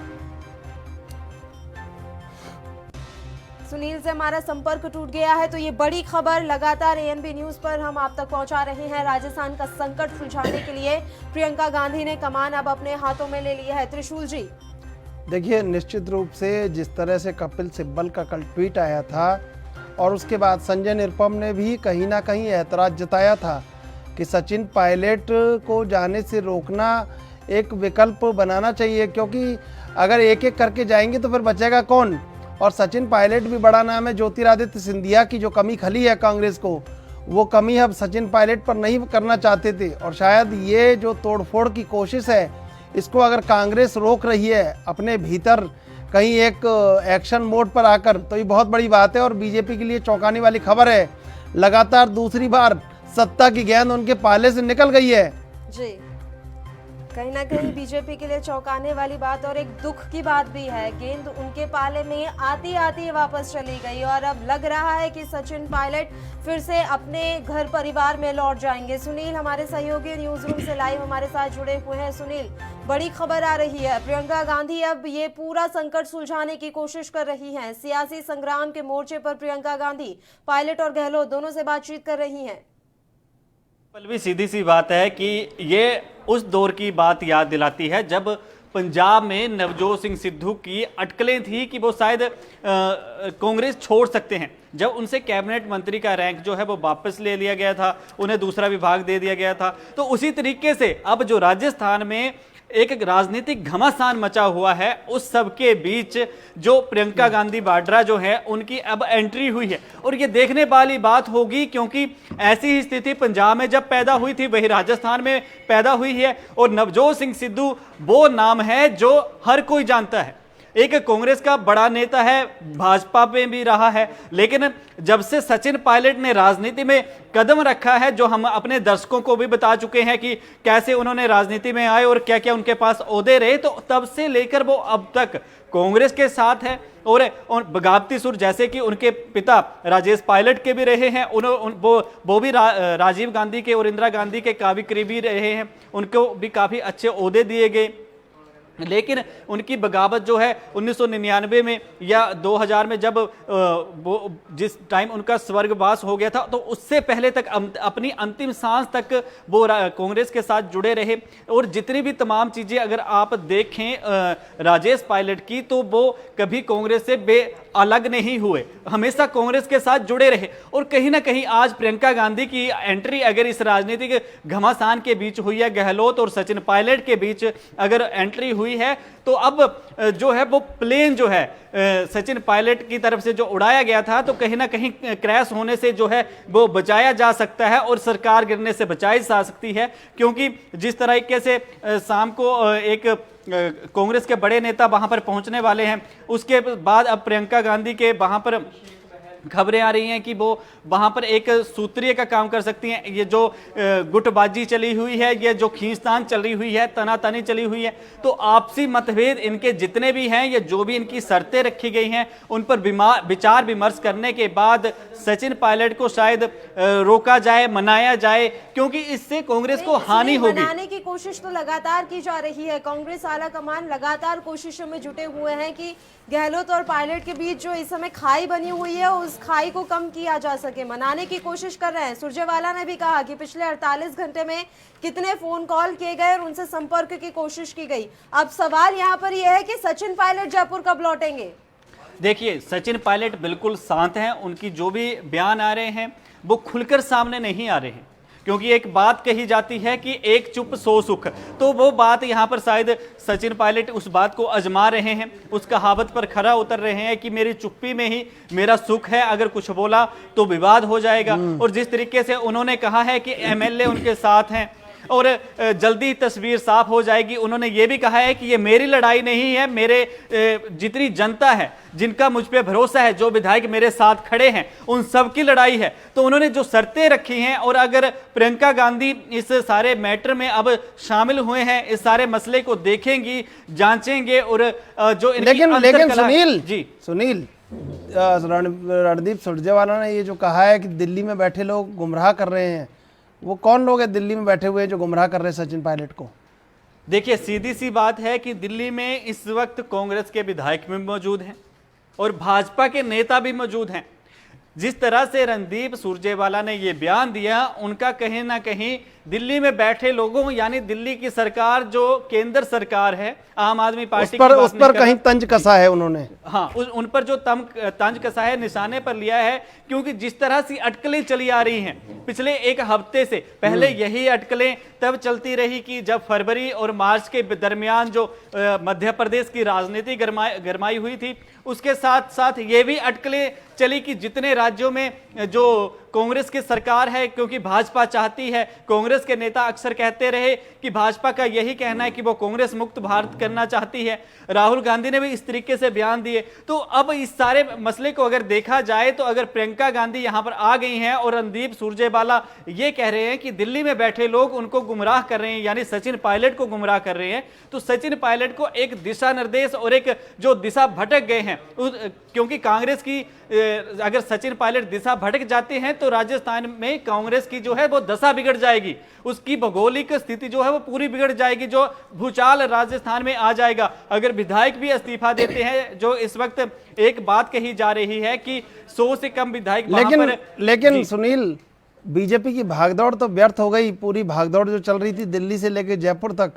सुनील से हमारा संपर्क टूट गया है। तो ये बड़ी खबर लगातार ANB न्यूज पर हम आप तक पहुंचा रहे हैं। राजस्थान का संकट सुलझाने के लिए प्रियंका गांधी ने कमान अब अपने हाथों में ले लिया है। त्रिशूल जी देखिए, निश्चित रूप से जिस तरह से कपिल सिब्बल का कल ट्वीट आया था और उसके बाद संजय निरुपम ने भी कहीं ना कहीं एतराज जताया था कि सचिन पायलट को जाने से रोकना एक विकल्प बनाना चाहिए, क्योंकि अगर एक एक करके जाएंगे तो फिर बचेगा कौन। और सचिन पायलट भी बड़ा नाम है। ज्योतिरादित्य सिंधिया की जो कमी खली है कांग्रेस को, वो कमी अब सचिन पायलट पर नहीं करना चाहते थे। और शायद ये जो तोड़फोड़ की कोशिश है, इसको अगर कांग्रेस रोक रही है अपने भीतर कहीं एक एक्शन मोड पर आकर, तो ये बहुत बड़ी बात है और बीजेपी के लिए चौंकाने वाली खबर है। लगातार दूसरी बार सत्ता की गेंद उनके पाले से निकल गई है जी। कहीं ना कहीं बीजेपी के लिए चौंकाने वाली बात और एक दुख की बात भी है। गेंद उनके पाले में आती आती वापस चली गई और अब लग रहा है कि सचिन पायलट फिर से अपने घर परिवार में लौट जाएंगे। सुनील हमारे सहयोगी न्यूज रूम से लाइव हमारे साथ जुड़े हुए हैं। सुनील, बड़ी खबर आ रही है। प्रियंका गांधी अब ये पूरा संकट सुलझाने की कोशिश कर रही हैं। सियासी संग्राम के मोर्चे पर प्रियंका गांधी पायलट और गहलोत दोनों से बातचीत कर रही हैं। पल्लवी, सीधी सी बात है कि ये उस दौर की बात याद दिलाती है जब पंजाब में नवजोत सिंह सिद्धू की अटकलें थी कि वो शायद कांग्रेस छोड़ सकते हैं। जब उनसे कैबिनेट मंत्री का रैंक जो है वो वापस ले लिया गया था, उन्हें दूसरा विभाग दे दिया गया था। तो उसी तरीके से अब जो राजस्थान में एक राजनीतिक घमासान मचा हुआ है, उस सब के बीच जो प्रियंका गांधी वाड्रा जो है उनकी अब एंट्री हुई है। और ये देखने वाली बात होगी, क्योंकि ऐसी ही स्थिति पंजाब में जब पैदा हुई थी वही राजस्थान में पैदा हुई है। और नवजोत सिंह सिद्धू वो नाम है जो हर कोई जानता है। एक कांग्रेस का बड़ा नेता है, भाजपा में भी रहा है, लेकिन जब से सचिन पायलट ने राजनीति में कदम रखा है, जो हम अपने दर्शकों को भी बता चुके हैं कि कैसे उन्होंने राजनीति में आए और क्या क्या उनके पास ओहदे रहे, तो तब से लेकर वो अब तक कांग्रेस के साथ है। और बगावती सुर जैसे कि उनके पिता राजेश पायलट के भी रहे हैं, वो भी राजीव गांधी के और इंदिरा गांधी के काफी करीबी रहे हैं, उनको भी काफी अच्छे ओहदे दिए गए। लेकिन उनकी बगावत जो है 1999 में या 2000 में जब वो जिस टाइम उनका स्वर्गवास हो गया था, तो उससे पहले तक अपनी अंतिम सांस तक वो कांग्रेस के साथ जुड़े रहे। और जितनी भी तमाम चीज़ें अगर आप देखें राजेश पायलट की, तो वो कभी कांग्रेस से अलग नहीं हुए, हमेशा कांग्रेस के साथ जुड़े रहे। और कहीं ना कहीं आज प्रियंका गांधी की एंट्री अगर इस राजनीतिक घमासान के बीच हुई है, गहलोत और सचिन पायलट के बीच अगर एंट्री हुई है, तो अब जो है वो प्लेन जो है सचिन पायलट की तरफ से जो उड़ाया गया था, तो कहीं ना कहीं क्रैश होने से जो है वो बचाया जा सकता है और सरकार गिरने से बचाई जा सकती है। क्योंकि जिस तरीके से शाम को एक कांग्रेस के बड़े नेता वहां पर पहुंचने वाले हैं, उसके बाद अब प्रियंका गांधी के वहां पर खबरें आ रही हैं कि वो वहां पर एक सूत्रीय का काम कर सकती हैं। ये जो गुटबाजी चली हुई है, ये जो खींचतान चली हुई है, तनातनी चली हुई है, तो आपसी मतभेद इनके जितने भी हैं, ये जो भी इनकी शर्तें रखी गई हैं, उन पर विचार विमर्श करने के बाद सचिन पायलट को शायद रोका जाए, मनाया जाए, क्योंकि इससे कांग्रेस को हानि होगी। मनाने की कोशिश तो लगातार की जा रही है, कांग्रेस आला कमान लगातार कोशिशों में जुटे हुए हैं कि गहलोत और पायलट के बीच जो इस समय खाई बनी हुई है, उस खाई को कम किया जा सके, मनाने की कोशिश कर रहे हैं। सुरजेवाला ने भी कहा कि पिछले 48 घंटे में कितने फोन कॉल किए गए और उनसे संपर्क की कोशिश की गई। अब सवाल यहाँ पर यह है कि सचिन पायलट जयपुर कब लौटेंगे? देखिए, सचिन पायलट बिल्कुल शांत हैं, उनकी जो भी बयान आ रहे हैं वो खुलकर सामने नहीं आ रहे हैं, क्योंकि एक बात कही जाती है कि एक चुप सौ सुख, तो वो बात यहाँ पर शायद सचिन पायलट उस बात को आजमा रहे हैं, उस कहावत पर खरा उतर रहे हैं कि मेरी चुप्पी में ही मेरा सुख है, अगर कुछ बोला तो विवाद हो जाएगा। और जिस तरीके से उन्होंने कहा है कि एमएलए उनके साथ हैं और जल्दी तस्वीर साफ हो जाएगी, उन्होंने ये भी कहा है कि ये मेरी लड़ाई नहीं है, मेरे जितनी जनता है, जिनका मुझ पे भरोसा है, जो विधायक मेरे साथ खड़े हैं, उन सब की लड़ाई है। तो उन्होंने जो शर्तें रखी हैं, और अगर प्रियंका गांधी इस सारे मैटर में अब शामिल हुए हैं, इस सारे मसले को देखेंगी, जांचेंगे, और जो लेकिन सुनील रणदीप सुरजेवाला ने ये जो कहा है कि दिल्ली में बैठे लोग गुमराह कर रहे हैं, वो कौन लोग हैं दिल्ली में बैठे हुए जो गुमराह कर रहे हैं सचिन पायलट को? देखिए, सीधी सी बात है कि दिल्ली में इस वक्त कांग्रेस के विधायक भी मौजूद हैं और भाजपा के नेता भी मौजूद हैं। जिस तरह से रणदीप सुरजेवाला ने ये बयान दिया, उनका कहीं ना कहीं दिल्ली में बैठे लोगों, यानी दिल्ली की सरकार जो केंद्र सरकार है, आम आदमी पार्टी उस पर कहीं तंज कसा है उन्होंने। हाँ, उन पर जो तंज कसा है, निशाने पर लिया है, क्योंकि जिस तरह से अटकलें चली आ रही हैं पिछले एक हफ्ते से, पहले यही अटकलें तब चलती रही कि जब फरवरी और मार्च के दरमियान जो मध्य प्रदेश की राजनीति गरमाई हुई थी, उसके साथ साथ ये भी अटकलें चली कि जितने राज्यों में जो कांग्रेस की सरकार है, क्योंकि भाजपा चाहती है, कांग्रेस के नेता अक्सर कहते रहे कि भाजपा का यही कहना है कि वो कांग्रेस मुक्त भारत करना चाहती है, राहुल गांधी ने भी इस तरीके से बयान दिए। तो अब इस सारे मसले को अगर देखा जाए, तो अगर प्रियंका गांधी यहां पर आ गई हैं और रणदीप सुरजेवाला ये कह रहे हैं कि दिल्ली में बैठे लोग उनको गुमराह कर रहे हैं, यानी सचिन पायलट को गुमराह कर रहे हैं, तो सचिन पायलट को एक दिशा निर्देश और एक जो दिशा भटक गए हैं, क्योंकि कांग्रेस की अगर सचिन पायलट दिशा भटक जाते हैं तो राजस्थान में कांग्रेस की जो है वो दशा बिगड़ जाएगी, उसकी भौगोलिक स्थिति जो है वो पूरी बिगड़ जाएगी, जो भूचाल राजस्थान में आ जाएगा। अगर विधायक भी इस्तीफा देते हैं, जो इस वक्त एक बात कही जा रही है कि 100 से कम विधायक, लेकिन सुनील, बीजेपी की भागदौड़ तो व्यर्थ हो गई। पूरी भागदौड़ जो चल रही थी दिल्ली से लेकर जयपुर तक,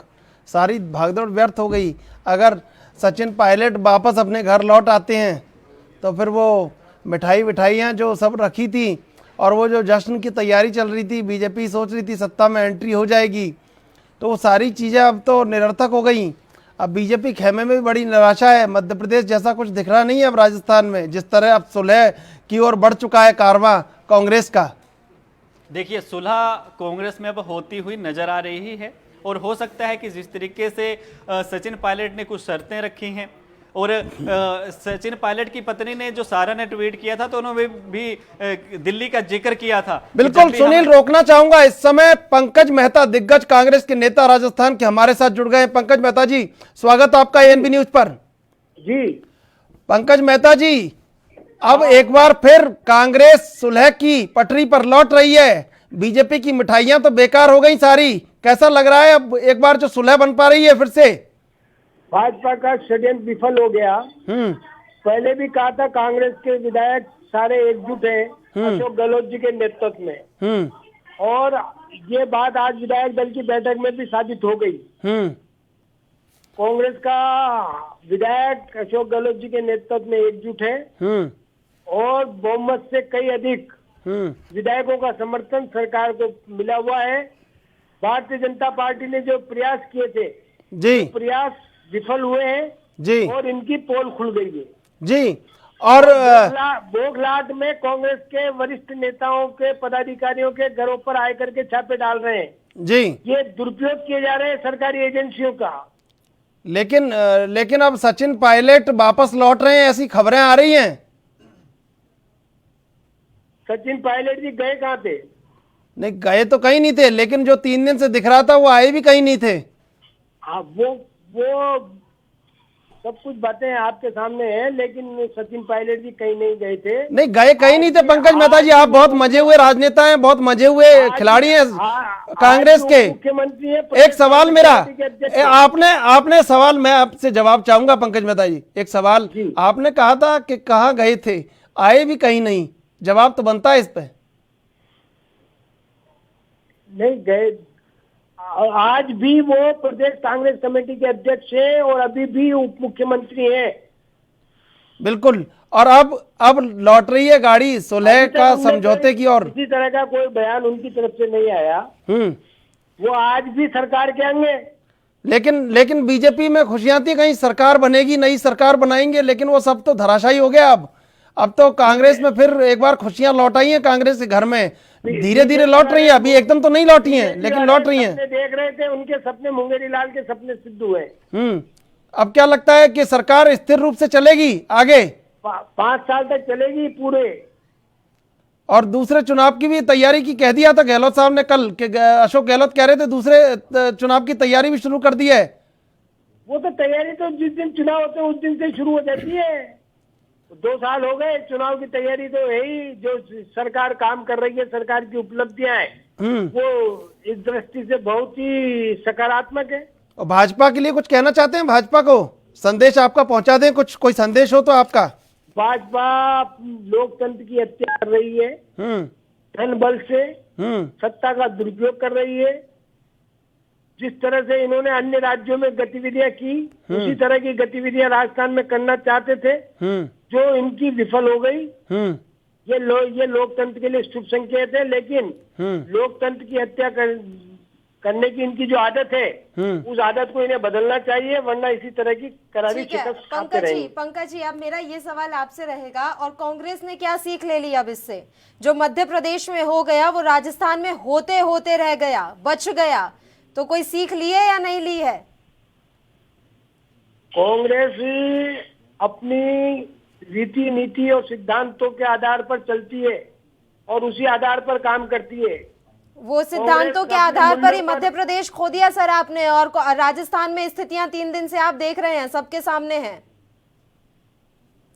सारी भागदौड़ व्यर्थ हो गई। अगर सचिन पायलट वापस अपने घर लौट आते हैं तो फिर वो मिठाइयाँ जो सब रखी थी और वो जो जश्न की तैयारी चल रही थी, बीजेपी सोच रही थी सत्ता में एंट्री हो जाएगी, तो वो सारी चीज़ें अब तो निरर्थक हो गई। अब बीजेपी खेमे में भी बड़ी निराशा है। मध्य प्रदेश जैसा कुछ दिख रहा नहीं है अब राजस्थान में, जिस तरह अब सुलह की ओर बढ़ चुका है कारवां कांग्रेस का। देखिए, सुलह कांग्रेस में अब होती हुई नजर आ रही है, और हो सकता है कि जिस तरीके से सचिन पायलट ने कुछ शर्तें रखी हैं, और सचिन पायलट की पत्नी ने जो सारा ने ट्वीट किया था, तो उन्होंने भी दिल्ली का जिक्र किया था। बिल्कुल सुनील, रोकना चाहूंगा इस समय पंकज मेहता, दिग्गज कांग्रेस के नेता राजस्थान के, हमारे साथ जुड़ गए हैं। पंकज मेहता जी, स्वागत आपका एएनबी न्यूज पर। जी पंकज मेहता जी, अब एक बार फिर कांग्रेस सुलह की पटरी पर लौट रही है। बीजेपी की मिठाइयां तो बेकार हो गई सारी, कैसा लग रहा है अब एक बार जो सुलह बन पा रही है फिर से? भाजपा का षड्यंत्र विफल हो गया। पहले भी कहा था कांग्रेस के विधायक सारे एकजुट हैं अशोक गहलोत जी के नेतृत्व में, और ये बात आज विधायक दल की बैठक में भी साबित हो गई। कांग्रेस का विधायक अशोक गहलोत जी के नेतृत्व में एकजुट है और बहुमत से कई अधिक विधायकों का समर्थन सरकार को मिला हुआ है। भारतीय जनता पार्टी ने जो प्रयास किए थे जी, प्रयास विफल हुए हैं जी, और इनकी पोल खुल गई है जी। और बोगलाट में कांग्रेस के वरिष्ठ नेताओं के पदाधिकारियों के घरों पर आकर के छापे डाल रहे हैं जी, ये दुरुपयोग किए जा रहे हैं सरकारी एजेंसियों का। लेकिन अब सचिन पायलट वापस लौट रहे हैं, ऐसी खबरें आ रही हैं। सचिन पायलट जी गए कहाँ थे? नहीं, गए तो कहीं नहीं थे, लेकिन जो 3 दिन से दिख रहा था वो आए भी कहीं नहीं थे। वो सब कुछ बातें आपके सामने हैं, लेकिन सचिन पायलट जी कहीं नहीं गए थे। नहीं, गए कहीं नहीं थे पंकज मेहता जी। आप बहुत मजे हुए राजनेता हैं, बहुत मजे हुए खिलाड़ी हैं कांग्रेस के। मुख्यमंत्री है। एक सवाल मेरा, आपने सवाल, मैं आपसे जवाब चाहूंगा पंकज मेहता जी। एक सवाल, आपने कहा था कि कहाँ गए थे, आए भी कहीं नहीं, जवाब तो बनता है इस पे। नहीं गए, आज भी वो प्रदेश कांग्रेस कमेटी के अध्यक्ष हैं और अभी भी उप मुख्यमंत्री हैं। बिल्कुल। और अब लौट रही है गाड़ी सुलह का समझौते की ओर। किसी तरह का कोई बयान उनकी तरफ से नहीं आया। वो आज भी सरकार के अंग है। लेकिन बीजेपी में खुशियां थी, कहीं सरकार बनेगी, नई सरकार बनाएंगे, लेकिन वो सब तो धराशायी हो गया। अब तो कांग्रेस में फिर एक बार खुशियां लौट आई हैं कांग्रेस के घर में, धीरे धीरे लौट रही है। अभी एकदम तो नहीं लौटी हैं, लेकिन लौट रही हैं। देख रहे थे उनके सपने मुंगेरी लाल के सपने सिद्ध हुए। अब क्या लगता है कि सरकार स्थिर रूप से चलेगी आगे? 5 साल तक चलेगी पूरे। और दूसरे चुनाव की भी तैयारी की कह दिया था गहलोत साहब ने कल, कि अशोक गहलोत कह रहे थे दूसरे चुनाव की तैयारी भी शुरू कर दी है। वो तो तैयारी तो जिस दिन चुनाव होते हैं उस दिन से शुरू हो जाती है। 2 साल हो गए, चुनाव की तैयारी तो है ही। जो सरकार काम कर रही है, सरकार की उपलब्धियां हैं, वो इस दृष्टि से बहुत ही सकारात्मक है। और भाजपा के लिए कुछ कहना चाहते हैं? भाजपा को संदेश आपका पहुंचा दें, कुछ कोई संदेश हो तो आपका। भाजपा लोकतंत्र की हत्या कर रही है, धन बल से सत्ता का दुरुपयोग कर रही है। जिस तरह से इन्होंने अन्य राज्यों में गतिविधियां की, उसी तरह की गतिविधियां राजस्थान में करना चाहते थे, जो इनकी विफल हो गई। ये लोकतंत्र के लिए शुभ संकेत है, लेकिन लोकतंत्र की हत्या करने की इनकी जो आदत है, उस आदत को इन्हें बदलना चाहिए, वरना इसी तरह की करारी शिकस्त खाते रहेंगे। पंकज जी, अब मेरा ये सवाल आपसे रहेगा, और कांग्रेस ने क्या सीख ले ली अब इससे? जो मध्य प्रदेश में हो गया वो राजस्थान में होते होते रह गया, बच गया, तो कोई सीख ली है या नहीं ली है? कांग्रेस अपनी रीति नीति और सिद्धांतों के आधार पर चलती है और उसी आधार पर काम करती है। वो सिद्धांतों के आधार पर ही मध्य प्रदेश खो दिया सर आपने, और राजस्थान में स्थितियां 3 दिन से आप देख रहे हैं, सबके सामने हैं।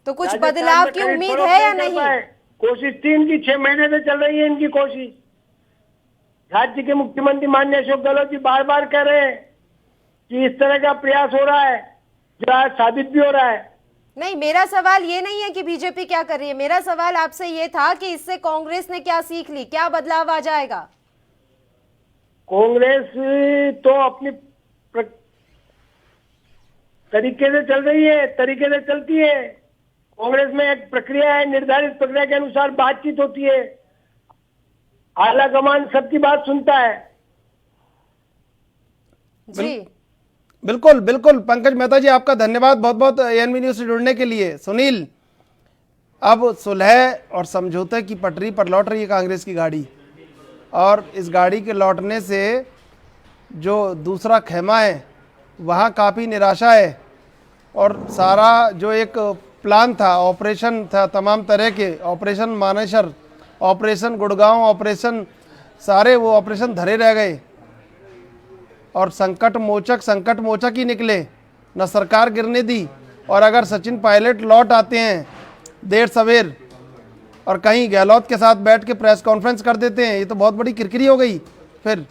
तो कुछ बदलाव की उम्मीद है या नहीं? कोशिश 3 की 6 महीने से चल रही है इनकी कोशिश। राज्य के मुख्यमंत्री माननीय अशोक गहलोत जी बार बार कह रहे हैं कि इस तरह का प्रयास हो रहा है, जो आज साबित भी हो रहा है। नहीं, मेरा सवाल ये नहीं है कि बीजेपी क्या कर रही है, मेरा सवाल आपसे ये था कि इससे कांग्रेस ने क्या सीख ली, क्या बदलाव आ जाएगा? कांग्रेस तो अपनी तरीके से चल रही है, तरीके से चलती है। कांग्रेस में एक प्रक्रिया है, निर्धारित प्रक्रिया के अनुसार बातचीत होती है, आला कमान सबकी बात सुनता है। जी बिल्कुल बिल्कुल। पंकज मेहता जी, आपका धन्यवाद बहुत बहुत एएनबी न्यूज़ से जुड़ने के लिए। सुनील, अब सुलह और समझौते की पटरी पर लौट रही है कांग्रेस की गाड़ी, और इस गाड़ी के लौटने से जो दूसरा खेमा है वहाँ काफ़ी निराशा है, और सारा जो एक प्लान था, ऑपरेशन था तमाम तरह के, operation Manesar, operation Gurgaon, operation सारे वो ऑपरेशन धरे रह गए, और संकट मोचक ही निकले, न सरकार गिरने दी। और अगर सचिन पायलट लौट आते हैं देर सवेर और कहीं गहलोत के साथ बैठ के प्रेस कॉन्फ्रेंस कर देते हैं, ये तो बहुत बड़ी किरकिरी हो गई। फिर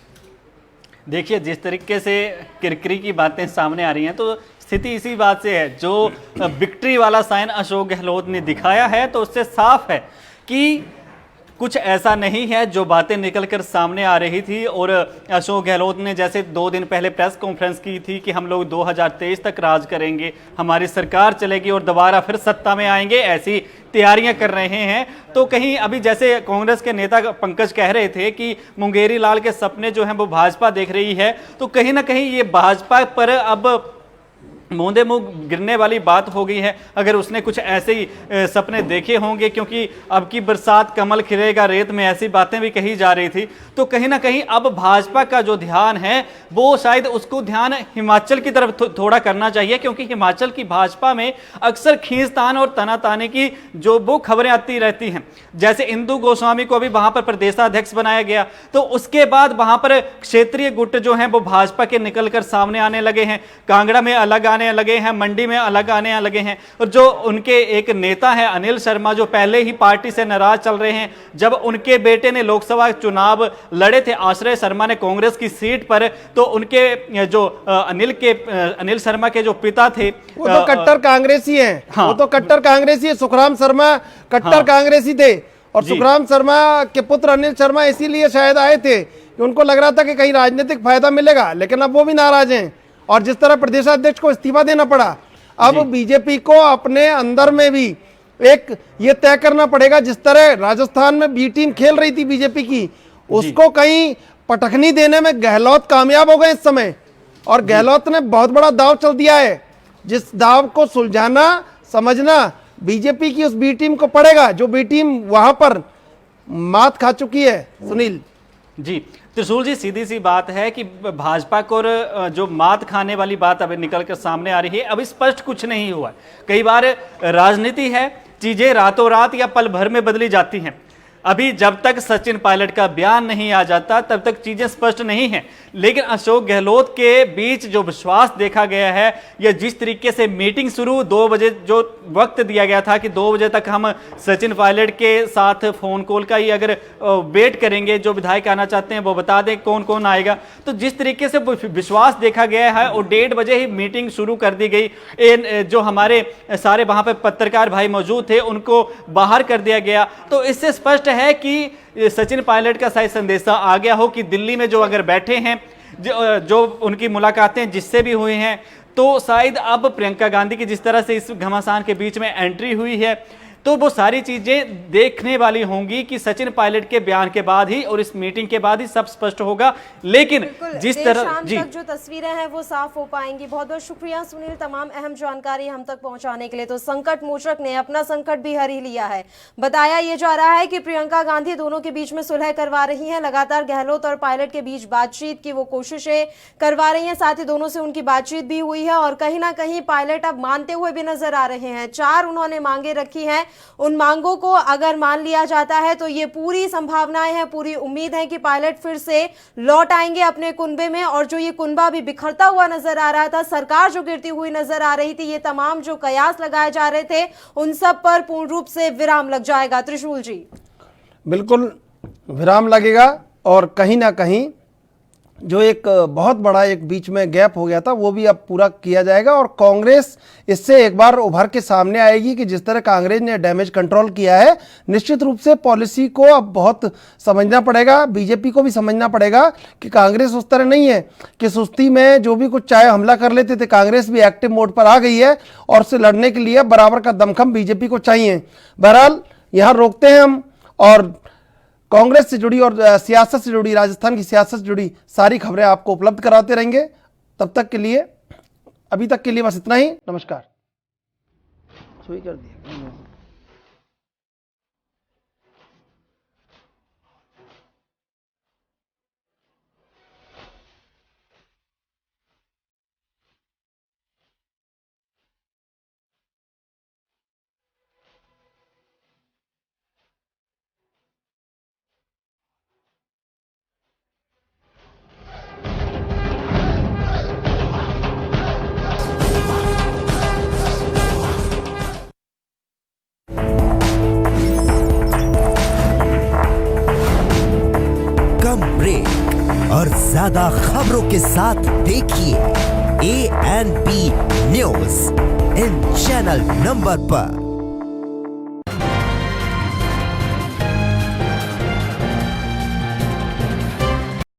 देखिए, जिस तरीके से किरकिरी की बातें सामने आ रही हैं, तो स्थिति इसी बात से है। जो विक्ट्री वाला साइन अशोक गहलोत ने दिखाया है तो उससे साफ है कि कुछ ऐसा नहीं है जो बातें निकलकर सामने आ रही थी। और अशोक गहलोत ने जैसे 2 दिन पहले प्रेस कॉन्फ्रेंस की थी कि हम लोग 2023 तक राज करेंगे, हमारी सरकार चलेगी और दोबारा फिर सत्ता में आएंगे, ऐसी तैयारियां कर रहे हैं। तो कहीं अभी जैसे कांग्रेस के नेता पंकज कह रहे थे कि मुंगेरी लाल के सपने जो हैं वो भाजपा देख रही है, तो कहीं ना कहीं ये भाजपा पर अब मूंदे मुंह गिरने वाली बात हो गई है। अगर उसने कुछ ऐसे ही सपने देखे होंगे, क्योंकि अब की बरसात कमल खिलेगा रेत में, ऐसी बातें भी कही जा रही थी, तो कहीं ना कहीं अब भाजपा का जो ध्यान है वो शायद उसको ध्यान हिमाचल की तरफ थोड़ा करना चाहिए, क्योंकि हिमाचल की भाजपा में अक्सर खींचतान और तनातानी की जो वो खबरें आती रहती हैं। जैसे इंदु गोस्वामी को अभी वहां पर प्रदेशाध्यक्ष बनाया गया, तो उसके बाद वहां पर क्षेत्रीय गुट जो हैं वो भाजपा के निकलकर सामने आने लगे हैं, कांगड़ा में अलग आने लगे हैं, मंडी में अलग आने लगे हैं। और जो उनके एक नेता है अनिल शर्मा, जो पहले ही पार्टी से नाराज चल रहे हैं, जब उनके बेटे ने लोकसभा चुनाव लड़े थे आश्रय शर्मा ने कांग्रेस की सीट पर, तो उनके जो अनिल शर्मा के जो पिता थे वो तो कट्टर कांग्रेसी हैं। हाँ, वो तो कट्टर कांग्रेसी है। सुखराम शर्मा कट्टर कांग्रेसी थे, और सुखराम शर्मा के पुत्र अनिल शर्मा इसीलिए शायद आए थे कि उनको लग रहा था कि कहीं राजनीतिक फायदा मिलेगा, लेकिन अब वो भी नाराज हैं। और जिस तरह प्रदेशाध्यक्ष को इस्तीफा देना पड़ा, अब बीजेपी को अपने अंदर में भी एक ये तय करना पड़ेगा, जिस तरह राजस्थान में बी टीम खेल रही थी बीजेपी की, उसको कहीं पटखनी देने में गहलोत कामयाब हो गए इस समय। और गहलोत ने बहुत बड़ा दाव चल दिया है, जिस दाव को सुलझाना समझना बीजेपी की उस बी टीम को पड़ेगा, जो बी टीम वहां पर मात खा चुकी है। सुनील जी, त्रिशूल जी, सीधी सी बात है कि भाजपा को जो मात खाने वाली बात अभी निकल कर सामने आ रही है, अभी स्पष्ट कुछ नहीं हुआ। कई बार राजनीति है, चीजें रातों रात या पल भर में बदली जाती हैं। अभी जब तक सचिन पायलट का बयान नहीं आ जाता तब तक चीजें स्पष्ट नहीं हैं। लेकिन अशोक गहलोत के बीच जो विश्वास देखा गया है, या जिस तरीके से मीटिंग शुरू 2 बजे जो वक्त दिया गया था कि 2 बजे तक हम सचिन पायलट के साथ फोन कॉल का ही अगर वेट करेंगे, जो विधायक आना चाहते हैं वो बता दें कौन कौन आएगा, तो जिस तरीके से विश्वास देखा गया है, और 1:30 बजे ही मीटिंग शुरू कर दी गई। जो हमारे सारे वहां पर पत्रकार भाई मौजूद थे उनको बाहर कर दिया गया। तो इससे स्पष्ट है कि सचिन पायलट का शायद संदेशा आ गया हो कि दिल्ली में जो अगर बैठे हैं, जो उनकी मुलाकातें जिससे भी हुई हैं, तो शायद अब प्रियंका गांधी की जिस तरह से इस घमासान के बीच में एंट्री हुई है, तो वो सारी चीजें देखने वाली होंगी कि सचिन पायलट के बयान के बाद ही और इस मीटिंग के बाद ही सब स्पष्ट होगा। लेकिन जिस तरह शाम तक जो तस्वीरें हैं वो साफ हो पाएंगी। बहुत बहुत शुक्रिया सुनील, तमाम अहम जानकारी हम तक पहुंचाने के लिए। तो संकट मोचक ने अपना संकट भी हर ही लिया है। बताया ये जा रहा है कि प्रियंका गांधी दोनों के बीच में सुलह करवा रही हैं, लगातार गहलोत और पायलट के बीच बातचीत की वो कोशिशें करवा रही हैं, साथ ही दोनों से उनकी बातचीत भी हुई है। और कहीं ना कहीं पायलट अब मानते हुए भी नजर आ रहे हैं। 4 उन्होंने मांगे रखी हैं, उन मांगों को अगर मान लिया जाता है तो ये पूरी संभावनाएं हैं, पूरी उम्मीद है कि पायलट फिर से लौट आएंगे अपने कुनबे में। और जो ये कुनबा भी बिखरता हुआ नजर आ रहा था, सरकार जो गिरती हुई नजर आ रही थी, ये तमाम जो कयास लगाए जा रहे थे उन सब पर पूर्ण रूप से विराम लग जाएगा। त्रिशूल जी, बिल्कुल विराम लगेगा, और कहीं ना कहीं जो एक बहुत बड़ा एक बीच में गैप हो गया था वो भी अब पूरा किया जाएगा। और कांग्रेस इससे एक बार उभर के सामने आएगी कि जिस तरह कांग्रेस ने डैमेज कंट्रोल किया है, निश्चित रूप से पॉलिसी को अब बहुत समझना पड़ेगा, बीजेपी को भी समझना पड़ेगा कि कांग्रेस उस तरह नहीं है कि सुस्ती में जो भी कुछ चाहे हमला कर लेते थे। कांग्रेस भी एक्टिव मोड पर आ गई है और उससे लड़ने के लिए बराबर का दमखम बीजेपी को चाहिए। बहरहाल यहाँ रोकते हैं हम, और कांग्रेस से जुड़ी और सियासत से जुड़ी, राजस्थान की सियासत से जुड़ी सारी खबरें आपको उपलब्ध कराते रहेंगे। तब तक के लिए, अभी तक के लिए बस इतना ही। नमस्कार। सोई कर दिया। और ज्यादा खबरों के साथ देखिए ANB news in channel number पर।